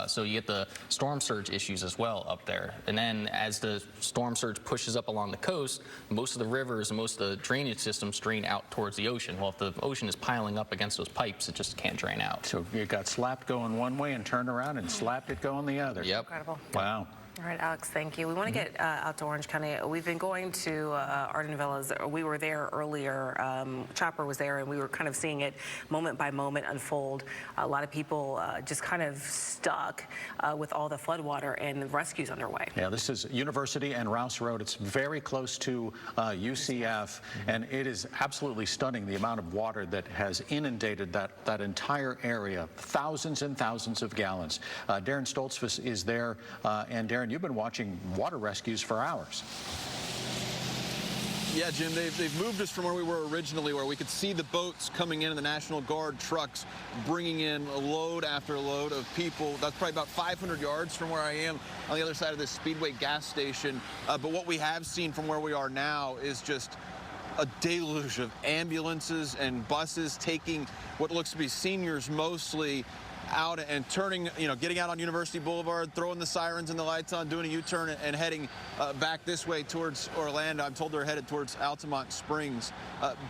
So you get the storm surge issues as well up there. And then as the storm surge pushes up along the coast, most of the rivers and most of the drainage systems drain out towards the ocean. Well, if the ocean is piling up against those pipes, it just can't drain out. So you got slapped going one way and turned around and slapped it going the other. Yep. Incredible. Wow. All right, Alex, thank you. We want to get out to Orange County. We've been going to Arden Villas. We were there earlier. Chopper was there, and we were kind of seeing it moment by moment unfold. A lot of people just kind of stuck with all the floodwater and the rescues underway. Yeah, this is University and Rouse Road. It's very close to UCF, and it is absolutely stunning the amount of water that has inundated that entire area. Thousands and thousands of gallons. Darren Stoltzfus is there, and Darren, you've been watching water rescues for hours. Yeah, Jim, they've moved us from where we were originally, where we could see the boats coming in and the National Guard trucks bringing in a load after a load of people. That's probably about 500 yards from where I am on the other side of this Speedway gas station. But what we have seen from where we are now is just a deluge of ambulances and buses taking what looks to be seniors mostly out and turning, getting out on University Boulevard, throwing the sirens and the lights on, doing a U-turn and heading back this way towards Orlando. I'm told they're headed towards Altamont Springs.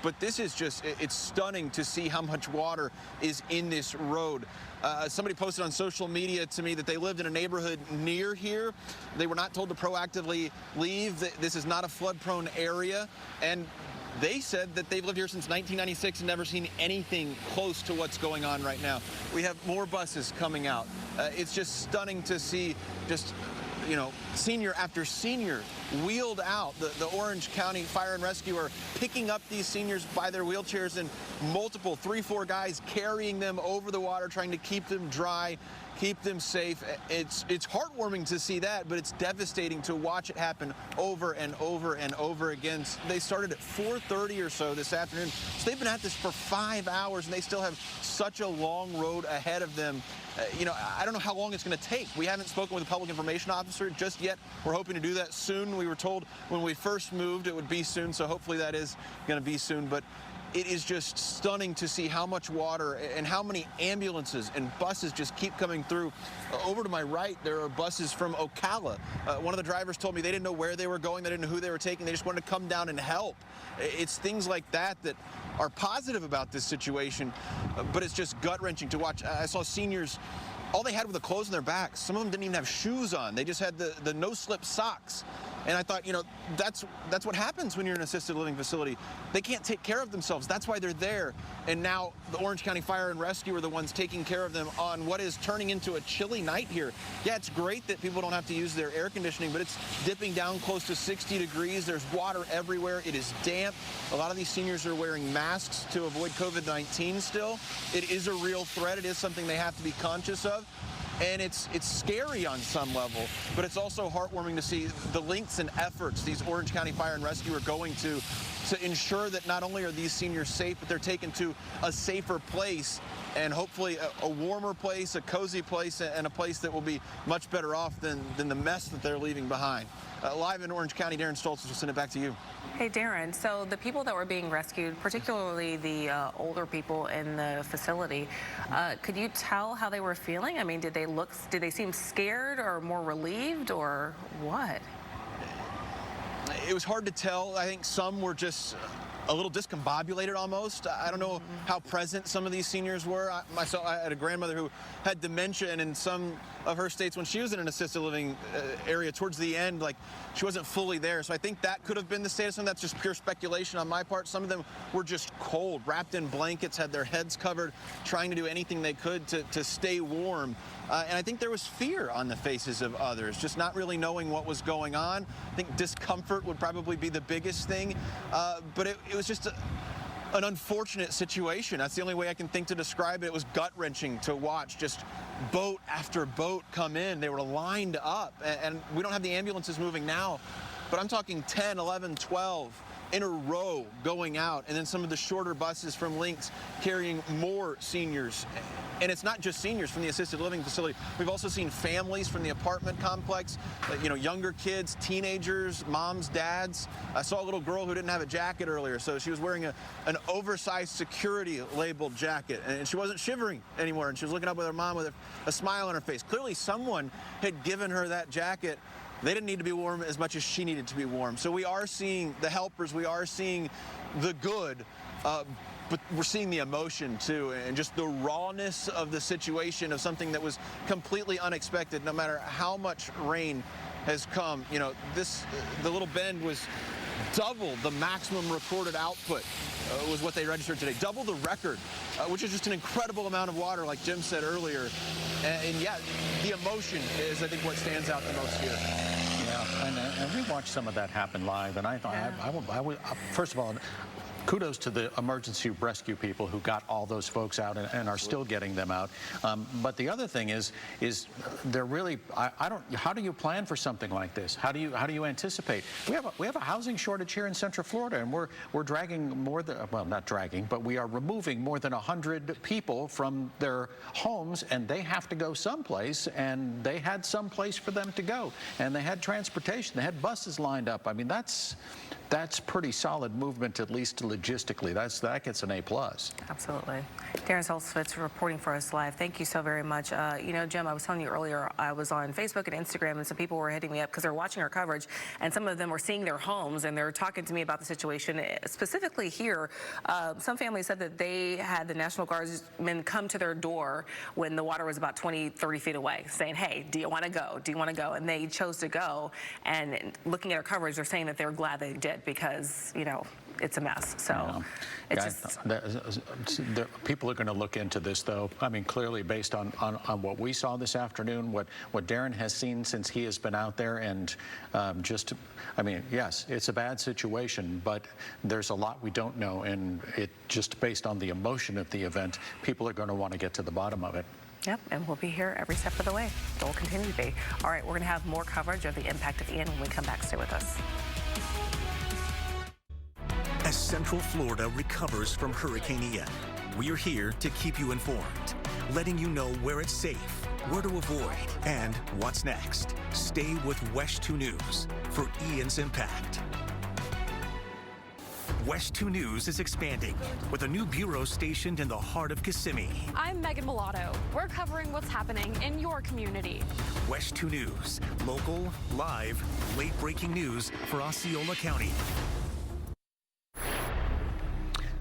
But this is just, it's stunning to see how much water is in this road. Somebody posted on social media to me that they lived in a neighborhood near here. They were not told to proactively leave. This is not a flood-prone area. And they said that they've lived here since 1996 and never seen anything close to what's going on right now. We have more buses coming out. It's just stunning to see just, senior after senior wheeled out. The Orange County Fire and Rescue are picking up these seniors by their wheelchairs, and multiple 3-4 guys carrying them over the water, trying to keep them dry, keep them safe. It's heartwarming to see that, but it's devastating to watch it happen over and over and over again. They started at 4:30 or so this afternoon, so they've been at this for 5 hours, and they still have such a long road ahead of them. I don't know how long it's going to take. We haven't spoken with a public information officer just yet. We're hoping to do that soon. We were told when we first moved it would be soon, so hopefully that is going to be soon. But it is just stunning to see how much water and how many ambulances and buses just keep coming through. Over to my right, there are buses from Ocala. One of the drivers told me they didn't know where they were going. They didn't know who they were taking. They just wanted to come down and help. It's things like that are positive about this situation, but it's just gut-wrenching to watch. I saw seniors all they had were the clothes on their backs. Some of them didn't even have shoes on. They just had the no-slip socks. And I thought, you know, that's what happens when you're in an assisted living facility. They can't take care of themselves. That's why they're there. And now the Orange County Fire and Rescue are the ones taking care of them on what is turning into a chilly night here. Yeah, it's great that people don't have to use their air conditioning, but it's dipping down close to 60 degrees. There's water everywhere. It is damp. A lot of these seniors are wearing masks to avoid COVID-19 still. It is a real threat. It is something they have to be conscious of. And it's scary on some level, but it's also heartwarming to see the lengths and efforts these Orange County Fire and Rescue are going to ensure that not only are these seniors safe, but they're taken to a safer place, and hopefully a warmer place, a cozy place, and a place that will be much better off than the mess that they're leaving behind. Live in Orange County, Darren Stoltz, will send it back to you. Hey, Darren, so the people that were being rescued, particularly the older people in the facility, could you tell how they were feeling? I mean, did they seem scared or more relieved, or what? It was hard to tell. I think some were just a little discombobulated almost. I don't know how present some of these seniors were. I had a grandmother who had dementia, and in some of her states, when she was in an assisted living area towards the end, like, she wasn't fully there. So I think that could have been the status, and that's just pure speculation on my part. Some of them were just cold, wrapped in blankets, had their heads covered, trying to do anything they could to stay warm. And I think there was fear on the faces of others, just not really knowing what was going on. I think discomfort would probably be the biggest thing. But it was just an unfortunate situation. That's the only way I can think to describe it. It was gut-wrenching to watch just boat after boat come in. They were lined up, and we don't have the ambulances moving now, but I'm talking 10, 11, 12 in a row going out, and then some of the shorter buses from Lynx carrying more seniors. And it's not just seniors from the assisted living facility. We've also seen families from the apartment complex, younger kids, teenagers, moms, dads. I saw a little girl who didn't have a jacket earlier, so she was wearing an oversized security labeled jacket, and she wasn't shivering anymore, and she was looking up with her mom with a smile on her face. Clearly someone had given her that jacket. They didn't need to be warm as much as she needed to be warm. So we are seeing the helpers, we are seeing the good, but we're seeing the emotion too, and just the rawness of the situation of something that was completely unexpected. No matter how much rain has come, the little bend was double the maximum recorded output was what they registered today. Double the record, which is just an incredible amount of water, like Jim said earlier. And yeah, the emotion is, I think, what stands out the most here. Yeah, and we watched some of that happen live, and I thought, I would, first of all, kudos to the emergency rescue people who got all those folks out and are still getting them out. But the other thing is they're really, how do you plan for something like this? How do you anticipate? We have a housing shortage here in Central Florida, and we're dragging more than, well, not dragging, but we are removing more than 100 people from their homes, and they have to go someplace, and they had some place for them to go, and they had transportation, they had buses lined up. I mean, that's pretty solid movement, at least logistically. That gets an A+. Absolutely. Darren Stoltz reporting for us live. Thank you so very much. Jim, I was telling you earlier, I was on Facebook and Instagram, and some people were hitting me up because they're watching our coverage, and some of them were seeing their homes, and they're talking to me about the situation. Specifically here, some families said that they had the National Guardsmen come to their door when the water was about 20, 30 feet away, saying, hey, do you want to go? Do you want to go? And they chose to go. And looking at our coverage, they're saying that they're glad they did, because, it's a mess. So it's people are going to look into this, though. I mean, clearly based on what we saw this afternoon, what Darren has seen since he has been out there, and yes, it's a bad situation, but there's a lot we don't know, and it just based on the emotion of the event, people are going to want to get to the bottom of it. Yep, and we'll be here every step of the way. We'll continue to be. All right, we're going to have more coverage of the impact of Ian when we come back. Stay with us. As Central Florida recovers from Hurricane Ian, we're here to keep you informed, letting you know where it's safe, where to avoid, and what's next. Stay with WESH 2 News for Ian's impact. WESH 2 News is expanding with a new bureau stationed in the heart of Kissimmee. I'm Megan Mulatto. We're covering what's happening in your community. WESH 2 News, local, live, late-breaking news for Osceola County.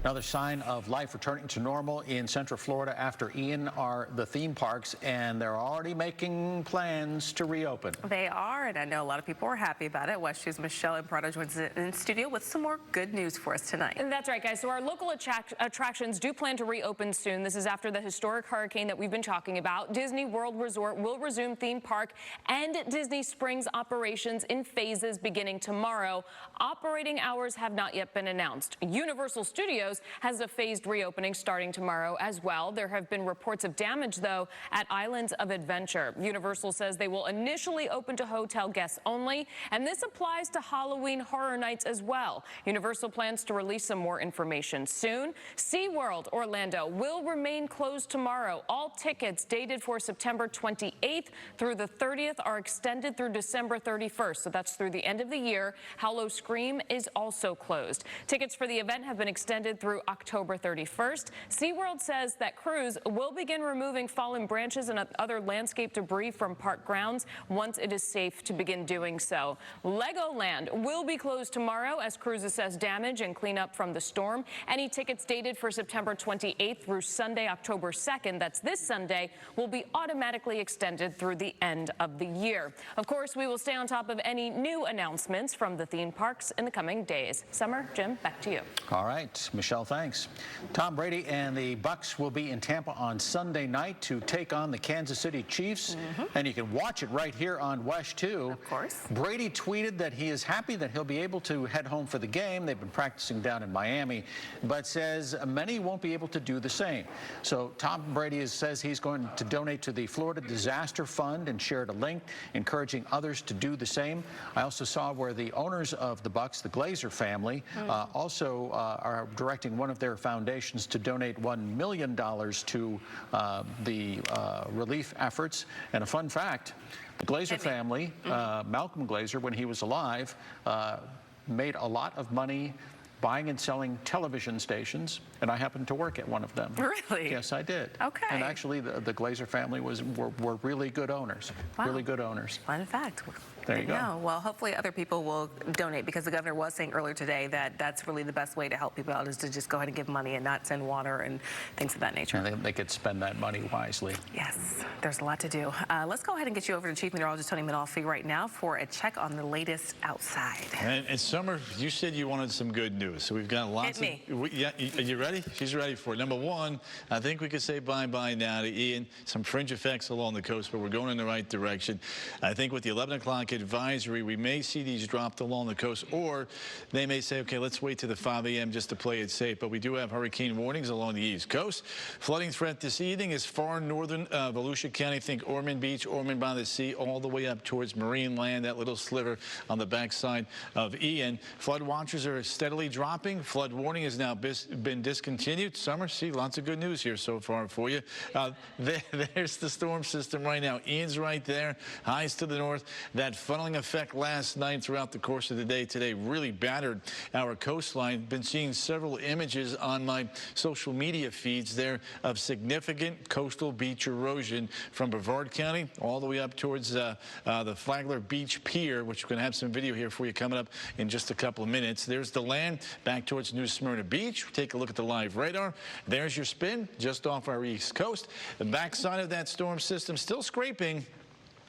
Another sign of life returning to normal in Central Florida after Ian are the theme parks, and they're already making plans to reopen. They are, and I know a lot of people are happy about it. WESH News' Michelle and Prado joins us in studio with some more good news for us tonight. And that's right, guys. So our local attractions do plan to reopen soon. This is after the historic hurricane that we've been talking about. Disney World Resort will resume theme park and Disney Springs operations in phases beginning tomorrow. Operating hours have not yet been announced. Universal Studios has a phased reopening starting tomorrow as well. There have been reports of damage, though, at Islands of Adventure. Universal says they will initially open to hotel guests only, and this applies to Halloween Horror Nights as well. Universal plans to release some more information soon. SeaWorld Orlando will remain closed tomorrow. All tickets dated for September 28th through the 30th are extended through December 31st, so that's through the end of the year. Howl-O-Scream is also closed. Tickets for the event have been extended through October 31st. SeaWorld says that crews will begin removing fallen branches and other landscape debris from park grounds once it is safe to begin doing so. Legoland will be closed tomorrow as crews assess damage and clean up from the storm. Any tickets dated for September 28th through Sunday, October 2nd, that's this Sunday, will be automatically extended through the end of the year. Of course, we will stay on top of any new announcements from the theme parks in the coming days. Summer, Jim, back to you. All right, Michelle, thanks. Tom Brady and the Bucs will be in Tampa on Sunday night to take on the Kansas City Chiefs, and you can watch it right here on WESH 2. Of course. Brady tweeted that he is happy that he'll be able to head home for the game. They've been practicing down in Miami, but says many won't be able to do the same. So Tom Brady says he's going to donate to the Florida Disaster Fund and shared a link encouraging others to do the same. I also saw where the owners of the Bucs, the Glazer family, also are directing one of their foundations to donate $1 million to the relief efforts. And a fun fact, the Glazer family, Malcolm Glazer, when he was alive, made a lot of money buying and selling television stations, and I happened to work at one of them. Really? Yes, I did. Okay. And actually, the Glazer family were really good owners. Wow. Really good owners. Fun fact. There you go. No, well, hopefully other people will donate, because the governor was saying earlier today that that's really the best way to help people out, is to just go ahead and give money and not send water and things of that nature. And they could spend that money wisely. Yes, there's a lot to do. Let's go ahead and get you over to Chief Meteorologist Tony Minolfi right now for a check on the latest outside. And Summer, you said you wanted some good news, so we've got lots Hit me. Yeah, are you ready? She's ready for it. Number one, I think we could say bye-bye now to Ian. Some fringe effects along the coast, but we're going in the right direction. I think with the 11 o'clock advisory, we may see these dropped along the coast, or they may say, okay, let's wait to the 5 a.m. just to play it safe. But we do have hurricane warnings along the East Coast. Flooding threat this evening is far northern Volusia County. Think Ormond Beach, Ormond by the Sea, all the way up towards Marine Land, that little sliver on the backside of Ian. Flood watchers are steadily dropping. Flood warning has now been discontinued. Summer, see, lots of good news here so far for you. There's the storm system right now. Ian's right there. Highs to the north. That funneling effect last night throughout the course of the day today really battered our coastline. Been seeing several images on my social media feeds there of significant coastal beach erosion from Brevard County all the way up towards the Flagler Beach Pier, which we're going to have some video here for you coming up in just a couple of minutes. There's the land back towards New Smyrna Beach. Take a look at the live radar. There's your spin just off our east coast. The backside of that storm system still scraping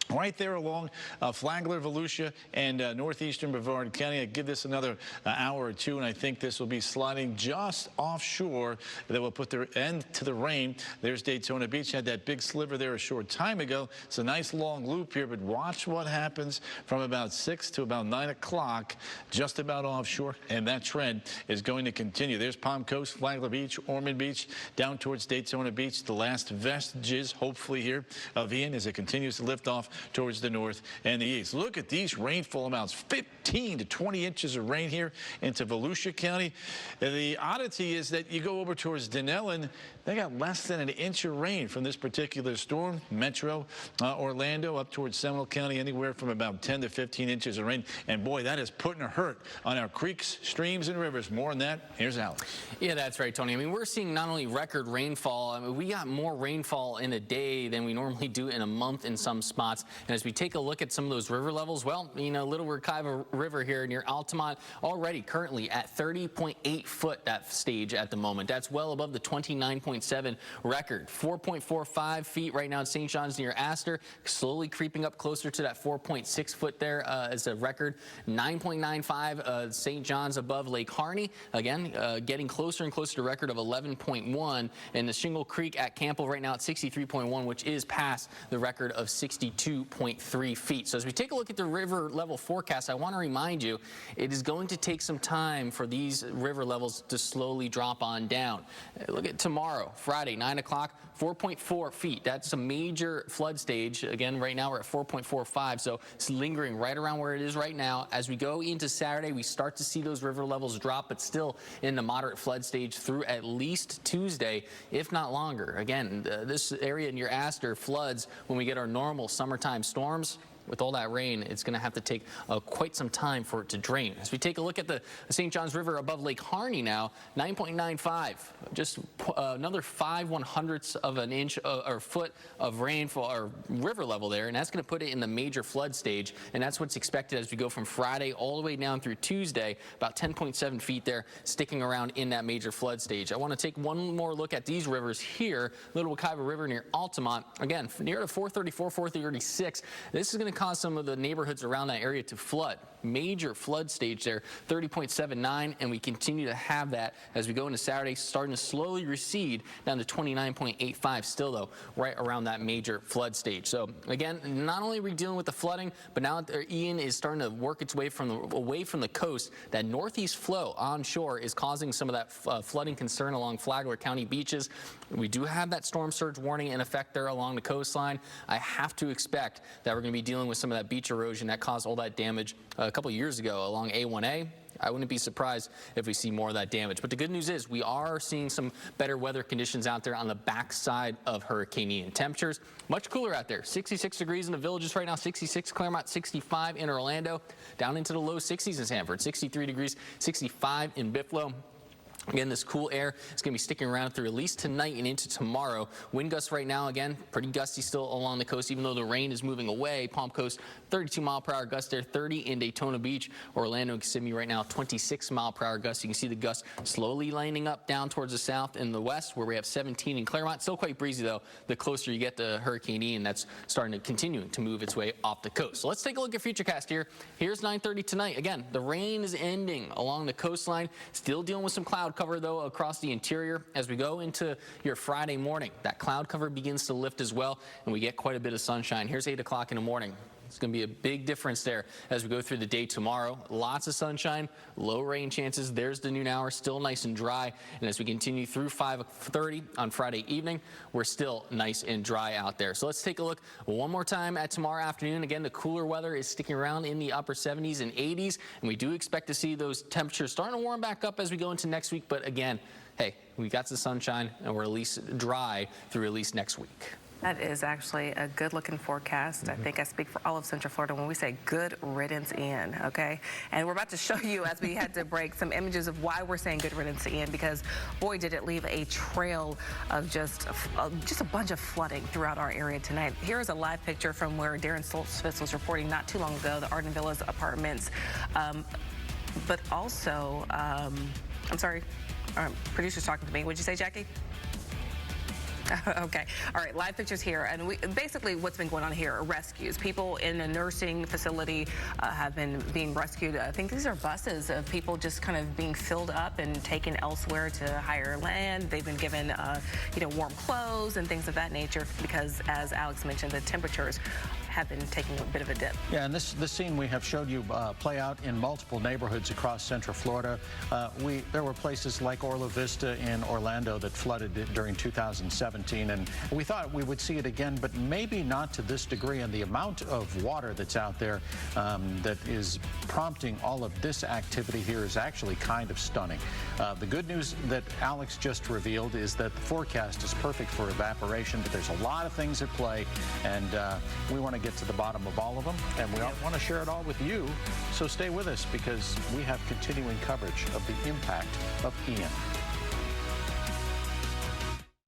right there along Flagler, Volusia, and northeastern Brevard County. I give this another hour or two, and I think this will be sliding just offshore. That will put the end to the rain. There's Daytona Beach. Had that big sliver there a short time ago. It's a nice long loop here, but watch what happens from about 6 to about 9 o'clock, just about offshore, and that trend is going to continue. There's Palm Coast, Flagler Beach, Ormond Beach, down towards Daytona Beach. The last vestiges, hopefully, here of Ian as it continues to lift off towards the north and the east. Look at these rainfall amounts, 15 to 20 inches of rain here into Volusia County. The oddity is that you go over towards Denellen, they got less than an inch of rain from this particular storm. Metro, Orlando, up towards Seminole County, anywhere from about 10 to 15 inches of rain. And boy, that is putting a hurt on our creeks, streams, and rivers. More on that, here's Alex. Yeah, that's right, Tony. I mean, we're seeing not only record rainfall, I mean, we got more rainfall in a day than we normally do in a month in some spots. And as we take a look at some of those river levels, well, you know, Little Wekiva River here near Altamont already currently at 30.8 foot that stage at the moment. That's well above the 29.7 record. 4.45 feet right now in St. John's near Astor, slowly creeping up closer to that 4.6 foot there as a record. 9.95 St. John's above Lake Harney. Again, getting closer and closer to a record of 11.1. And the Shingle Creek at Campbell right now at 63.1, which is past the record of 62.3 feet. So as we take a look at the river level forecast, I want to remind you, it is going to take some time for these river levels to slowly drop on down. Look at tomorrow, Friday, 9 o'clock, 4.4 feet. That's a major flood stage. Again, right now we're at 4.45, so it's lingering right around where it is right now. As we go into Saturday, we start to see those river levels drop, but still in the moderate flood stage through at least Tuesday, if not longer. Again, this area near Astor floods when we get our normal summertime storms. With all that rain, it's going to have to take quite some time for it to drain. As we take a look at the St. Johns River above Lake Harney now, 9.95, just another 5/100ths of an inch or foot of rainfall or river level there, and that's going to put it in the major flood stage, and that's what's expected as we go from Friday all the way down through Tuesday, about 10.7 feet there, sticking around in that major flood stage. I want to take one more look at these rivers here. Little Wekiva River near Altamont, again, near to 434, 436. This is going to cause some of the neighborhoods around that area to flood. Major flood stage there, 30.79, and we continue to have that as we go into Saturday, starting to slowly recede down to 29.85 still, though, right around that major flood stage. So, again, not only are we dealing with the flooding, but now Ian is starting to work its way away from the coast. That northeast flow onshore is causing some of that flooding concern along Flagler County beaches. We do have that storm surge warning in effect there along the coastline. I have to expect that we're going to be dealing with some of that beach erosion that caused all that damage a couple years ago along A1A. I wouldn't be surprised if we see more of that damage. But the good news is we are seeing some better weather conditions out there on the backside of Hurricane Ian. Temperatures much cooler out there. 66 degrees in the Villages right now, 66 Claremont, 65 in Orlando, down into the low 60s in Sanford, 63 degrees, 65 in Buffalo. Again, this cool air is going to be sticking around through at least tonight and into tomorrow. Wind gusts right now, again, pretty gusty still along the coast, even though the rain is moving away. Palm Coast, 32-mile-per-hour gusts there, 30 in Daytona Beach. Orlando and Kissimmee right now, 26-mile-per-hour gusts. You can see the gusts slowly lining up down towards the south and the west, where we have 17 in Claremont. Still quite breezy, though, the closer you get to Hurricane Ian. That's starting to continue to move its way off the coast. So let's take a look at Futurecast here. Here's 9:30 tonight. Again, the rain is ending along the coastline. Still dealing with some cloud cover, though, across the interior. As we go into your Friday morning, that cloud cover begins to lift as well, and we get quite a bit of sunshine. Here's 8 o'clock in the morning. It's going to be a big difference there as we go through the day tomorrow. Lots of sunshine, low rain chances. There's the noon hour, still nice and dry. And as we continue through 5:30 on Friday evening, we're still nice and dry out there. So let's take a look one more time at tomorrow afternoon. Again, the cooler weather is sticking around in the upper 70s and 80s, and we do expect to see those temperatures starting to warm back up as we go into next week. But again, hey, we got the sunshine, and we're at least dry through at least next week. That is actually a good-looking forecast. I think I speak for all of Central Florida when we say good riddance, Ian, okay? And we're about to show you, as we had to break, some images of why we're saying good riddance, Ian, because, boy, did it leave a trail of just a bunch of flooding throughout our area tonight. Here is a live picture from where Darren Stoltzfus was reporting not too long ago, the Arden Villas apartments. But also, I'm sorry, producer's talking to me. What'd you say, Jackie? Okay. All right. Live pictures here. And basically what's been going on here are rescues. People in a nursing facility have been being rescued. I think these are buses of people just kind of being filled up and taken elsewhere to higher land. They've been given, warm clothes and things of that nature because, as Alex mentioned, the temperatures have been taking a bit of a dip. Yeah, and this scene we have showed you play out in multiple neighborhoods across Central Florida. There were places like Orla Vista in Orlando that flooded during 2017, and we thought we would see it again, but maybe not to this degree. And the amount of water that's out there that is prompting all of this activity here is actually kind of stunning. The good news that Alex just revealed is that the forecast is perfect for evaporation, but there's a lot of things at play, and we want to get to the bottom of all of them, and we want to share it all with you. So stay with us because we have continuing coverage of the impact of Ian.